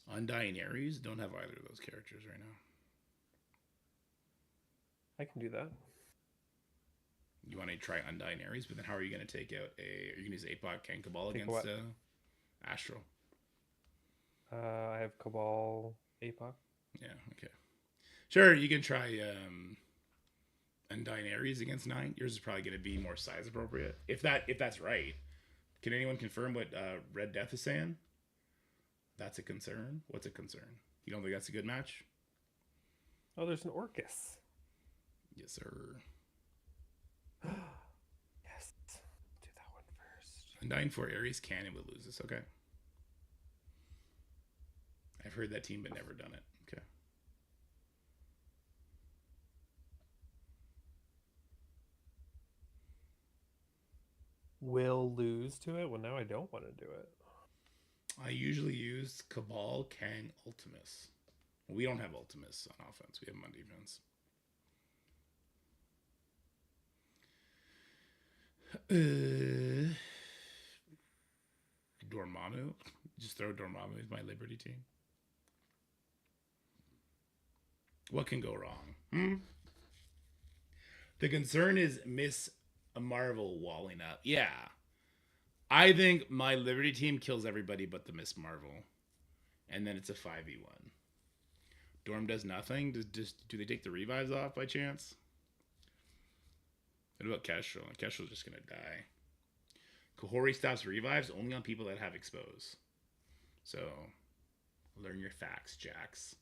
Undying Ares? Don't have either of those characters right now. I can do that. You want to try Undying Ares, but then how are you going to take out a... Are you going to use APOC Ken Cabal Take against Astral? I have Cabal APOC. Yeah, okay. Sure, you can try Undying Ares against 9. Yours is probably going to be more size appropriate. If that's right. Can anyone confirm what Red Death is saying? That's a concern? What's a concern? You don't think that's a good match? Oh, there's an Orcus. Yes, sir. Yes. Do that one first. Undying 4 Ares can and will lose this. Okay. I've heard that team but never done it. Okay. Will lose to it? Well, now I don't want to do it. I usually use Cabal, Kang, Ultimus. We don't have Ultimus on offense. We have him on defense. Dormammu. Just throw Dormammu as my Liberty team. What can go wrong? The concern is Miss Marvel walling up. Yeah. I think my Liberty team kills everybody but the Miss Marvel. And then it's a 5v1. Dorm does nothing. Do they take the revives off by chance? What about Kestrel? Kestrel's just going to die. Kahori stops revives only on people that have expose. So, learn your facts, Jax.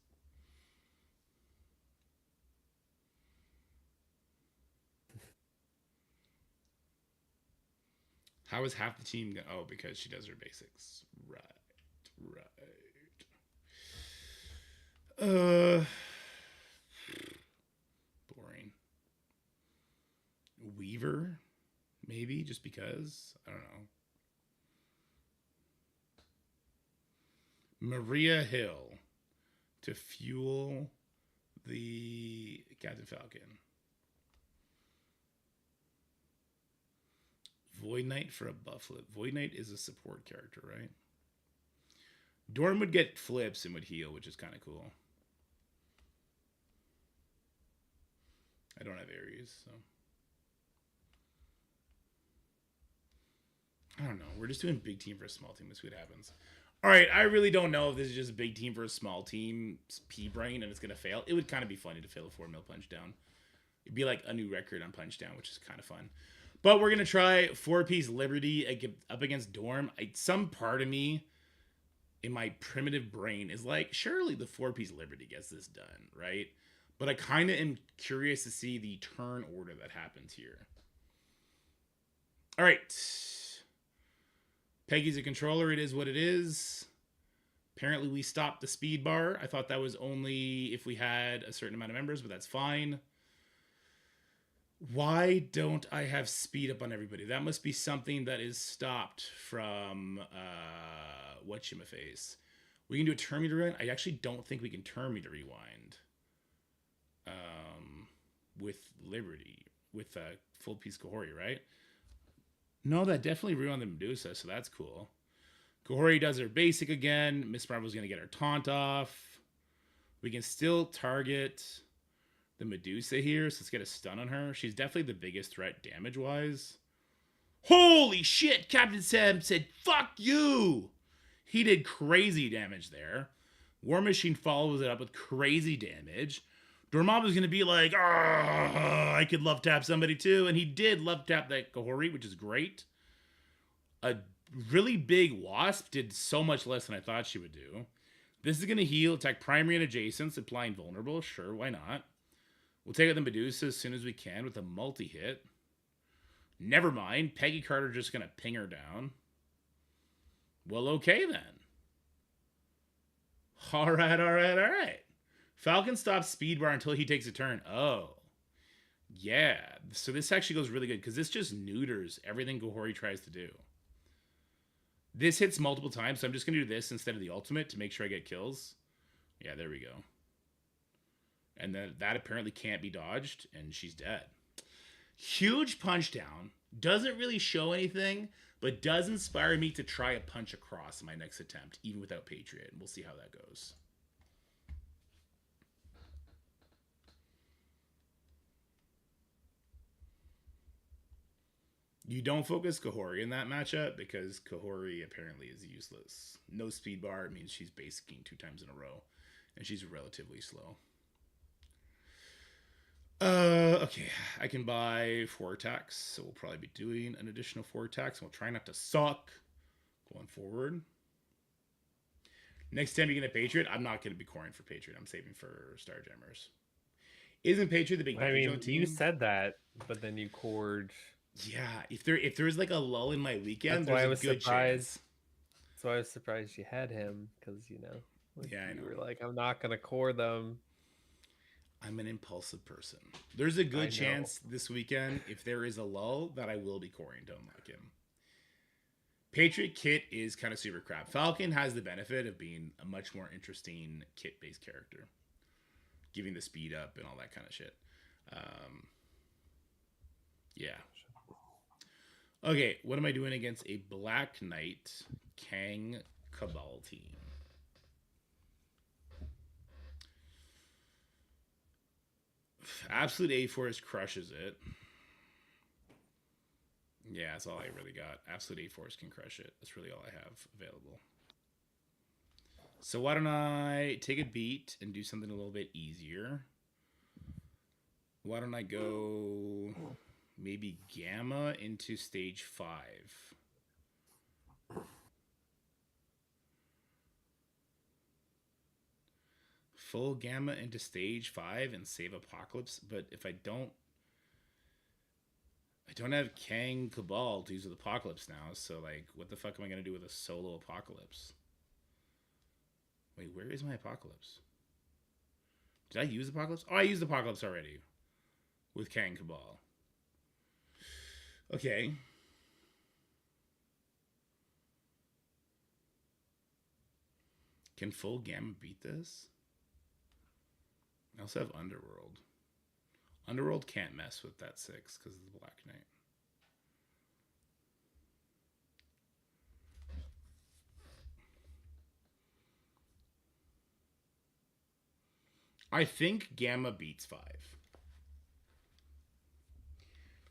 How is half the team? Oh, because she does her basics. Right. Boring. Weaver, maybe just because. I don't know. Maria Hill to fuel the Captain Falcon. Void Knight for a buff flip. Void Knight is a support character, right? Dorn would get flips and would heal, which is kind of cool. I don't have Ares, so. I don't know. We're just doing big team for a small team. Let's see what happens. All right, I really don't know if this is just a big team for a small team, P-Brain, and it's going to fail. It would kind of be funny to fail a 4-mil punch down. It'd be like a new record on punch down, which is kind of fun. But we're going to try 4-piece Liberty up against Dorm. Some part of me in my primitive brain is like, surely the 4-piece Liberty gets this done, right? But I kind of am curious to see the turn order that happens here. All right. Peggy's a controller. It is what it is. Apparently we stopped the speed bar. I thought that was only if we had a certain amount of members, but that's fine. Why don't I have speed up on everybody? That must be something that is stopped from whatchamaface. We can do a turn meter rewind. I actually don't think we can turn meter rewind with Liberty, with full piece Kahori, right? No, that definitely rewound the Medusa, so that's cool. Kahori does her basic again. Miss Marvel's going to get her taunt off. We can still target the Medusa here, so let's get a stun on her. She's definitely the biggest threat damage-wise. Holy shit! Captain Sam said, fuck you! He did crazy damage there. War Machine follows it up with crazy damage. Dormammu's going to be like, I could love tap somebody too. And he did love tap that Kahori, which is great. A really big Wasp did so much less than I thought she would do. This is going to heal, attack primary and adjacents, applying vulnerable. Sure, why not? We'll take out the Medusa as soon as we can with a multi-hit. Never mind. Peggy Carter just going to ping her down. Well, okay then. All right. Falcon stops speed bar until he takes a turn. Oh. Yeah. So this actually goes really good because this just neuters everything Kahori tries to do. This hits multiple times, so I'm just going to do this instead of the ultimate to make sure I get kills. Yeah, there we go. And then that apparently can't be dodged, and she's dead. Huge punch down. Doesn't really show anything, but does inspire me to try a punch across in my next attempt, even without Patriot. And we'll see how that goes. You don't focus Kahori in that matchup because Kahori apparently is useless. No speed bar means she's basicing 2 times in a row. and she's relatively slow. Okay, I can buy 4 attacks, so we'll probably be doing an additional 4 attacks, and we'll try not to suck going forward. Next time you get a Patriot, I'm not going to be coring for Patriot. I'm saving for Starjammers. Isn't Patriot the big I damage on mean, the team? you said that, but then you cored. Yeah, if there's like a lull in my weekend, That's why I there's was a good surprised. chance. That's why I was surprised you had him, because like, Yeah, I you know. were like, I'm not gonna core them. I'm an impulsive person. There's a I good know. chance this weekend, if there is a lull, that I will be coring to unlock him. Patriot kit is kind of super crap. Falcon has the benefit of being a much more interesting kit-based character, giving the speed up and all that kind of shit. Yeah. Okay, what am I doing against a Black Knight Kang Cabal team? Absolute A-Force crushes it. Yeah, that's all I really got. Absolute A-Force can crush it. That's really all I have available. So why don't I take a beat and do something a little bit easier? Why don't I go maybe Gamma into stage 5? Full Gamma into stage 5 and save Apocalypse, but if I don't have Kang Cabal to use with Apocalypse now, so like what the fuck am I gonna do with a solo Apocalypse? Wait, where is my Apocalypse? Did I use Apocalypse? Oh, I used Apocalypse already with Kang Cabal. Okay. Can full Gamma beat this? I also have Underworld. Underworld can't mess with that 6 because of the Black Knight. I think Gamma beats 5.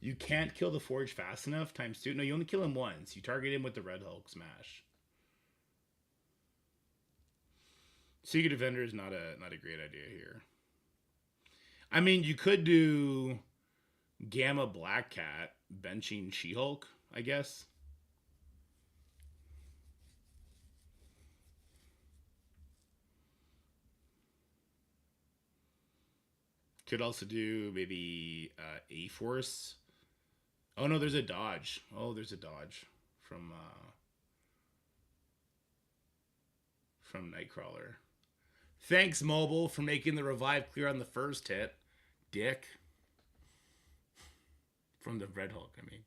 You can't kill the Forge fast enough times 2. No, you only kill him once. You target him with the Red Hulk smash. Secret Defender is not a great idea here. I mean, you could do Gamma Black Cat benching She-Hulk, I guess. Could also do maybe A-Force. Oh no, there's a dodge. Oh, there's a dodge from Nightcrawler. Thanks, Mobile, for making the revive clear on the first hit. Dick. From the Red Hulk, I mean.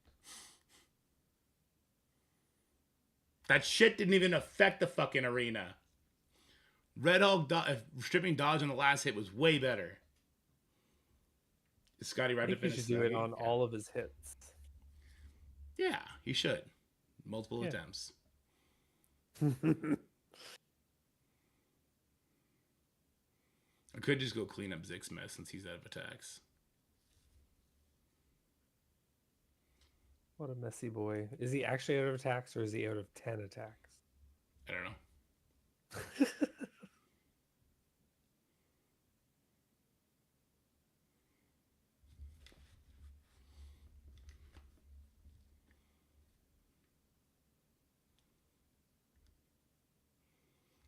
That shit didn't even affect the fucking arena. Red Hulk stripping dodge on the last hit was way better. Is Scottie I right to think he finish should do it on all of his hits. Yeah, he should. Multiple attempts. I could just go clean up Zig's mess since he's out of attacks. What a messy boy. Is he actually out of attacks, or is he out of 10 attacks? I don't know.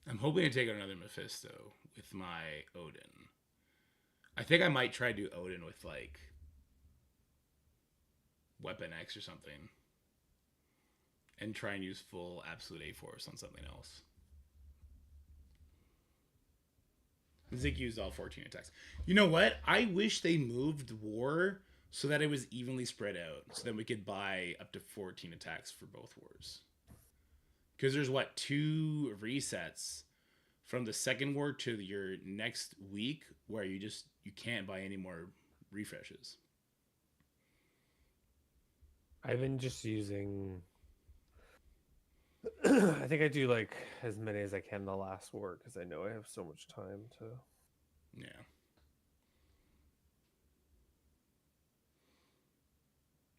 I'm hoping to take out another Mephisto with my Odin. I think I might try to do Odin with like Weapon X or something. And try and use full absolute A-Force on something else. Zig used all 14 attacks. You know what? I wish they moved War so that it was evenly spread out. So then we could buy up to 14 attacks for both wars. Because there's, 2 resets from the second war to your next week where you can't buy any more refreshes. I've been just using... I think I do like as many as I can the last war because I know I have so much time to... Yeah.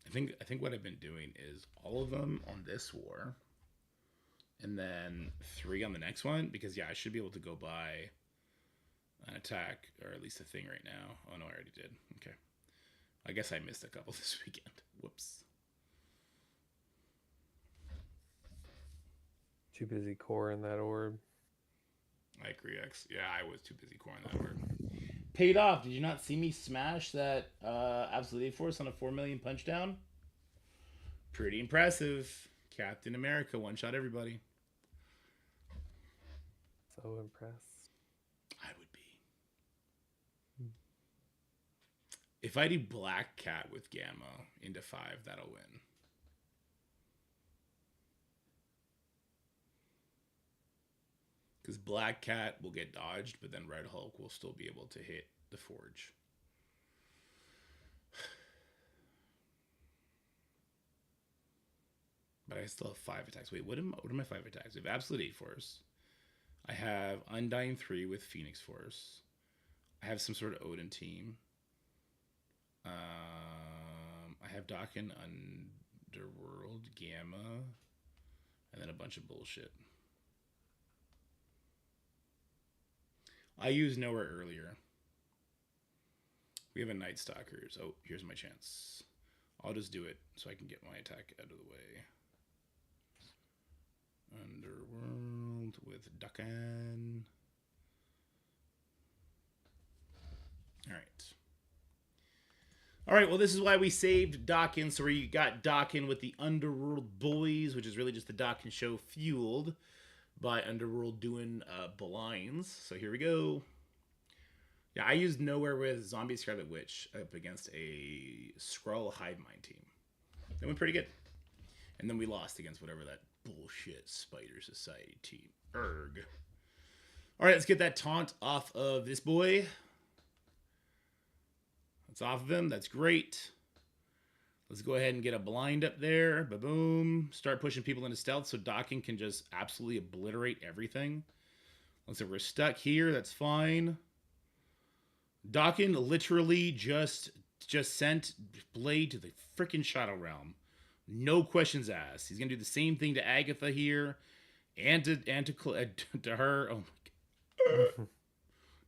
I think what I've been doing is all of them on this war, and then 3 on the next one, because I should be able to go buy an attack, or at least a thing right now. Oh no, I already did. Okay. I guess I missed a couple this weekend. Whoops. Too busy core in that orb. I agree, X. Yeah, I was too busy coring that word. Paid off. Did you not see me smash that Absolute A-Force on a 4 million punch down? Pretty impressive. Captain America one-shot everybody. So impressed. I would be. If I do Black Cat with Gamma into 5, that'll win. Because Black Cat will get dodged, but then Red Hulk will still be able to hit the Forge. But I still have 5 attacks. Wait, what are my 5 attacks? We have Absolute A-Force. I have Undying 3 with Phoenix Force. I have some sort of Odin team. I have Dakin Underworld, Gamma, and then a bunch of bullshit. I used Nowhere earlier. We have a Night Stalkers. Oh, here's my chance. I'll just do it so I can get my attack out of the way. Underworld with Dakin. All right, well, this is why we saved Dakin. So we got Dakin with the Underworld Boys, which is really just the Dakin show fueled by Underworld doing blinds. So here we go. Yeah, I used Nowhere with Zombie Scarlet Witch up against a Skrull Hive Mind team. That went pretty good. And then we lost against whatever that bullshit Spider Society team. Erg. All right, let's get that taunt off of this boy. That's off of him. That's great. Let's go ahead and get a blind up there. Ba-boom. Start pushing people into stealth so Dakin can just absolutely obliterate everything. Looks like we're stuck here. That's fine. Dakin literally just sent Blade to the freaking Shadow Realm. No questions asked. He's going to do the same thing to Agatha here and to her. Oh my God.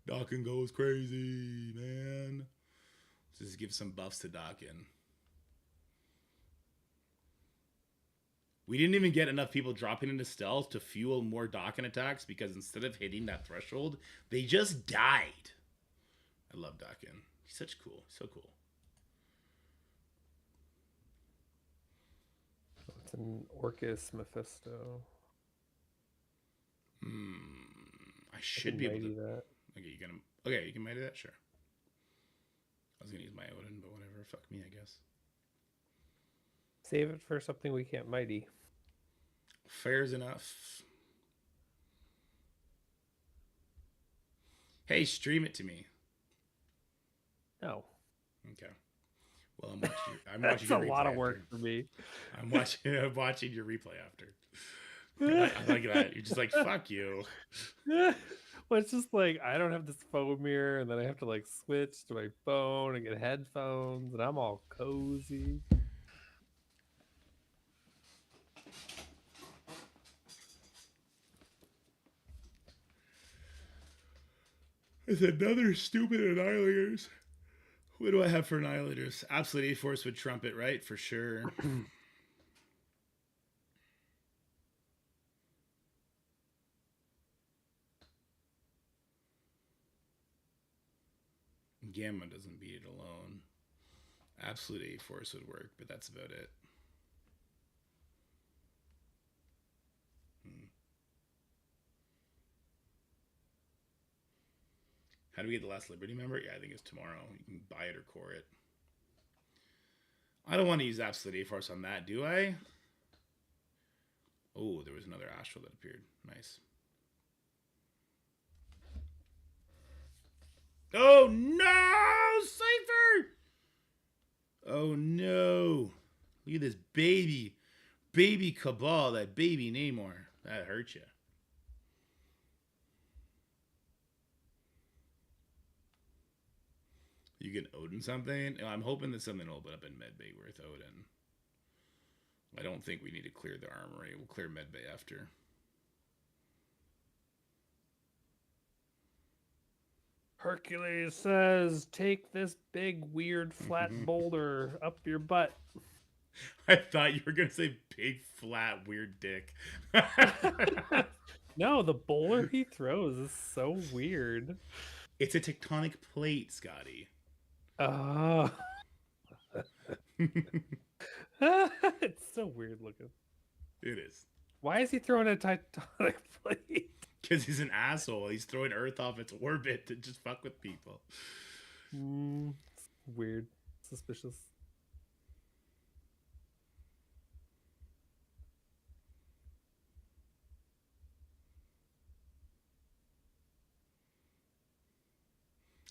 Dakin goes crazy, man. Let's just give some buffs to Dakin. We didn't even get enough people dropping into stealth to fuel more Dakin attacks because instead of hitting that threshold, they just died. I love Dakin. He's such cool. So cool. It's an Orcus Mephisto. I should be able to. That. Okay, you can mighty that? Sure. I was going to use my Odin, but whatever. Fuck me, I guess. Save it for something we can't mighty. Fair's enough. Hey, stream it to me. No. Okay. Well, I'm watching. That's your a lot of after. work for me. I'm watching your replay after. I like that. You're just like, fuck you. Well, it's just like I don't have this phone mirror, and then I have to like switch to my phone and get headphones, and I'm all cozy. It's another stupid Annihilators. What do I have for Annihilators? Absolute A-Force with Trumpet, right? For sure. Gamma doesn't beat it alone. Absolute A-Force would work, but that's about it. How do we get the last Liberty member? Yeah, I think it's tomorrow. You can buy it or core it. I don't want to use Absolute A-Force on that, do I? Oh, there was another Astral that appeared. Nice. Oh, no! Cypher! Oh, no. Look at this baby. Baby Cabal, that baby Namor. That hurt you. You can Odin something? I'm hoping that something will open up in Medbay with Odin. I don't think we need to clear the armory. We'll clear Medbay after. Hercules says, take this big, weird, flat boulder up your butt. I thought you were gonna say big, flat, weird dick. No, the boulder he throws is so weird. It's a tectonic plate, Scotty. Oh. It's so weird looking. It is. Why is he throwing a tectonic plate? Because he's an asshole. He's throwing Earth off its orbit to just fuck with people. It's weird. Suspicious.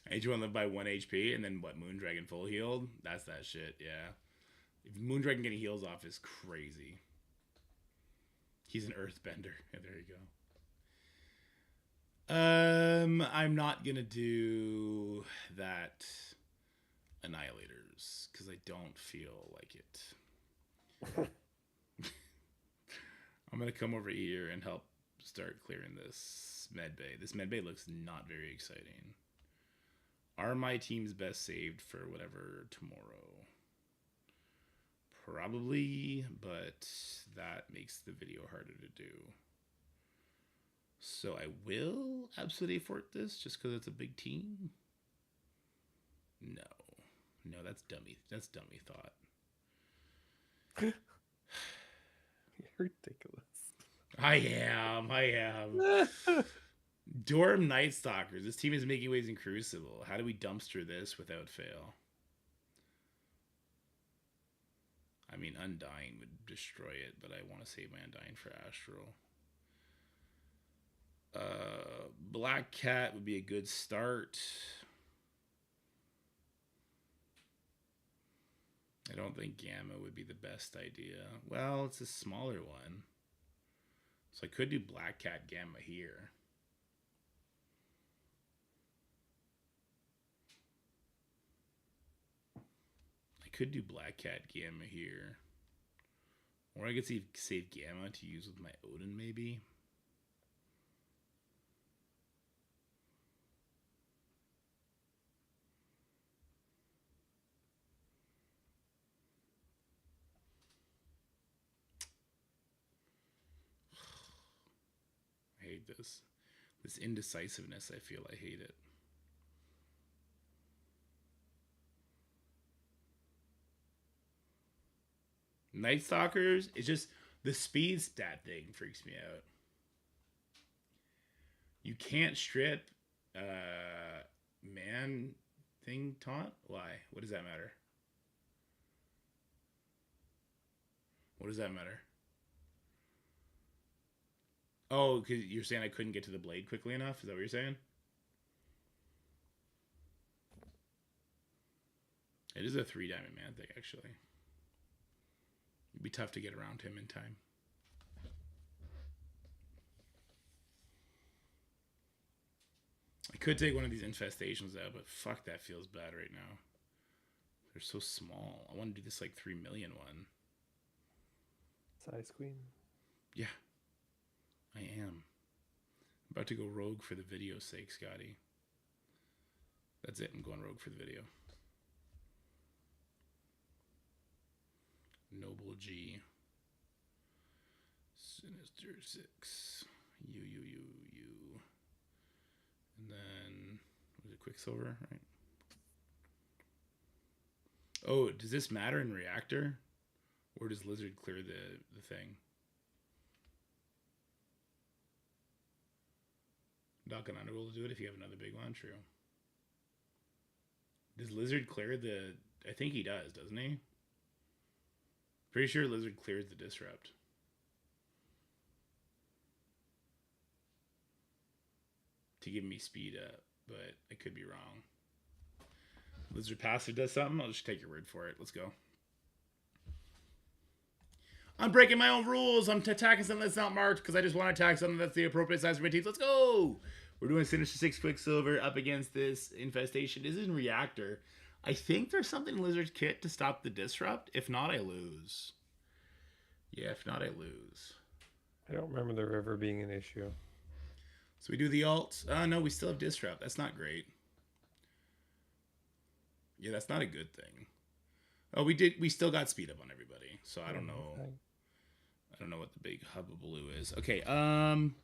Age one live by 1 HP, and then what? Moondragon full healed? That's that shit, yeah. If Moondragon getting heals off is crazy. He's an earthbender. Yeah, there you go. I'm not gonna do that Annihilators because I don't feel like it. I'm gonna come over here and help start clearing this medbay. This medbay looks not very exciting. Are my teams best saved for whatever tomorrow? Probably, but that makes the video harder to do. So I will absolutely fort this just because it's a big team. No, that's dummy. That's dummy thought. You're ridiculous. I am. Dorm Night Stalkers. This team is making waves in Crucible. How do we dumpster this without fail? I mean, Undying would destroy it, but I want to save my Undying for Astral. Black Cat would be a good start. I don't think Gamma would be the best idea. Well, it's a smaller one. So I could do Black Cat Gamma here. I could do Black Cat Gamma here. Or I could save Gamma to use with my Odin, maybe. I hate this. This indecisiveness, I feel I hate it. Night Stalkers, it's just the speed stat thing freaks me out. You can't strip man thing taunt? Why? What does that matter? What does that matter? Oh, because you're saying I couldn't get to the blade quickly enough? Is that what you're saying? It is a 3 diamond man thing, actually. It'd be tough to get around him in time. I could take one of these infestations out, but fuck, that feels bad right now. They're so small. I want to do this like 3 million one. Size Queen. Yeah, I am. I'm about to go rogue for the video's sake, Scotty. That's it. I'm going rogue for the video. Noble G. Sinister 6. You. And then, was it Quicksilver, right? Oh, does this matter in Reactor? Or does Lizard clear the thing? Not gonna roll to do it if you have another big one, true. Does Lizard clear the... I think he does, doesn't he? Pretty sure Lizard clears the Disrupt. To give me speed up, but I could be wrong. Lizard passive does something? I'll just take your word for it. Let's go. I'm breaking my own rules. I'm attacking something that's not marked because I just want to attack something that's the appropriate size for my teams. Let's go! We're doing Sinister 6 Quicksilver up against this Infestation. This is in Reactor. I think there's something in Lizard's kit to stop the Disrupt. If not, I lose. Yeah, if not, I lose. I don't remember the river being an issue. So we do the ult. Oh, no, we still have Disrupt. That's not great. Yeah, that's not a good thing. Oh, we still got speed up on everybody. So I don't know. Okay. I don't know what the big hubbubaloo is. Okay, I'm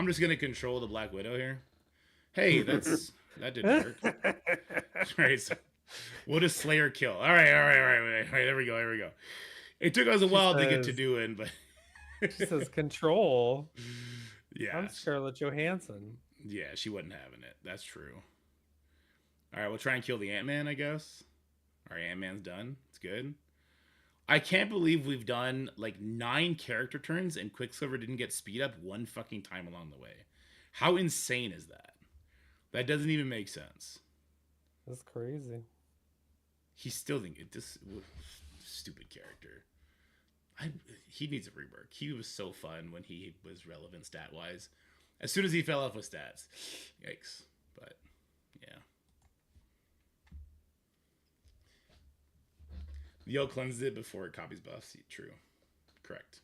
just gonna control the Black Widow here. Hey, that didn't work. All right, so we'll just Slayer kill. All right. There we go. It took us a while to get to says- doing, but She says control. yeah, I'm Scarlett Johansson. yeah, she wasn't having it. That's true. All right, we'll try and kill the Ant-Man, I guess. All right, Ant-Man's done. It's good. I can't believe we've done like 9 character turns and Quicksilver didn't get speed up one fucking time along the way. How insane is that? That doesn't even make sense. That's crazy. He's still thinking this stupid character. He needs a rework. He was so fun when he was relevant stat wise. As soon as he fell off with stats, yikes. But yeah, Yo cleansed it before it copies buffs. True, correct.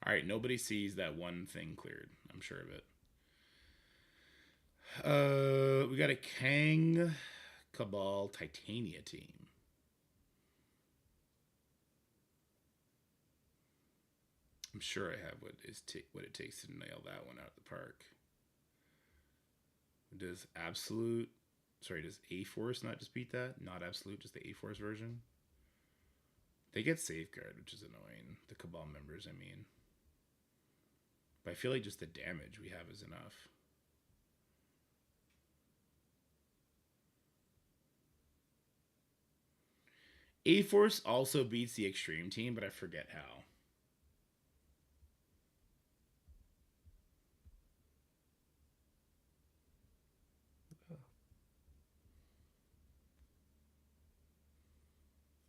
All right, nobody sees that one thing cleared. I'm sure of it. We got a Kang Cabal Titania team. I'm sure I have what it takes to nail that one out of the park. Does A-Force not just beat that? Not Absolute, just the A-Force version? They get Safeguard, which is annoying. The Cabal members, I mean. But I feel like just the damage we have is enough. A-Force also beats the Extreme team, but I forget how.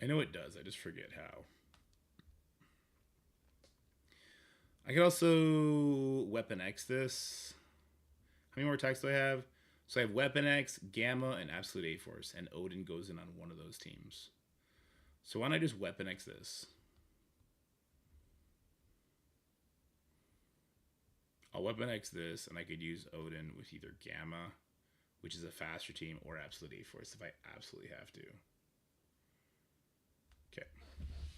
I know it does, I just forget how. I could also Weapon X this. How many more attacks do I have? So I have Weapon X, Gamma, and Absolute A-Force, and Odin goes in on one of those teams. So why don't I just Weapon X this? I'll Weapon X this, and I could use Odin with either Gamma, which is a faster team, or Absolute A-Force if I absolutely have to. Okay,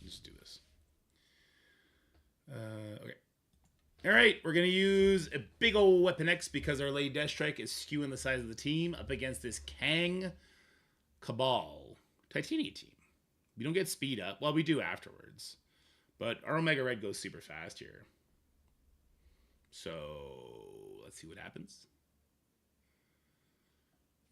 let's do this. Okay. All right, we're going to use a big old Weapon X because our Lady Deathstrike is skewing the size of the team up against this Kang Cabal Titania team. We don't get speed up. Well, we do afterwards. But our Omega Red goes super fast here. So, let's see what happens.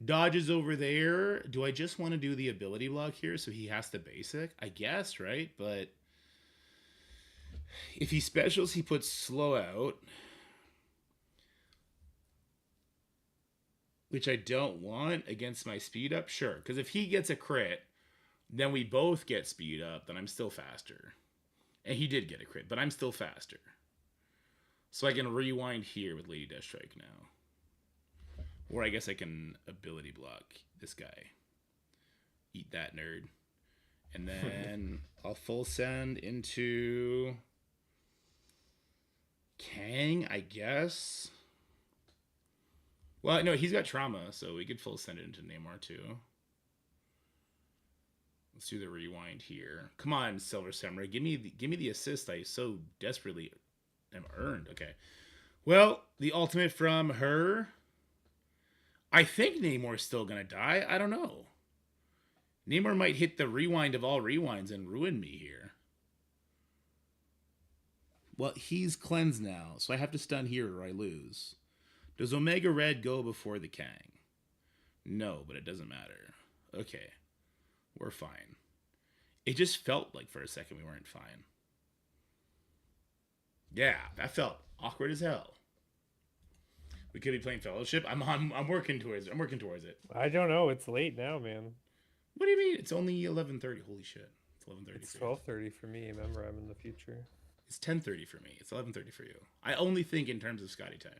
Dodge is over there. Do I just want to do the ability block here so he has to basic? I guess, right? But if he specials, he puts slow out. Which I don't want against my speed up. Sure, because if he gets a crit, then we both get speed up, then I'm still faster. And he did get a crit, but I'm still faster. So I can rewind here with Lady Deathstrike now. Or I guess I can ability block this guy. Eat that nerd. And then I'll full send into Kang, I guess. Well, no, he's got trauma, so we could full send it into Namor too. Let's do the rewind here. Come on, Silver Samurai, give me the assist I so desperately am earned. Okay. Well, the ultimate from her. I think Namor's still gonna die. I don't know. Namor might hit the rewind of all rewinds and ruin me here. Well, he's cleansed now, so I have to stun here or I lose. Does Omega Red go before the Kang? No, but it doesn't matter. Okay. We're fine. It just felt like for a second we weren't fine. Yeah, that felt awkward as hell. We could be playing Fellowship. I'm working towards it. I'm working towards it. I don't know. It's late now, man. What do you mean? It's only 11:30. Holy shit. It's 11:30. It's 12:30 for me. Remember, I'm in the future. It's 10:30 for me. It's 11:30 for you. I only think in terms of Scottie time.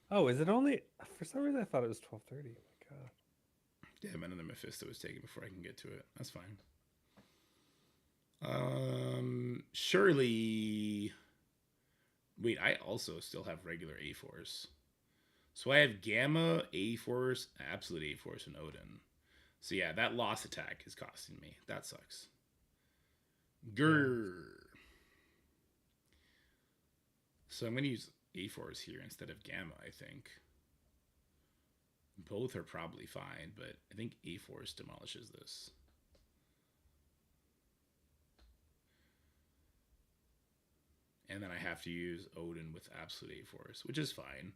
Oh, is it only? For some reason, I thought it was 12:30. Oh my god. Damn, another Mephisto was taken before I can get to it. That's fine. Surely Wait, I also still have regular A-Force. So I have Gamma, A-Force, Absolute A-Force, and Odin. So yeah, that loss attack is costing me. That sucks. Grrr. So I'm going to use A-Force here instead of Gamma, I think. Both are probably fine, but I think A-Force demolishes this. And then I have to use Odin with Absolute A-Force, which is fine.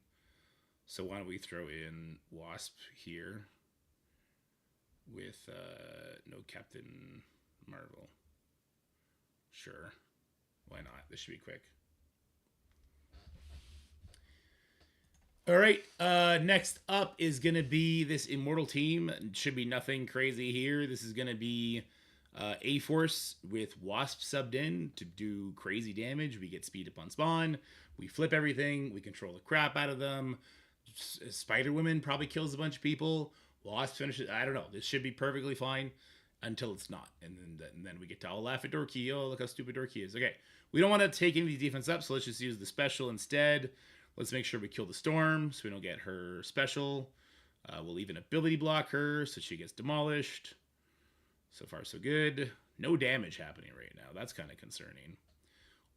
So why don't we throw in Wasp here with no Captain Marvel. Sure. Why not? This should be quick. All right. Next up is going to be this Immortal team. It should be nothing crazy here. This is going to be A-Force with Wasp subbed in to do crazy damage. We get speed up on spawn. We flip everything. We control the crap out of them. Spider-Woman probably kills a bunch of people. Wasp finishes. I don't know. This should be perfectly fine until it's not. And then we get to all laugh at Dorky. Oh, look how stupid Dorky is. Okay. We don't want to take any of these defense up, so let's just use the special instead. Let's make sure we kill the Storm so we don't get her special. We'll even ability block her so she gets demolished. So far, so good. No damage happening right now. That's kind of concerning.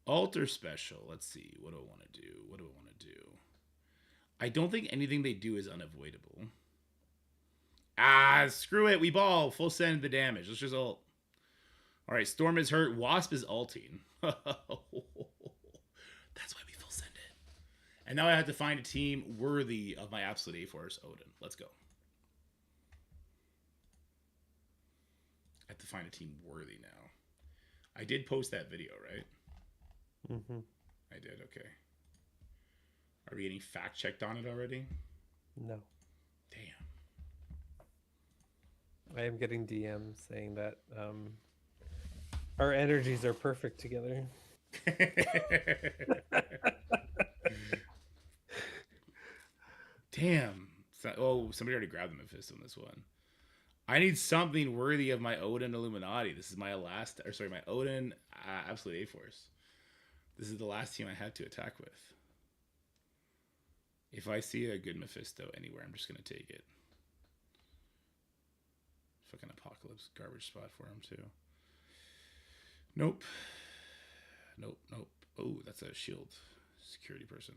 Alter special. Let's see. What do I want to do? What do I want to do? I don't think anything they do is unavoidable. Ah, screw it. We ball. Full send the damage. Let's just ult. All right, Storm is hurt. Wasp is ulting. That's why we full send it. And now I have to find a team worthy of my Absolute A-Force, Odin. Let's go. I have to find a team worthy now. I did post that video, right? Mm-hmm. I did, okay. Are we getting fact-checked on it already? No. Damn. I am getting DMs saying that our energies are perfect together. Damn. Oh, somebody already grabbed the Mephisto in this one. I need something worthy of my Odin Illuminati. This is my last, or sorry, my Odin Absolute A-Force. This is the last team I have to attack with. If I see a good Mephisto anywhere, I'm just going to take it. Fucking Apocalypse. Garbage spot for him, too. Nope. Nope, nope. Oh, that's a shield security person.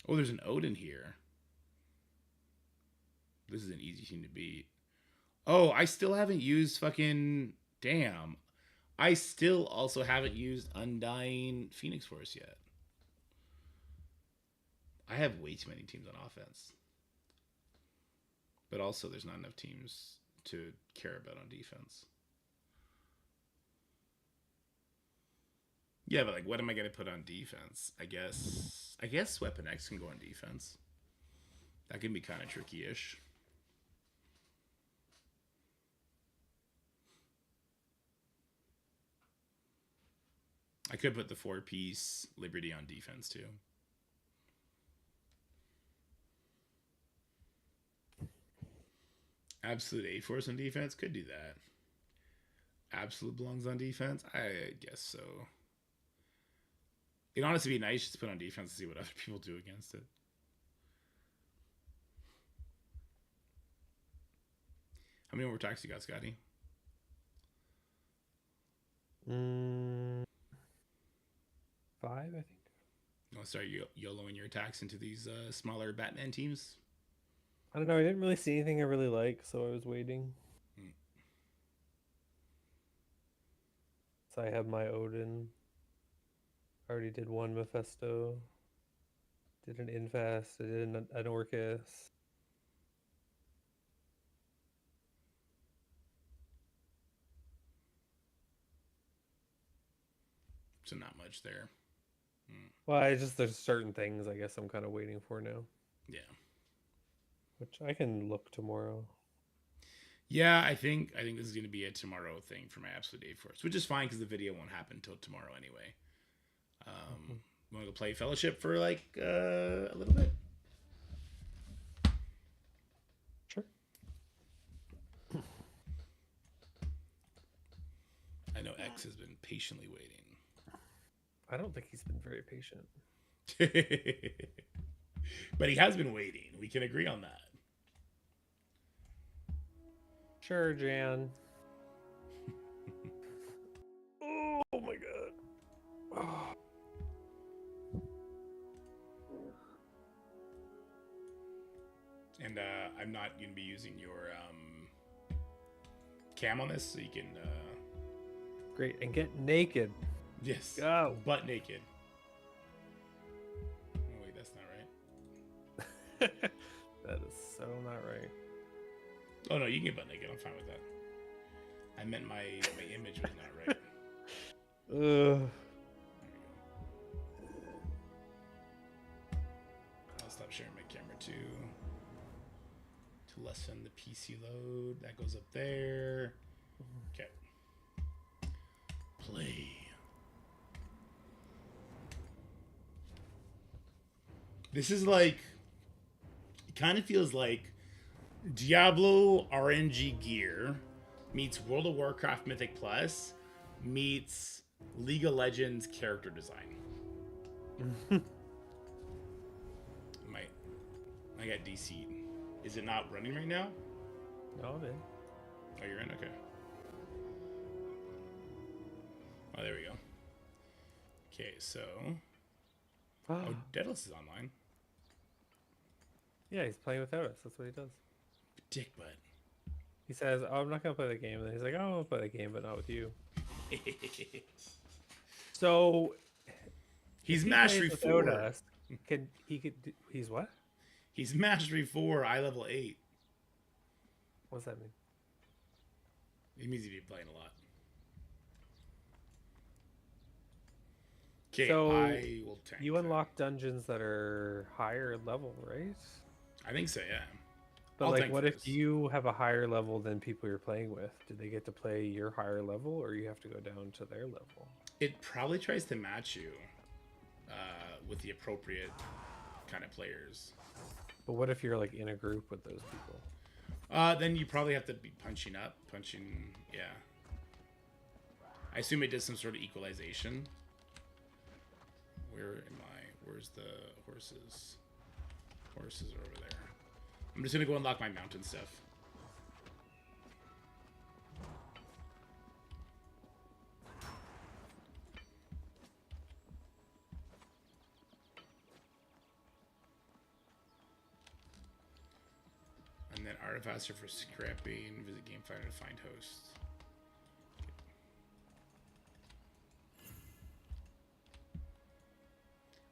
Oh, there's an Odin here. This is an easy team to beat. Oh, I still haven't used fucking... Damn. I still also haven't used Undying Phoenix Force yet. I have way too many teams on offense. But also, there's not enough teams to care about on defense. Yeah, but like, what am I going to put on defense? I guess Weapon X can go on defense. That can be kind of tricky-ish. I could put the 4-piece Liberty on defense, too. Absolute A-Force on defense? Could do that. Absolute belongs on defense? I guess so. It'd honestly be nice just to put on defense and see what other people do against it. How many more attacks you got, Scotty? 5, I think. You want to start YOLOing your attacks into these smaller Batman teams? I don't know. I didn't really see anything I really like, so I was waiting. So I have my Odin. I already did one Mephisto. Did an Infast. I did an Orcus. So not much there. Well, there's certain things I guess I'm kind of waiting for now. Yeah. Which I can look tomorrow. Yeah, I think this is going to be a tomorrow thing for my Absolute A-Force, which is fine because the video won't happen until tomorrow anyway. Want to go play Fellowship for like a little bit? Sure. I know X has been patiently waiting. I don't think he's been very patient. But he has been waiting. We can agree on that. Sure, Jan. Oh my god. Oh. And I'm not going to be using your cam on this, so you can... Great, and get naked. Yes. Go. Butt naked. Oh, wait, that's not right. That is so not right. Oh, no, you can get butt naked. I'm fine with that. I meant my image was not right. Ugh. I'll stop sharing my camera too. To lessen the PC load. That goes up there. Okay. Play. This is like... It kind of feels like Diablo RNG gear meets World of Warcraft Mythic Plus meets League of Legends character design. I got DC'd. Is it not running right now? No, it is. Oh, you're in? Okay. Oh, there we go. Okay, so... Oh, Daedalus is online. Yeah, he's playing without us. That's what he does. Dick butt. He says, "Oh, I'm not gonna play the game," and then he's like, "Oh, I'm gonna play the game, but not with you." So He's if he mastery plays without 4. us, he's what? He's mastery 4, eye level 8. What does that mean? It means he'd be playing a lot. Okay, So I will tank. you that. unlock dungeons that are higher level, right? I think so, yeah. But I'll like, tank what for if this. you have a higher level than people you're playing with? Do they get to play your higher level, or you have to go down to their level? It probably tries to match you with the appropriate kind of players. But what if you're like in a group with those people? Then you probably have to be punching, yeah. I assume it does some sort of equalization. Where am I? Where's the horses? Horses are over there. I'm just gonna go unlock my mountain stuff. And then artifacts are for scrapping. Visit game finder to find hosts.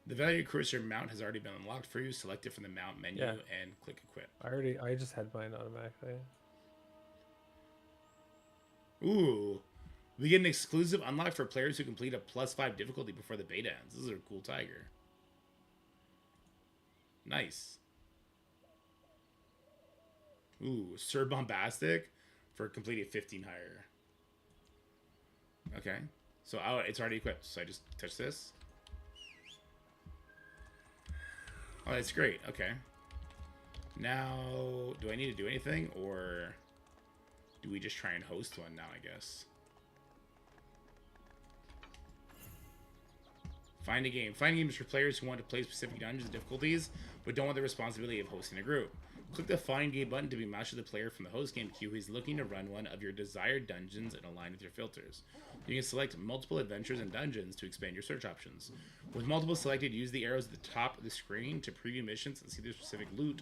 The value cursor mount has already been unlocked for you. Select it from the mount menu Yeah. and click equip. I just had mine automatically. Ooh. We get an exclusive unlock for players who complete a +5 difficulty before the beta ends. This is a cool tiger. Nice. Ooh, Sir Bombastic for completing 15 higher. Okay. So it's already equipped. So I just touch this. Oh, that's great. Okay. Now, do I need to do anything, or do we just try and host one now, I guess? Find a game. Find games for players who want to play specific dungeons and difficulties, but don't want the responsibility of hosting a group. Click the Find Game button to be matched with a player from the host game queue who is looking to run one of your desired dungeons and align with your filters. You can select multiple adventures and dungeons to expand your search options. With multiple selected, use the arrows at the top of the screen to preview missions and see their specific loot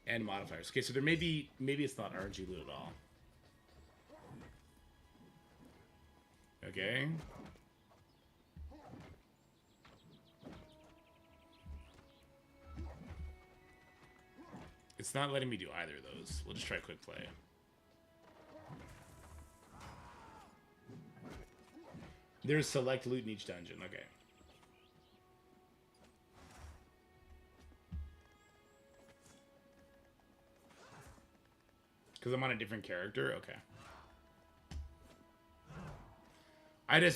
and modifiers. Okay, so there maybe it's not RNG loot at all. Okay. It's not letting me do either of those. We'll just try quick play. There's select loot in each dungeon. Okay. Because I'm on a different character? Okay.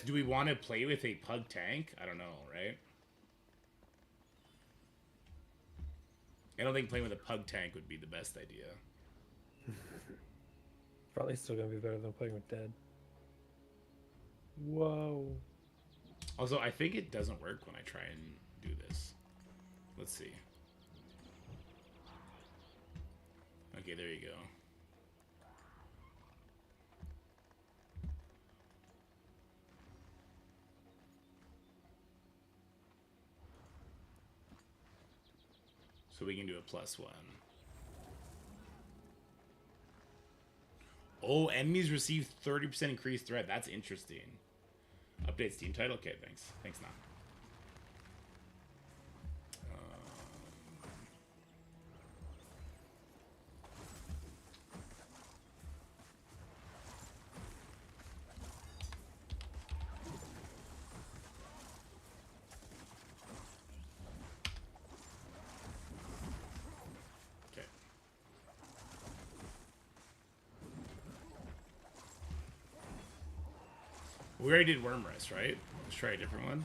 Do we want to play with a pug tank? I don't know, right? I don't think playing with a pug tank would be the best idea. Probably still gonna be better than playing with dead. Whoa. Also, I think it doesn't work when I try and do this. Let's see. Okay, there you go. So we can do a +1. Oh, enemies receive 30% increased threat. That's interesting. Updates team title. Okay, thanks. Thanks, Nam. Okay. We already did worm rest, right? Let's try a different one.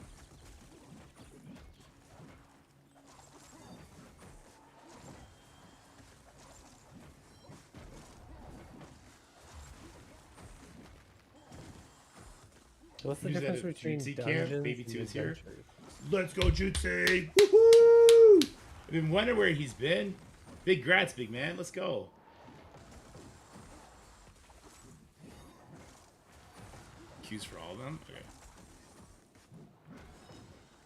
So what's the Use that difference at between Jutsu camp. dungeons Baby and 2 is here. adventures? Let's go, Jutsu! Woohoo! I've been wondering where he's been. Big grats, big man. Let's go. Cues for all of them? Okay.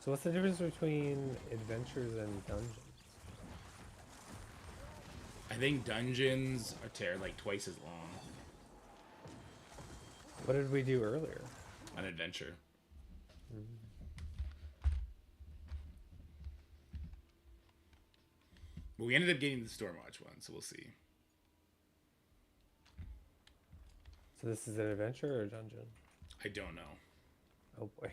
So what's the difference between adventures and dungeons? I think dungeons are like twice as long. What did we do earlier? An adventure. But we ended up getting the Stormwatch one, so we'll see. So this is an adventure or a dungeon? I don't know. Oh boy.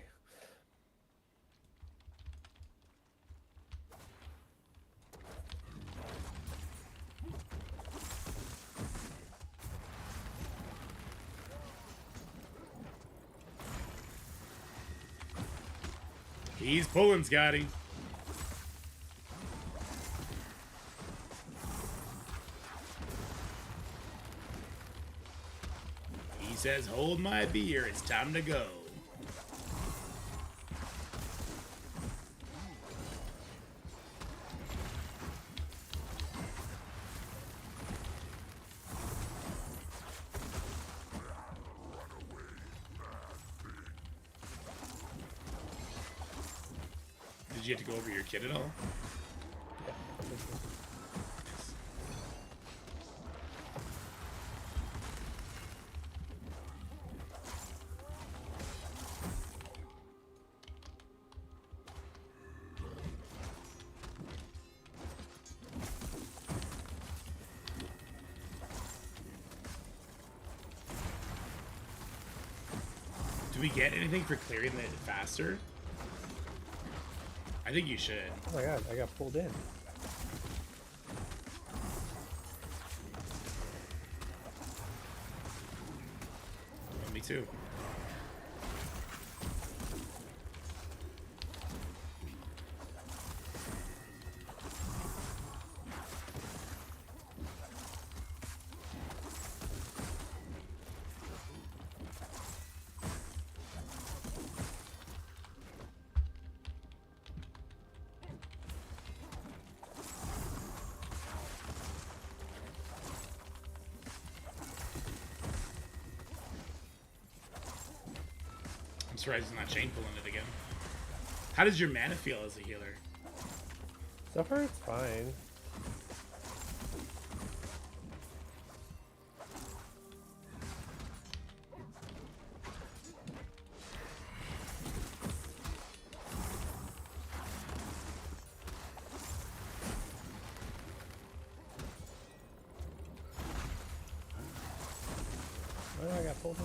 He's pulling, Scotty. He says, hold my beer, it's time to go. Did you have to go over your kit at all? Do we get anything for clearing it faster? I think you should. Oh my god, I got pulled in. Oh, me too. I'm surprised he's not chain pulling it again. How does your mana feel as a healer? So far it's fine. Oh, I got pulled in.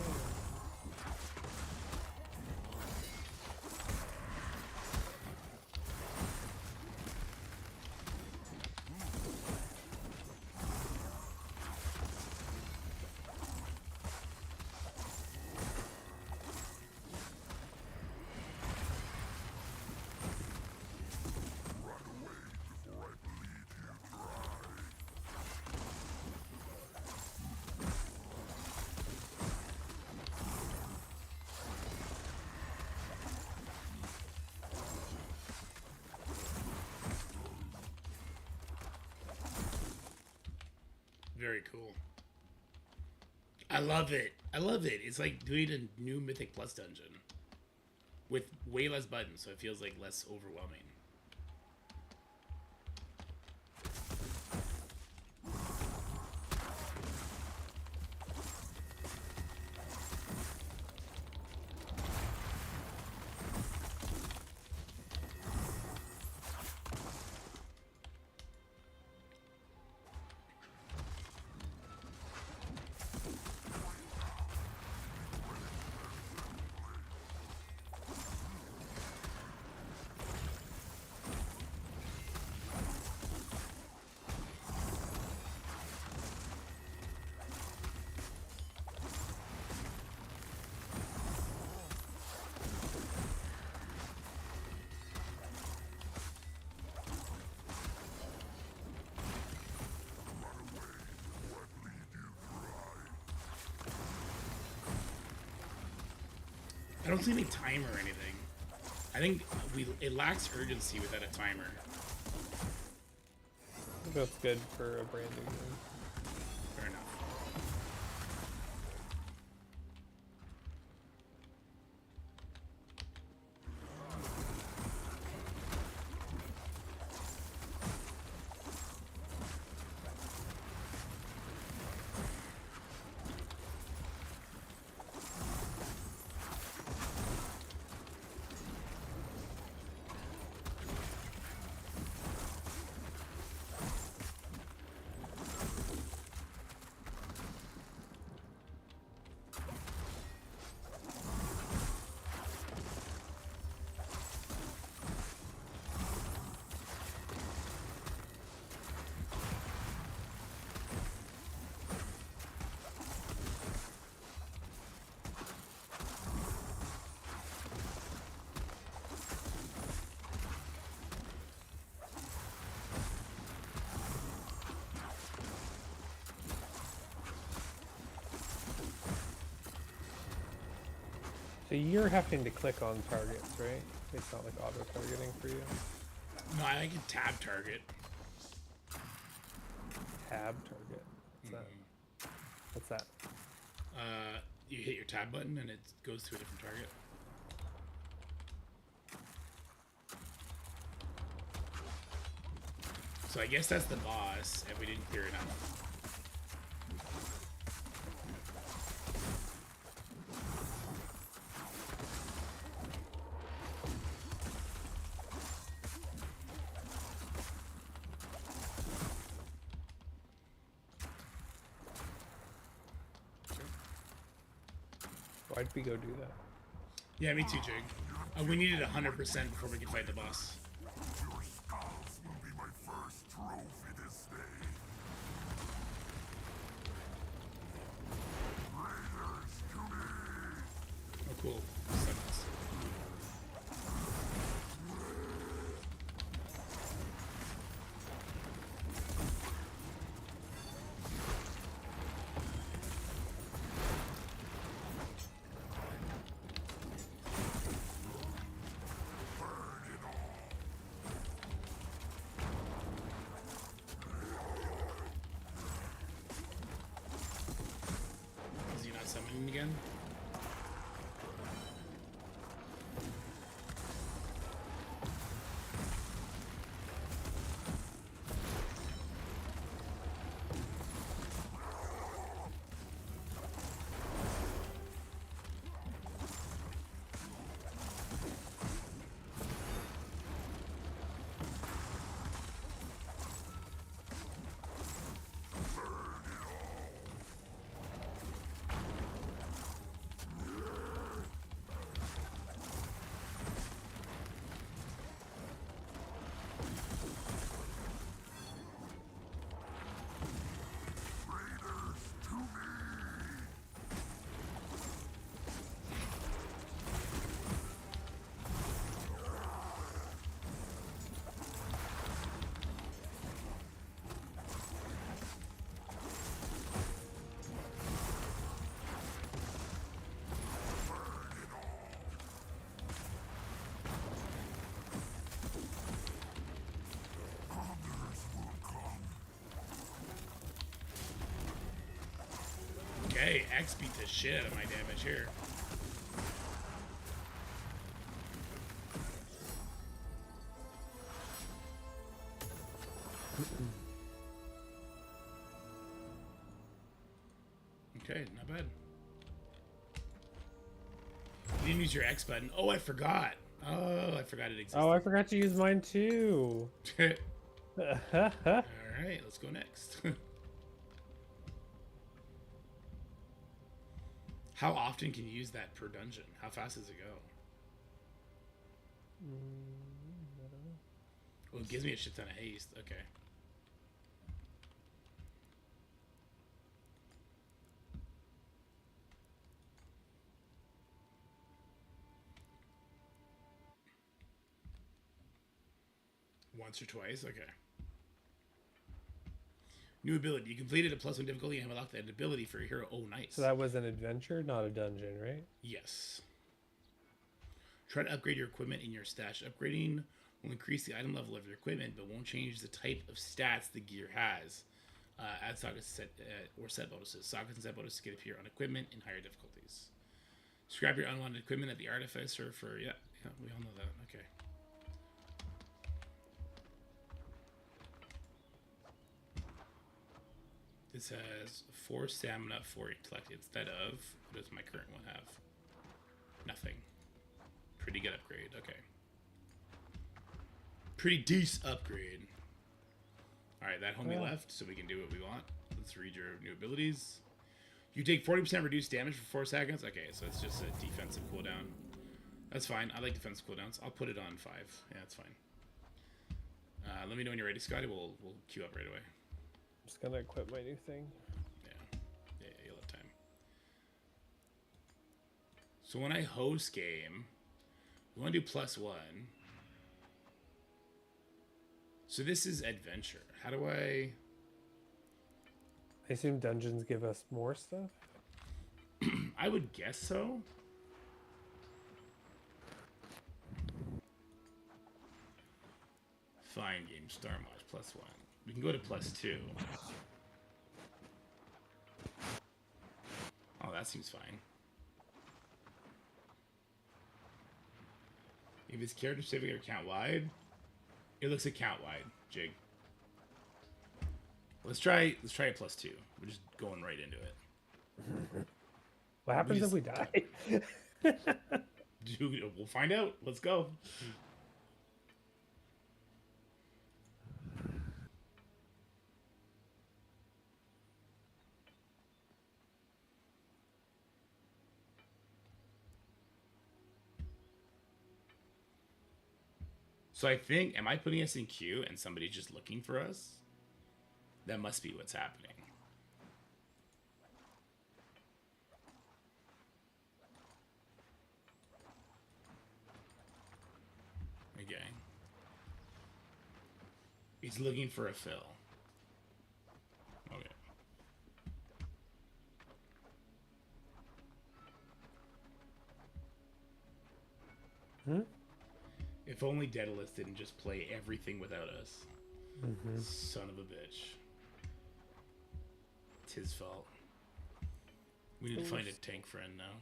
Very cool. I love it. I love it. It's like doing a new Mythic Plus dungeon with way less buttons, so it feels like less overwhelming. I don't see any timer or anything. I think it lacks urgency without a timer. I think that's good for a brand new game. Fair enough. So you're having to click on targets, right? It's not like auto targeting for you. No, I can tab target. Tab target. What's that? What's that? You hit your tab button and it goes to a different target. So I guess that's the boss, and we didn't clear it out. Why'd we go do that? Yeah, me too, Jig. We needed 100% before we could fight the boss. Your skulls will be my first trophy this day. Raiders to me! Oh, cool. Sucks. Is he not summoning again? Okay, X beat the shit out of my damage here. Okay, not bad. You didn't use your X button. Oh, I forgot. Oh, I forgot it existed. Oh, I forgot to use mine too. All right, let's go next. How often can you use that per dungeon? How fast does it go? Well, it gives me a shit ton of haste. Okay. Once or twice? Okay. New ability. You completed a +1 difficulty and have unlocked that ability for your hero. Oh, nice. So that was an adventure, not a dungeon, right? Yes. Try to upgrade your equipment in your stash. Upgrading will increase the item level of your equipment, but won't change the type of stats the gear has. Add sockets set or set bonuses. Sockets and set bonuses can appear on equipment in higher difficulties. Scrap your unwanted equipment at the artificer for yeah, we all know that. Okay. This has 4 stamina, 4 intellect instead of, what does my current one have? Nothing. Pretty good upgrade, okay. Pretty decent upgrade. Alright, that homie left, so we can do what we want. Let's read your new abilities. You take 40% reduced damage for 4 seconds. Okay, so it's just a defensive cooldown. That's fine. I like defensive cooldowns. I'll put it on 5. Yeah, that's fine. Let me know when you're ready, Scotty. We'll queue up right away. I'm just gonna equip my new thing. Yeah, you'll have time. So when I host game, we want to do +1. So this is adventure. How do I assume dungeons give us more stuff? I would guess so. Fine game, star mods +1. We can go to +2. Oh, that seems fine. If it's character specific or account wide, it looks account wide, Jig. Let's try a +2. We're just going right into it. What happens if we die? Dude, we'll find out. Let's go. So I think, am I putting us in queue and somebody's just looking for us? That must be what's happening. Okay. He's looking for a fill. Okay. Hmm? If only Daedalus didn't just play everything without us. Son of a bitch. It's his fault. We need to find a tank friend now.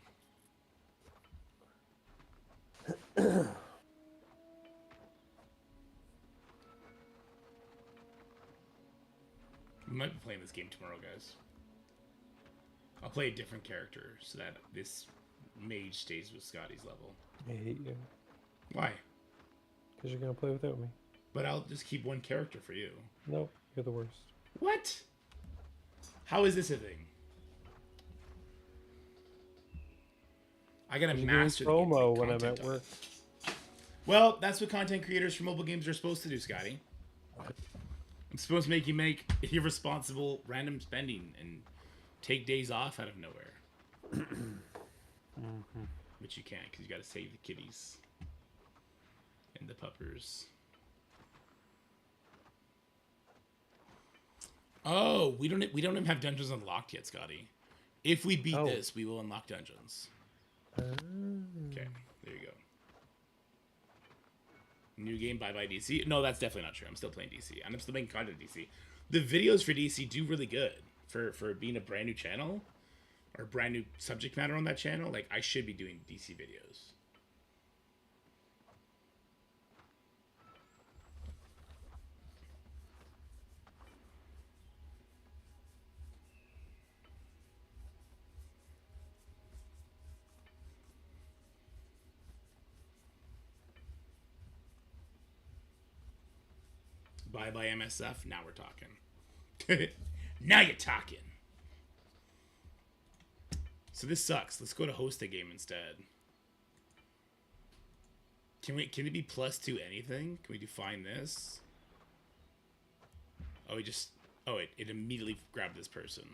We might be playing this game tomorrow, guys. I'll play a different character so that this mage stays with Scotty's level. I hate you. Why? Because you're gonna play without me. But I'll just keep one character for you. Nope, you're the worst. What? How is this a thing? I gotta master the promo game's when I'm content at work. Well, that's what content creators for mobile games are supposed to do, Scotty. I'm supposed to make you make irresponsible random spending and take days off out of nowhere. Which you can't, because you gotta save the kitties. And the puppers. Oh, we don't even have dungeons unlocked yet, Scotty. If we beat this, we will unlock dungeons. Okay, there you go. New game, bye DC. No, that's definitely not true. I'm still playing DC, and I'm still making content DC. The videos for DC do really good for being a brand new channel. or brand new subject matter on that channel, like I should be doing DC videos. Bye bye MSF. Now we're talking. Now you're talking. So this sucks. Let's go to host a game instead. Can it be +2 anything? Can we define this? Oh, it immediately grabbed this person.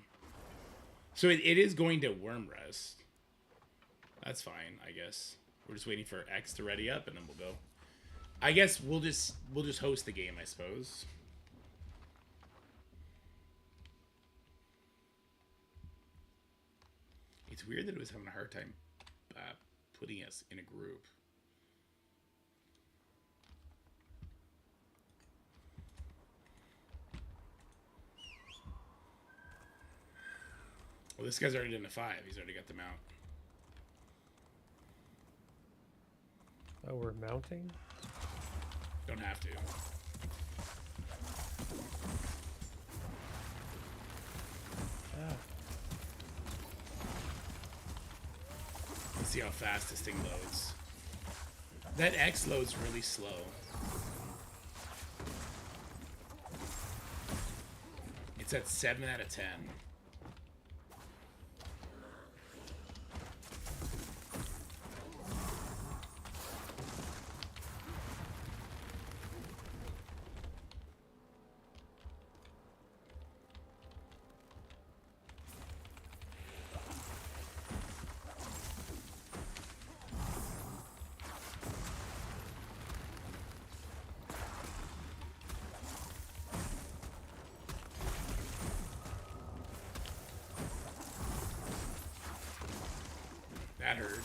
So it is going to worm rest. That's fine, I guess. We're just waiting for X to ready up and then we'll go. I guess we'll just host the game, I suppose. It's weird that it was having a hard time putting us in a group. Well, this guy's already done a 5. He's already got the mount. Oh, we're mounting? Don't have to. Ah. Let's see how fast this thing loads. That X loads really slow. It's at 7 out of 10. That hurt.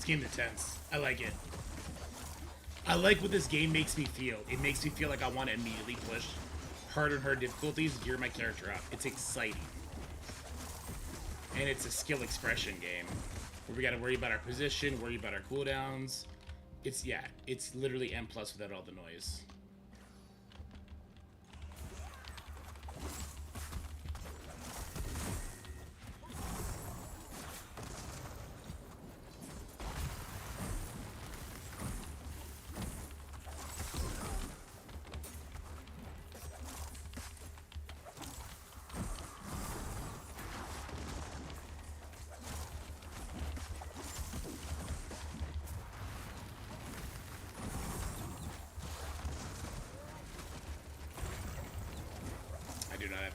Game intense. I like it. I like what this game makes me feel. It makes me feel like I want to immediately push harder and harder difficulties, gear my character up. It's exciting. And it's a skill expression game where we got to worry about our position, worry about our cooldowns. It's literally M+ without all the noise.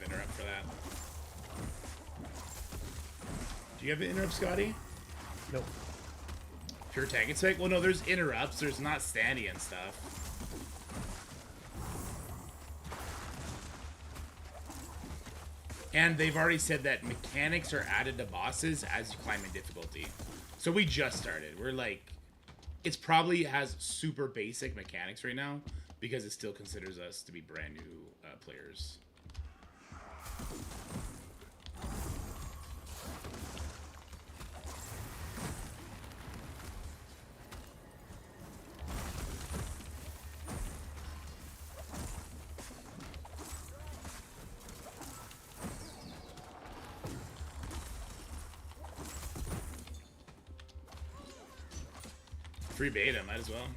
Interrupt for that. Do you have an interrupt, Scotty? Nope. Pure tank attack? Well, no, there's interrupts. There's not standing and stuff. And they've already said that mechanics are added to bosses as you climb in difficulty. So we just started. We're like, it's probably has super basic mechanics right now because it still considers us to be brand new players. Free beta, might as well.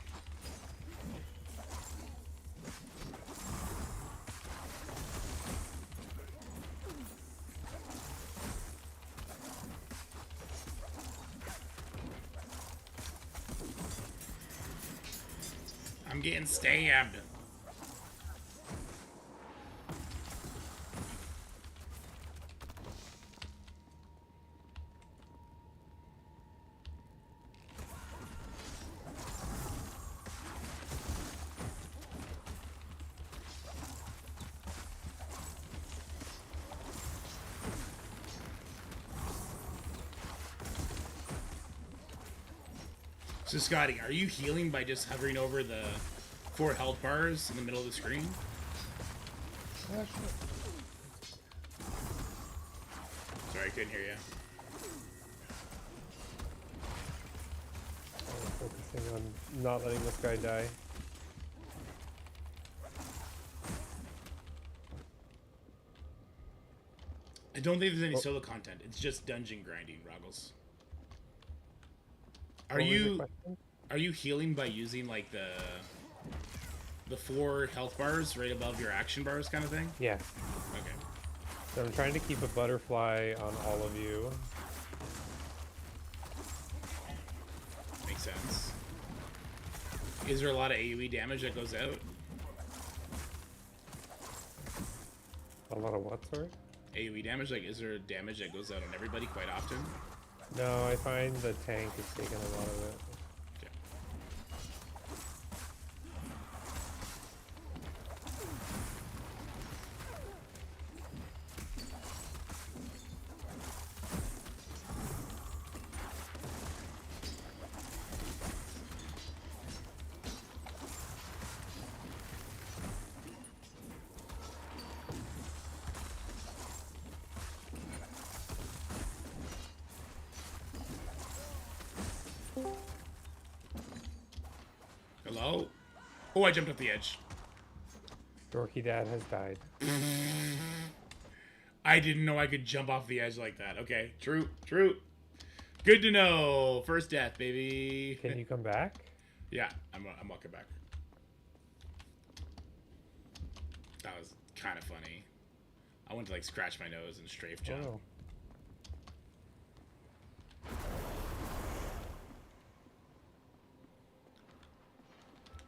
I'm getting stabbed. So, Scotty, are you healing by just hovering over the 4 health bars in the middle of the screen? Sorry, I couldn't hear you. I'm focusing on not letting this guy die. I don't think there's any solo content. It's just dungeon grinding, Roggles. Are What was your you question? are you healing by using like the 4 health bars right above your action bars kind of thing? Yeah. Okay. So I'm trying to keep a butterfly on all of you. Makes sense. Is there a lot of AoE damage that goes out? A lot of what, sorry? AoE damage? Like, is there damage that goes out on everybody quite often? No, I find the tank is taking a lot of it. Okay. Hello? Oh, I jumped off the edge. Dorky Dad has died. I didn't know I could jump off the edge like that. Okay, true, true. Good to know. First death, baby. Can you come back? Yeah, I'm walking back. That was kind of funny. I went to like scratch my nose and strafe jump. Oh.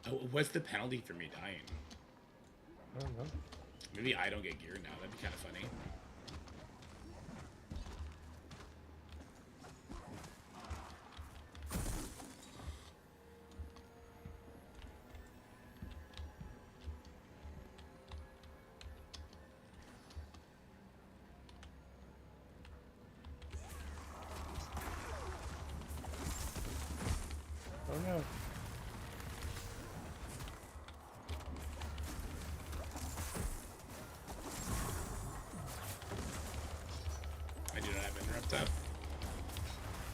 Oh, what's the penalty for me dying? I don't know. Maybe I don't get gear now. That'd be kind of funny. Oh no. I do not have interrupt up.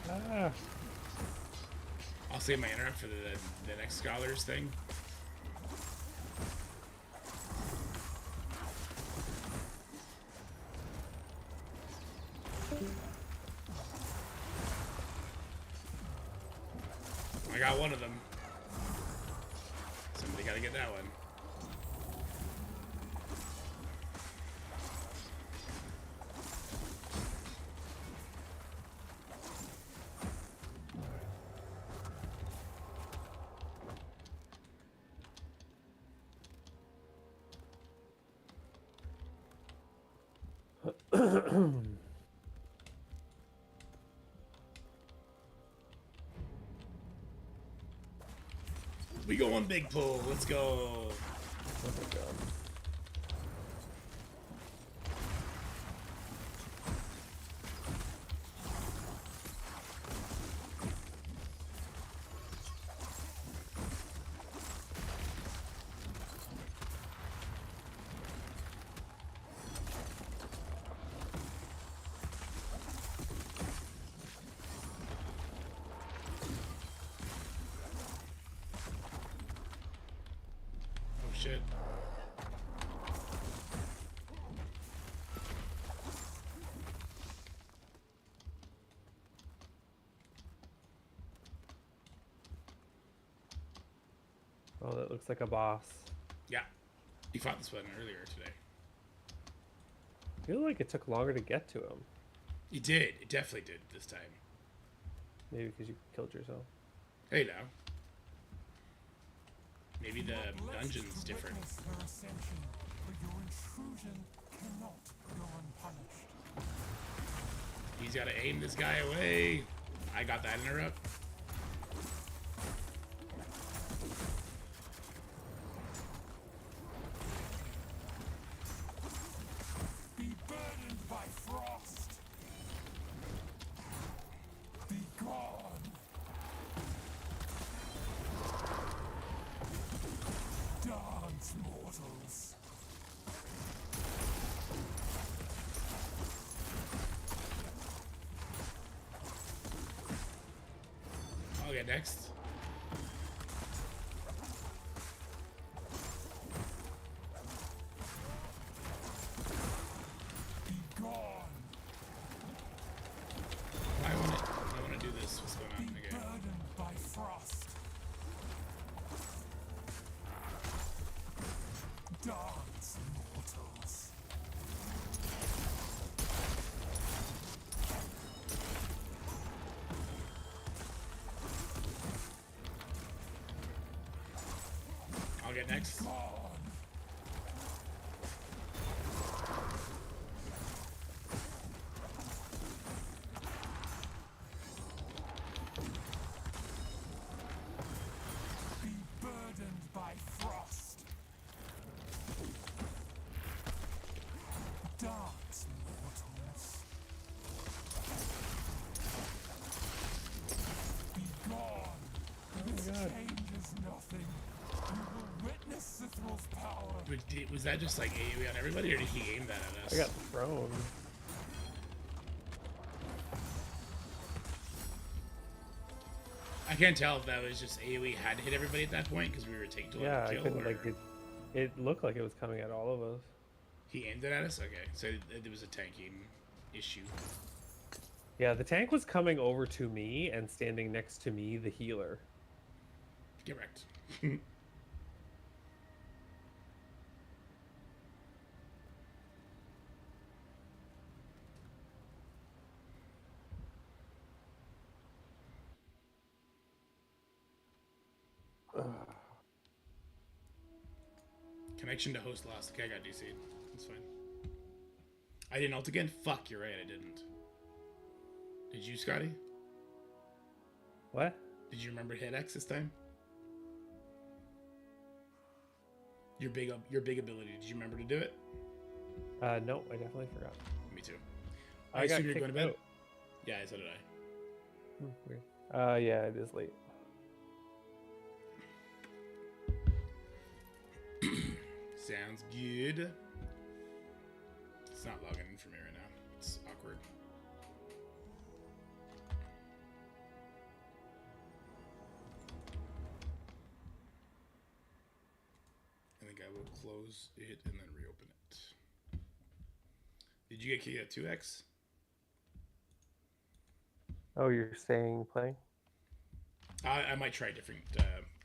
Ah. I'll save my interrupt for the next scholars thing. I got one of them. Somebody gotta get that one. We go on big pull. Let's go. Oh my god. Oh shit. Oh, that looks like a boss. Yeah. You fought this one earlier today. I feel like it took longer to get to him. You did. It definitely did this time. Maybe Maybe because you killed yourself. Hey now. Maybe the dungeon's different. Their ascension, but your intrusion cannot go unpunished. He's got to aim this guy away. I got that interrupt. Be burdened by frost. Be gone. Dance, mortals. I'll get next. Be gone. I want to do this. What's going Be on? Okay. burdened by frost. Dance, mortals. I'll get next. Gone. Be burdened by frost. Dance, mortals. Be gone. This changes nothing. You will witness Cithral's power. Was that just like AoE on everybody, or did he aim that at us? I got thrown. I can't tell if that was just AoE had to hit everybody at that point because we were taking too long Yeah, to I kill. couldn't Or like it. It looked like it was coming at all of us. he aimed it at us. Okay, so there was a tanking issue. Yeah, the tank was coming over to me and standing next to me, the healer. Get wrecked. Connection to host lost. Okay, I got DC. That's fine. I didn't ult again? Fuck, you're right, I didn't. Did you, Scotty? What? Did you remember to hit X this time? Your big ability. Did you remember to do it? No, I definitely forgot. Me too. I got assume you're going to kicked bed. out. Yeah, so did I. Weird. Yeah, it is late. Sounds good. It's not logging in for me right now. It's awkward. I think I will close it and then reopen it. Did you get kicked at 2x? Oh, you're staying playing? I might try a different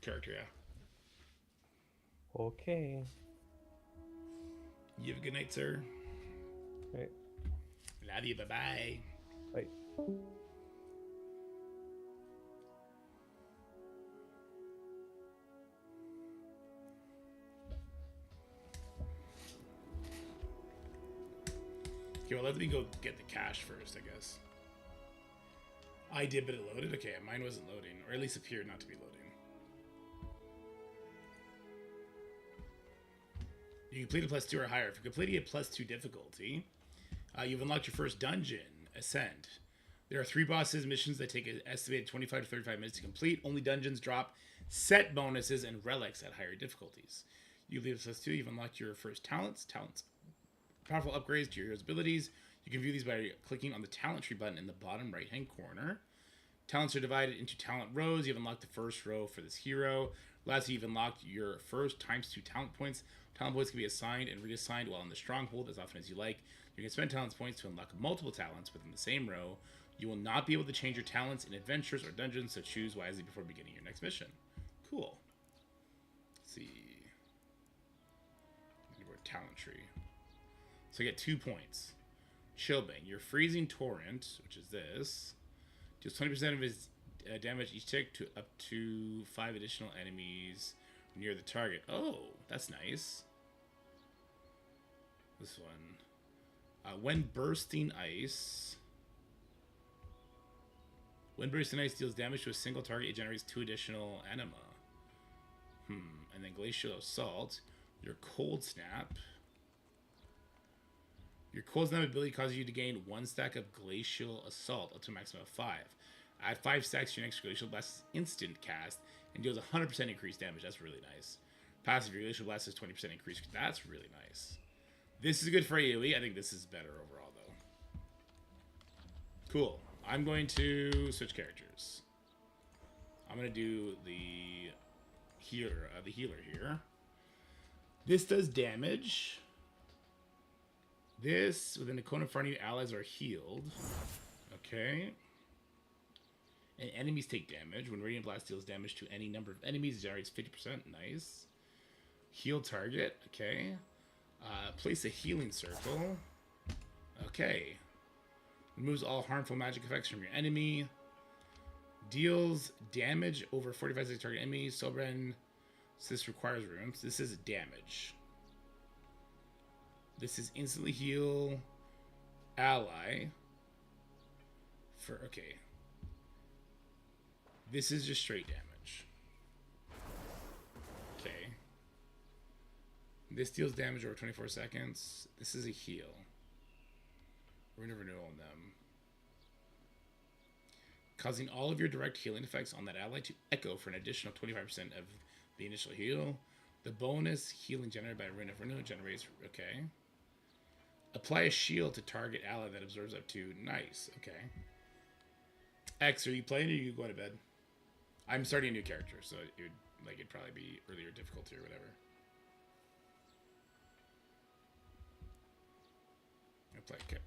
character, yeah. Okay. You have a good night, sir. Right. Love you, bye-bye. Bye. Okay, well, let me go get the cash first, I guess. I did, but it loaded? Okay, mine wasn't loading, or at least appeared not to be loading. You completed +2 or higher. If you're completing a +2 difficulty, you've unlocked your first dungeon, Ascent. There are 3 bosses missions that take an estimated 25 to 35 minutes to complete. Only dungeons drop set bonuses and relics at higher difficulties. You leave +2, you've unlocked your first talents. Powerful upgrades to your hero's abilities. You can view these by clicking on the talent tree button in the bottom right hand corner. Talents are divided into talent rows. You've unlocked the first row for this hero. Lastly, you've unlocked your first ×2 talent points. Talent points can be assigned and reassigned while in the stronghold as often as you like. You can spend talent points to unlock multiple talents within the same row. You will not be able to change your talents in adventures or dungeons, so choose wisely before beginning your next mission. Cool. Let's see. Talent tree. So you get 2 points. Chillbane. Your freezing torrent, which is this, deals 20% of his damage each tick to up to 5 additional enemies near the target. Oh, that's nice. This one. When bursting ice. When bursting ice deals damage to a single target, it generates 2 additional anima. And then glacial assault. Your cold snap. Your cold snap ability causes you to gain 1 stack of glacial assault up to a maximum of 5. Add 5 stacks to your next glacial blast instant cast and deals 100% increased damage. That's really nice. Passive, your glacial blast is 20% increase. That's really nice. This is good for AoE. I think this is better overall, though. Cool. I'm going to switch characters. I'm going to do the healer here. This does damage. This, within the cone in front of you, allies are healed. Okay. And enemies take damage. When Radiant Blast deals damage to any number of enemies, it generates 50%. Nice. Heal target. Okay. Place a healing circle. Okay. Removes all harmful magic effects from your enemy. Deals damage over 45 seconds to target enemy. Sobren. So this requires rooms. This is damage. This is instantly heal ally. Okay. This is just straight damage. Okay. This deals damage over 24 seconds. This is a heal. We're going to renewal them. Causing all of your direct healing effects on that ally to echo for an additional 25% of the initial heal. The bonus healing generated by Rune of Renewal generates... Okay. Apply a shield to target ally that absorbs up to... Nice. Okay. X, are you playing or are you going to bed? I'm starting a new character, so it'd probably be earlier difficulty or whatever. I'll play Kip.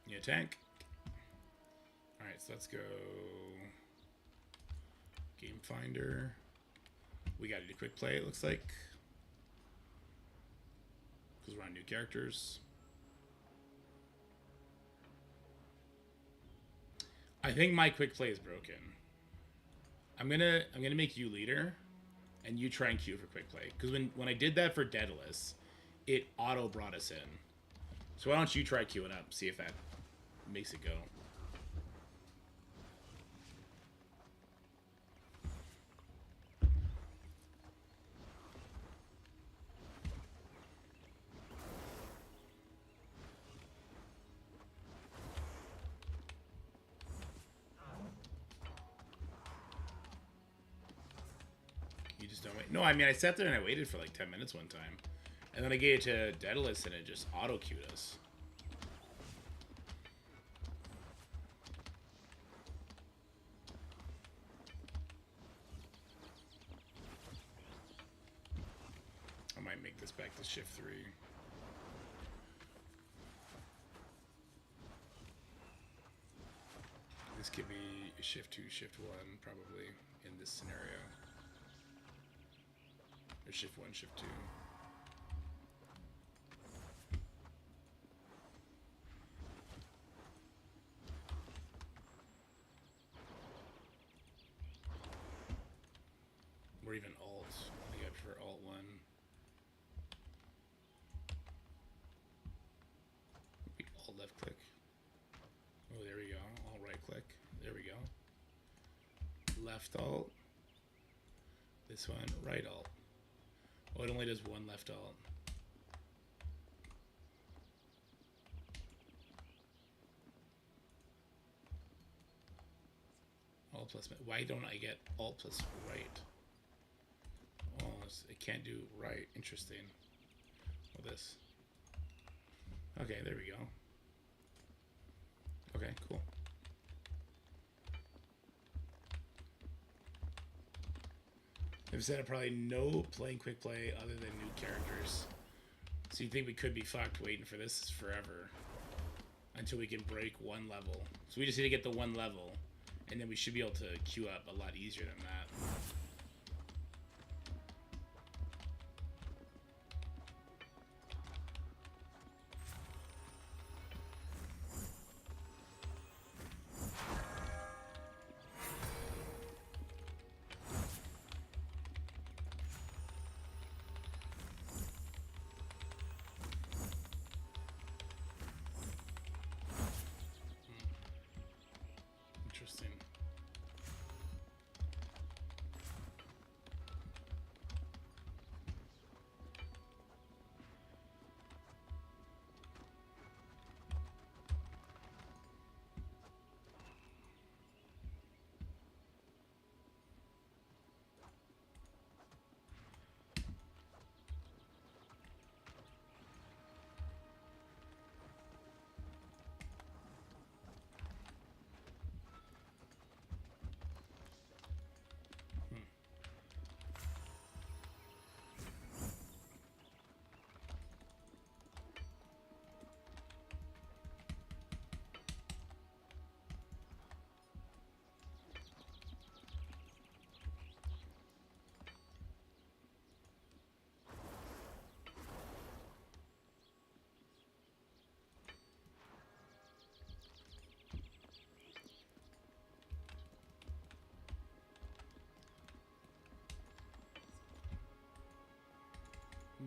You tank. Alright, so let's go Game Finder. We gotta do quick play, it looks like. Because we're on new characters. I think my quick play is broken. I'm gonna make you leader, and you try and queue for quick play. Because when I did that for Daedalus, it auto brought us in. So why don't you try queuing up, see if that makes it go. You just don't wait. No, I mean, I sat there and I waited for like 10 minutes one time. And then I gave it to Daedalus and it just auto-queued us. I might make this back to shift 3. This could be shift 2, shift 1, probably, in this scenario. Or shift 1, shift 2. Or even alt. I think I prefer alt 1. Maybe alt left click. Oh, there we go. Alt right click. There we go. Left alt. This one, right alt. Oh, it only does one left alt. Alt plus. Why don't I get alt plus right? Oh, it can't do right. Interesting. Well, this. Okay, there we go. Okay, cool. They've said probably no playing quick play other than new characters. So you think we could be fucked waiting for this forever until we can break one level. So we just need to get the one level, and then we should be able to queue up a lot easier than that. interesting.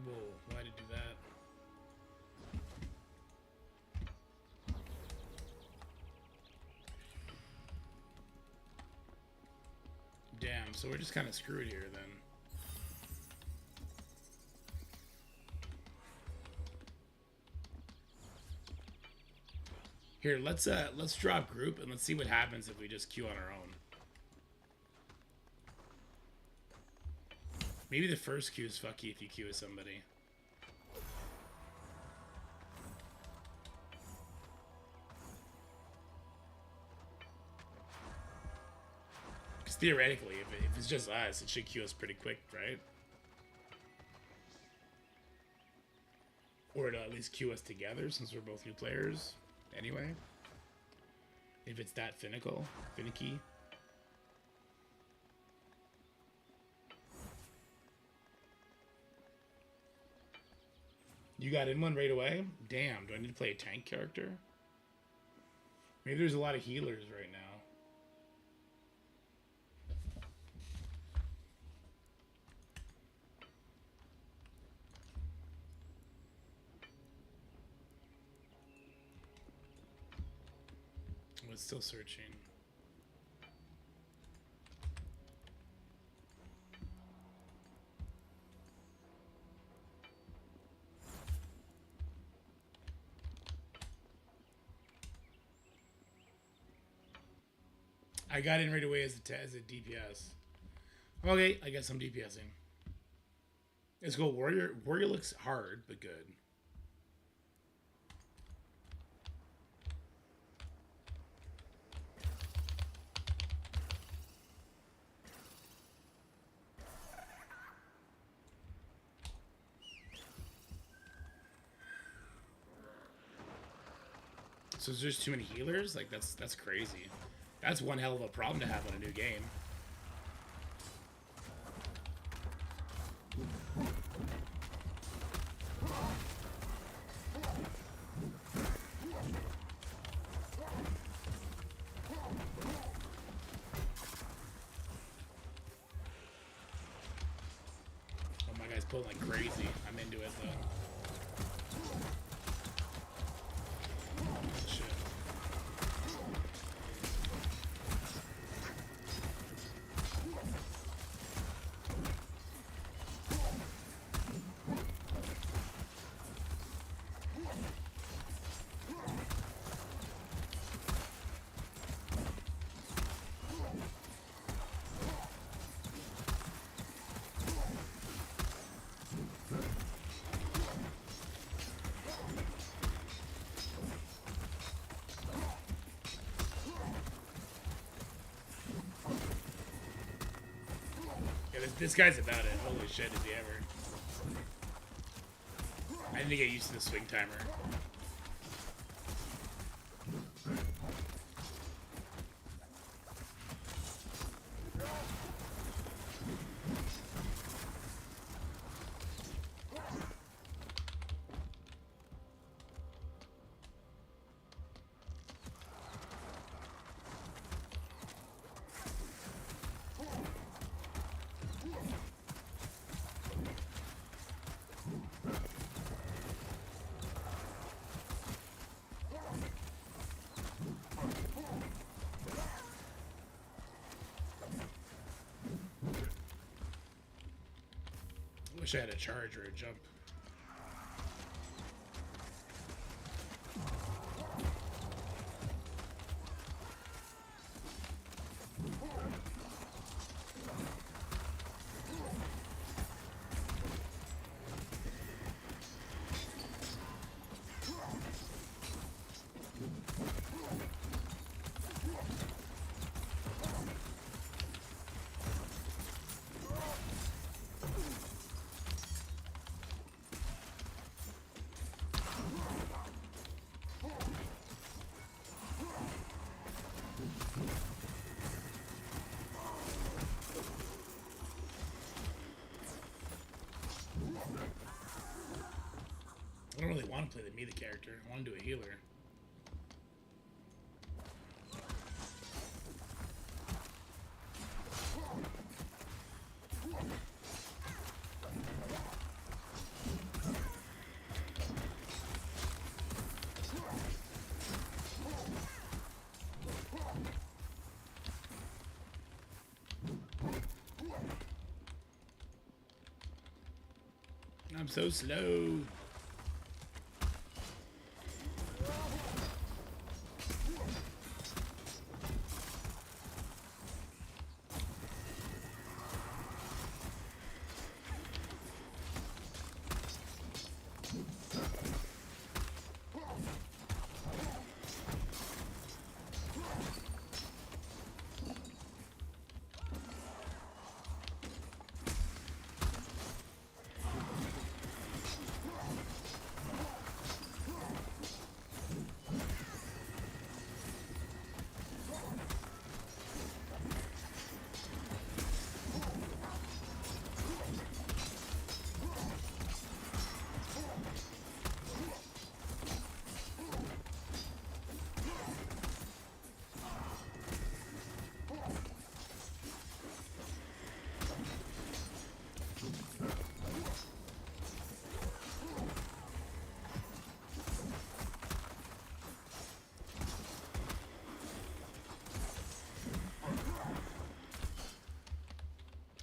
Whoa, why did it do that? Damn, so we're just kind of screwed here then. Here, let's drop group and let's see what happens if we just queue on our own. Maybe the first queue is fucky if you queue with somebody. Because theoretically, if it's just us, it should queue us pretty quick, right? Or it'll at least queue us together since we're both new players. Anyway. If it's that finicky. You got in one right away? Damn, do I need to play a tank character? Maybe there's a lot of healers right now. Oh, it's still searching. I got in right away as a DPS. Okay, I guess I'm DPSing. Let's go Warrior. Warrior looks hard, but good. So there's too many healers? Like that's crazy. That's one hell of a problem to have on a new game. Oh, my guy's pulling like crazy. I'm into it though. Shit. Yeah, this guy's about it. Holy shit, is he ever. I need to get used to the swing timer. Wish I had a charge or a jump. I don't really want to play the melee character. I want to do a healer. I'm so slow.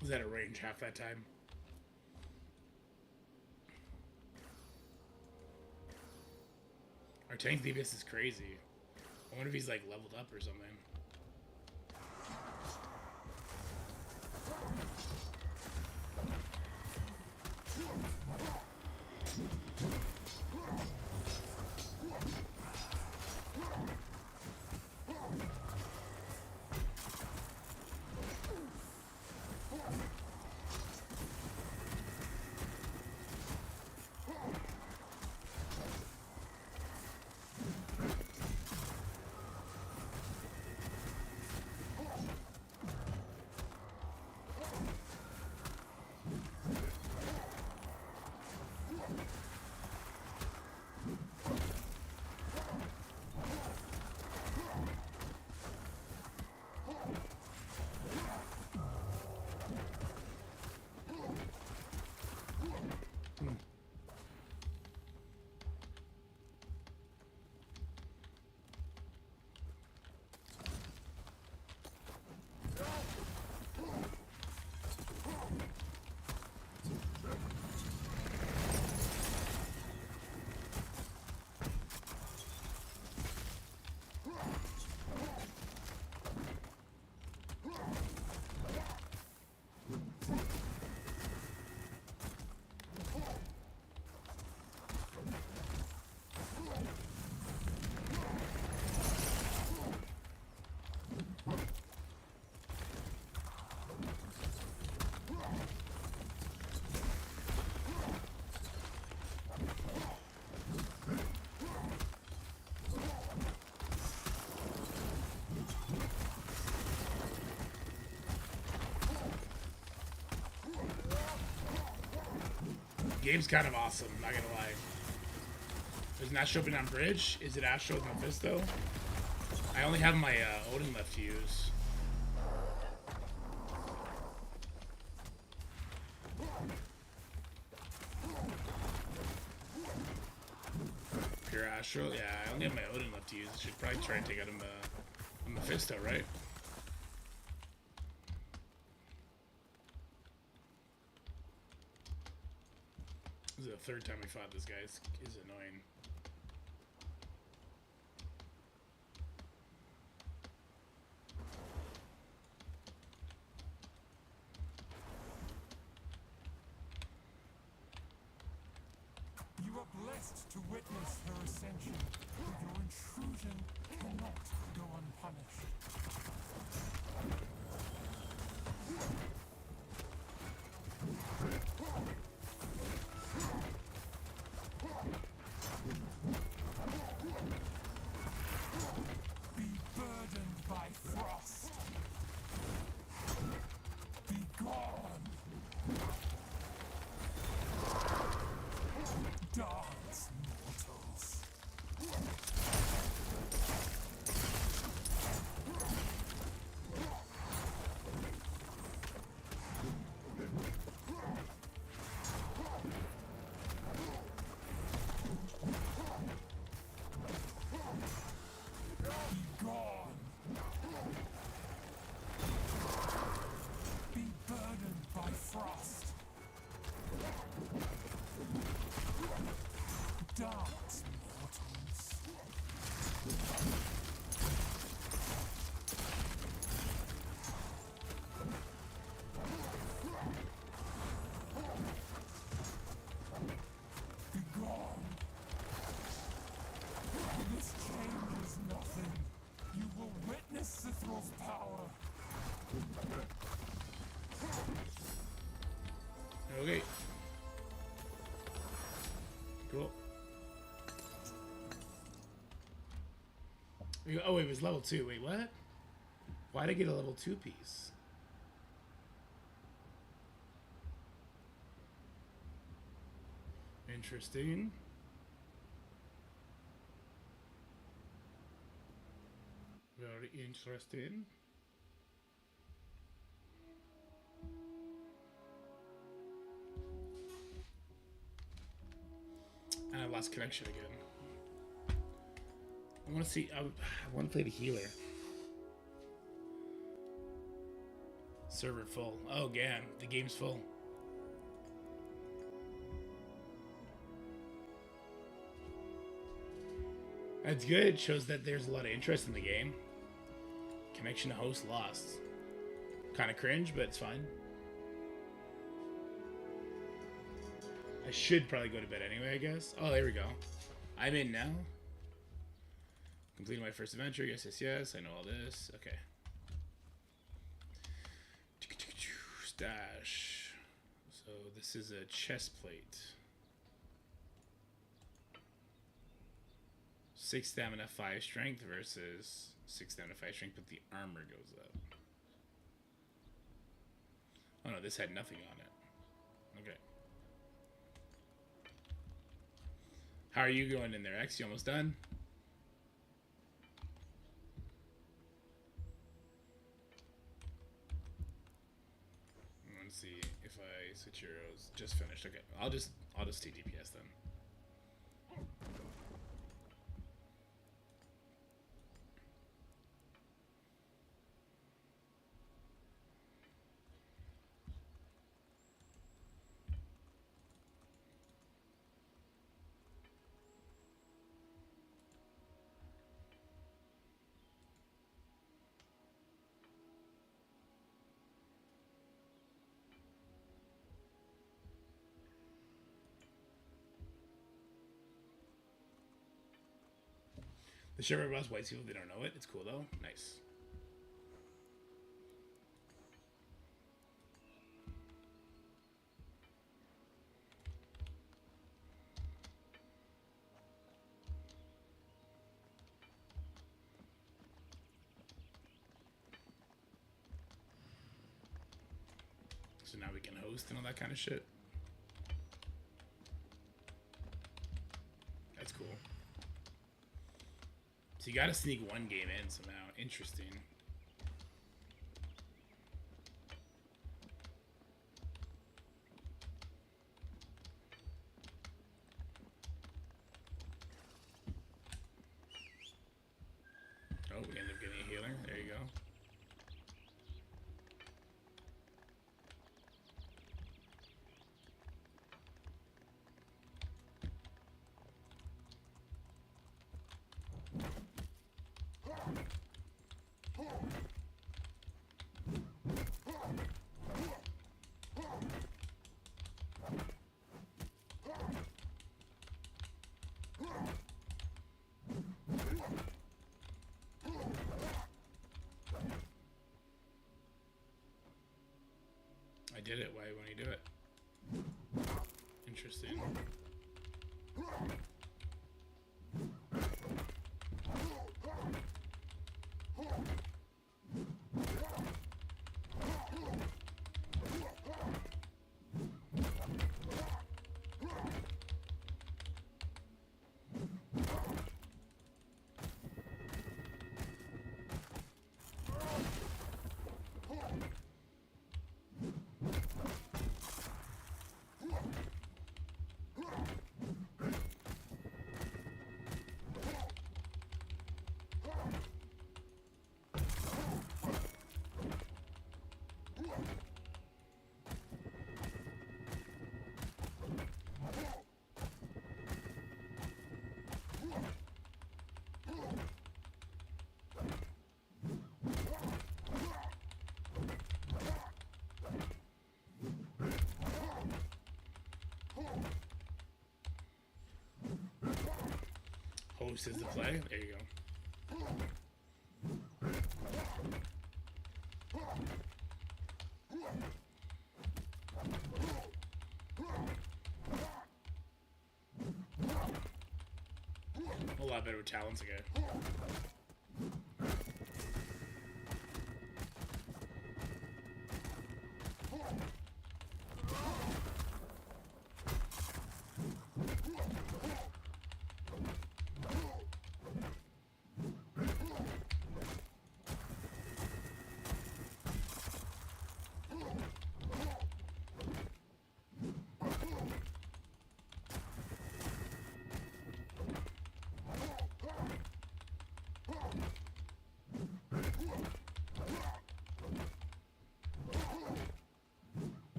Was at a range half that time. Our tank DPS is crazy. I wonder if he's like leveled up or something. Game's kind of awesome, not gonna lie. There's an Astro open on bridge. Is it Astro with Mephisto? I only have my Odin left to use. Pure Astro? Yeah, I only have my Odin left to use. I should probably try and take out a Mephisto, right? This is the third time we fought this guy. It's annoying. You are blessed to witness her ascension, but your intrusion cannot go unpunished. Be burdened by frost. Be gone. Dance, mortals. Be gone. Be burdened by frost. Dance, mortals. Be gone. This changes nothing. You will witness Cithral's power. Okay. Cool. Oh, wait, it was level 2. Wait, what? Why'd I get a level 2 piece? Interesting. Very interesting. And I lost connection again. I want to see. I want to play the healer. Server full. Oh, damn. The game's full. That's good. It shows that there's a lot of interest in the game. Connection to host lost. Kind of cringe, but it's fine. I should probably go to bed anyway, I guess. Oh, there we go. I'm in now. Completed my first adventure. Yes, yes, yes. I know all this. Okay. Stash. So this is a chest plate. 6 stamina, 5 strength versus 6 stamina, 5 strength, but the armor goes up. Oh no, this had nothing on it. Okay. How are you going in there, X? You almost done? Let's see if I switch heroes. Just finished. Okay, I'll just take DPS then. The Shepherd Boss White People, they don't know it. It's cool though. Nice. So now we can host and all that kind of shit. That's cool. So you gotta sneak one game in somehow. Interesting. Oh, we end up getting a healer. There you go. did it. Why won't you do it? Interesting. Host is the play. There you go. A lot better with talents again.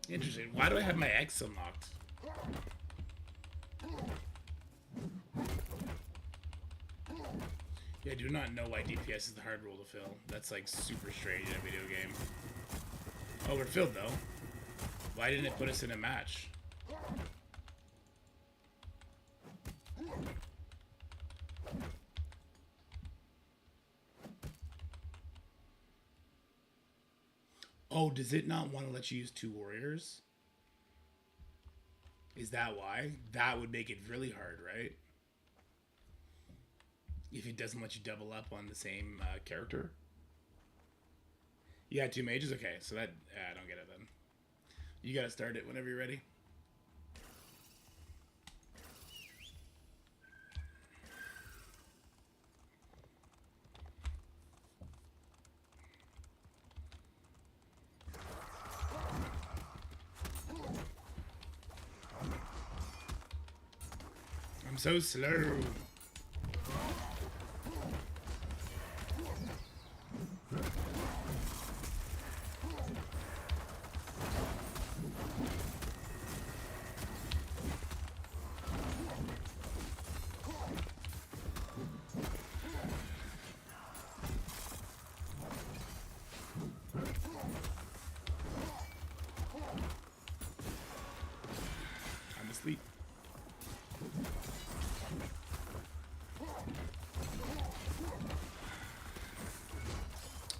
Interesting. Why do I have my X unlocked? Yeah, I do not know why DPS is the hard role to fill. That's like super strange in a video game. Oh, we're filled though. Why didn't it put us in a match? Oh, does it not want to let you use 2 warriors? Is that why? That would make it really hard, right? If it doesn't let you double up on the same character. You got 2 mages? Okay, so that... I don't get it then. You gotta start it whenever you're ready. I'm so slow. I'm asleep.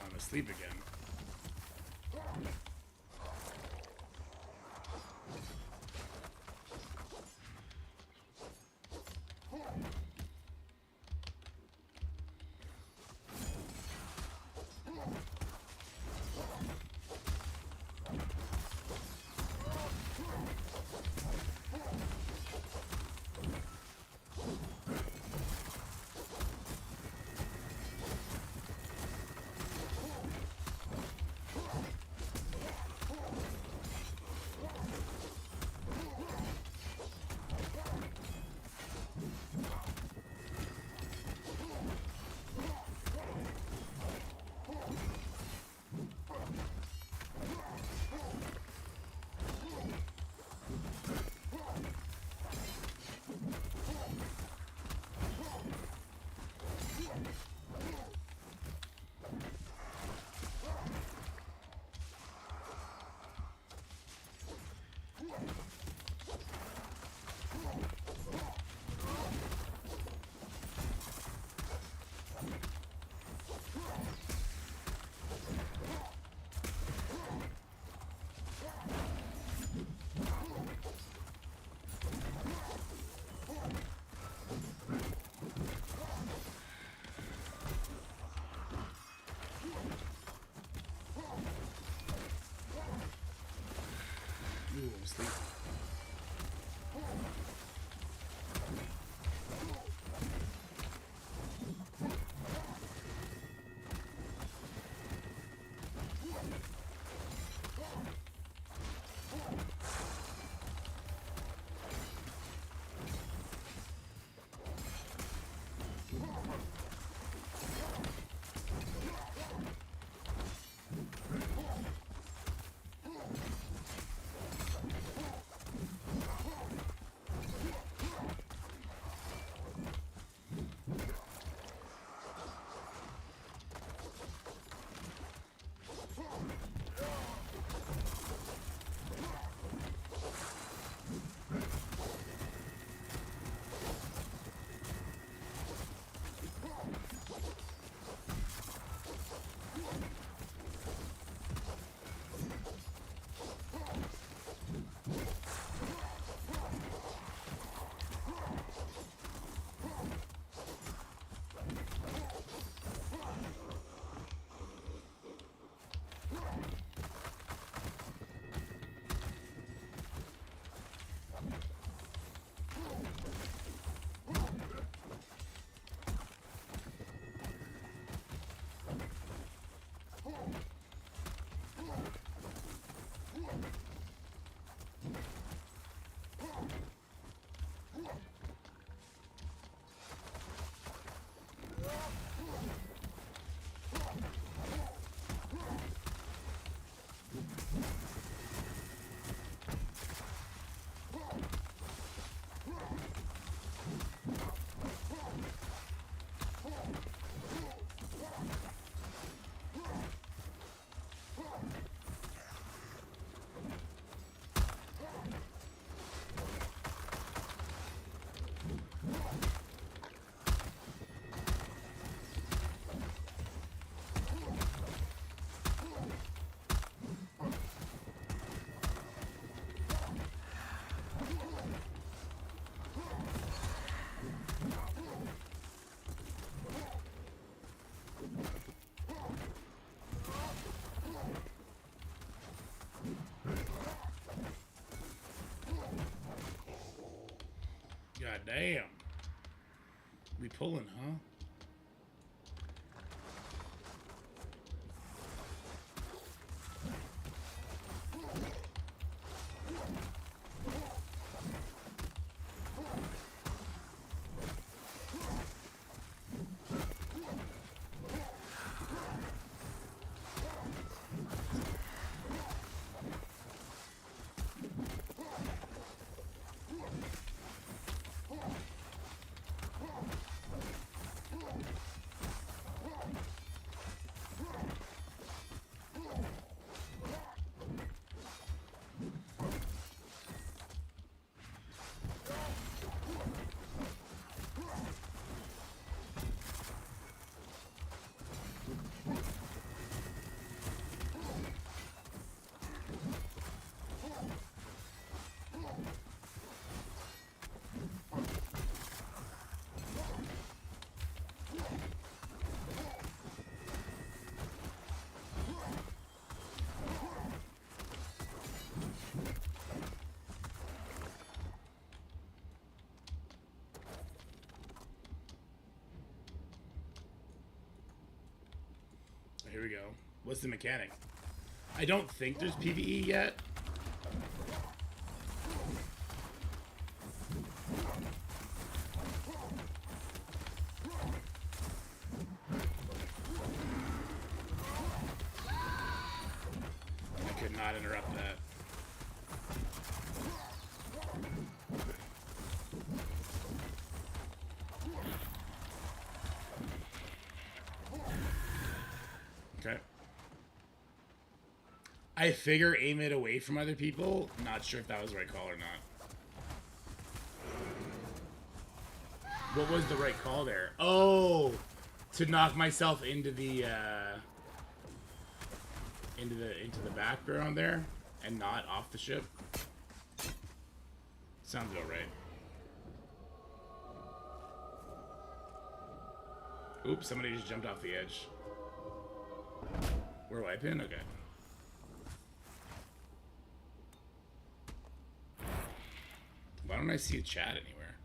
I'm asleep again. Ooh, I'm asleep. God damn. We pulling, huh? Here we go. What's the mechanic? I don't think there's PvE yet. I could not interrupt that. Okay. I figure aim it away from other people. Not sure if that was the right call or not. What was the right call there? Oh, to knock myself into the background there and not off the ship. Sounds about right. Oops, somebody just jumped off the edge. Where do I pin? Okay. don't I see a chat anywhere?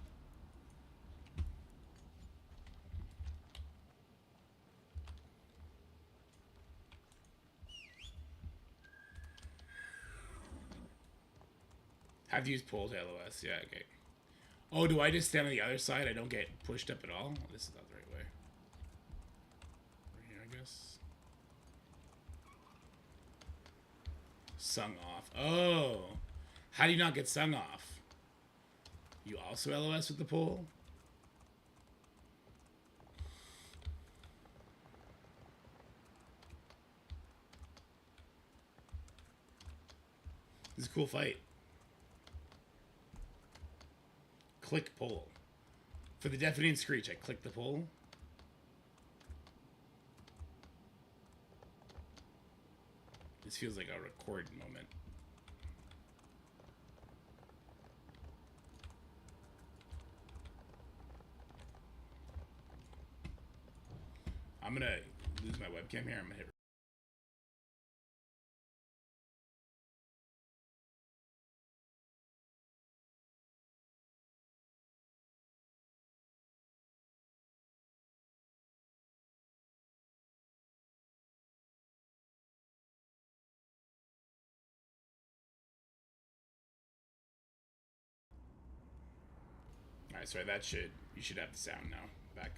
Have used polls LOS. Yeah, okay. Oh, do I just stand on the other side? I don't get pushed up at all? Oh, this is not the right way. Right here, I guess. Sung off. Oh. How do you not get sung off? You also LOS with the poll? This is a cool fight. Click poll. For the deafening screech, I click the poll. This feels like a record moment. I'm gonna lose my webcam here. I'm gonna hit. Alright, sorry, you should have the sound now. Back.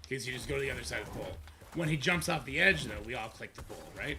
Okay, so you just go to the other side of the pole. When he jumps off the edge, though, we all click the pole, right?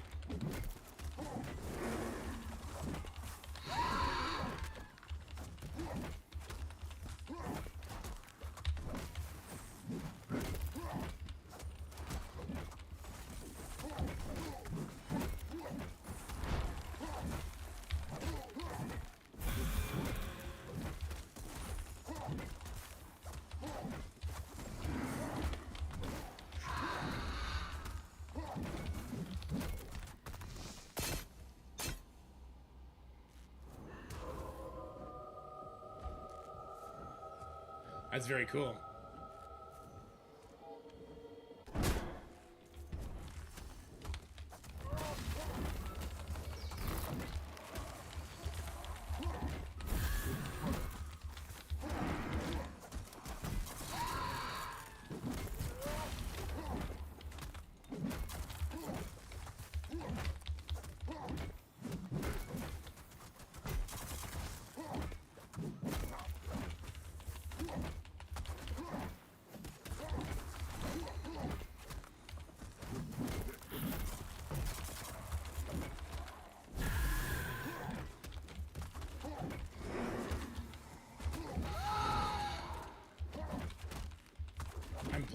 That's very cool.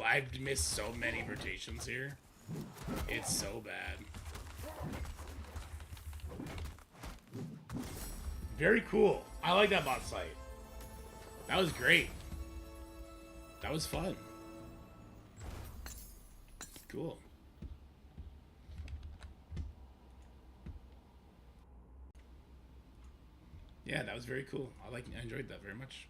I've missed so many rotations here. It's so bad. Very cool. I like that boss fight. That was great. That was fun. Cool. Yeah, that was very cool. I enjoyed that very much.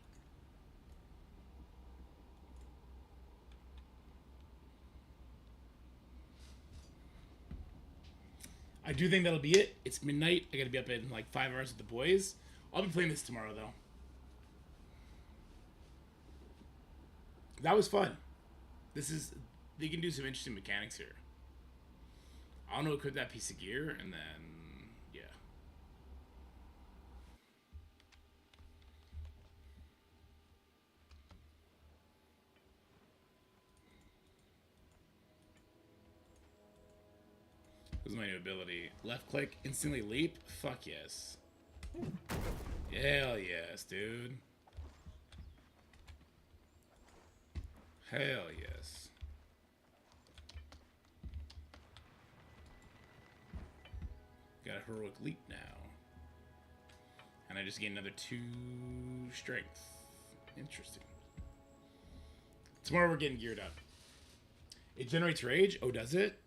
I do think that'll be it. It's midnight. I gotta be up in like 5 hours with the boys. I'll be playing this tomorrow though. That was fun. They can do some interesting mechanics here. I don't know, equip that piece of gear, and then yeah. This is my new ability. Left click, instantly leap. Fuck yes. Hell yes, dude. Hell yes. a heroic leap now. And I just gain another 2 strength. Interesting. Tomorrow we're getting geared up. It generates rage? Oh, does it?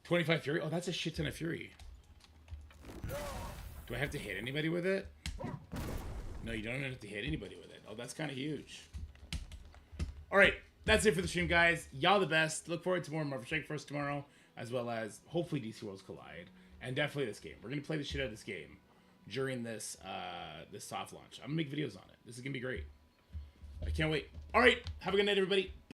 25 fury? Oh, that's a shit ton of fury. Do I have to hit anybody with it? No, you don't have to hit anybody with it. Oh, that's kind of huge. Alright, that's it for the stream, guys. Y'all the best. Look forward to more Marvel Strike Force tomorrow, as well as hopefully DC Worlds Collide. And definitely this game. We're going to play the shit out of this game during this this soft launch. I'm going to make videos on it. This is going to be great. I can't wait. Alright, have a good night, everybody.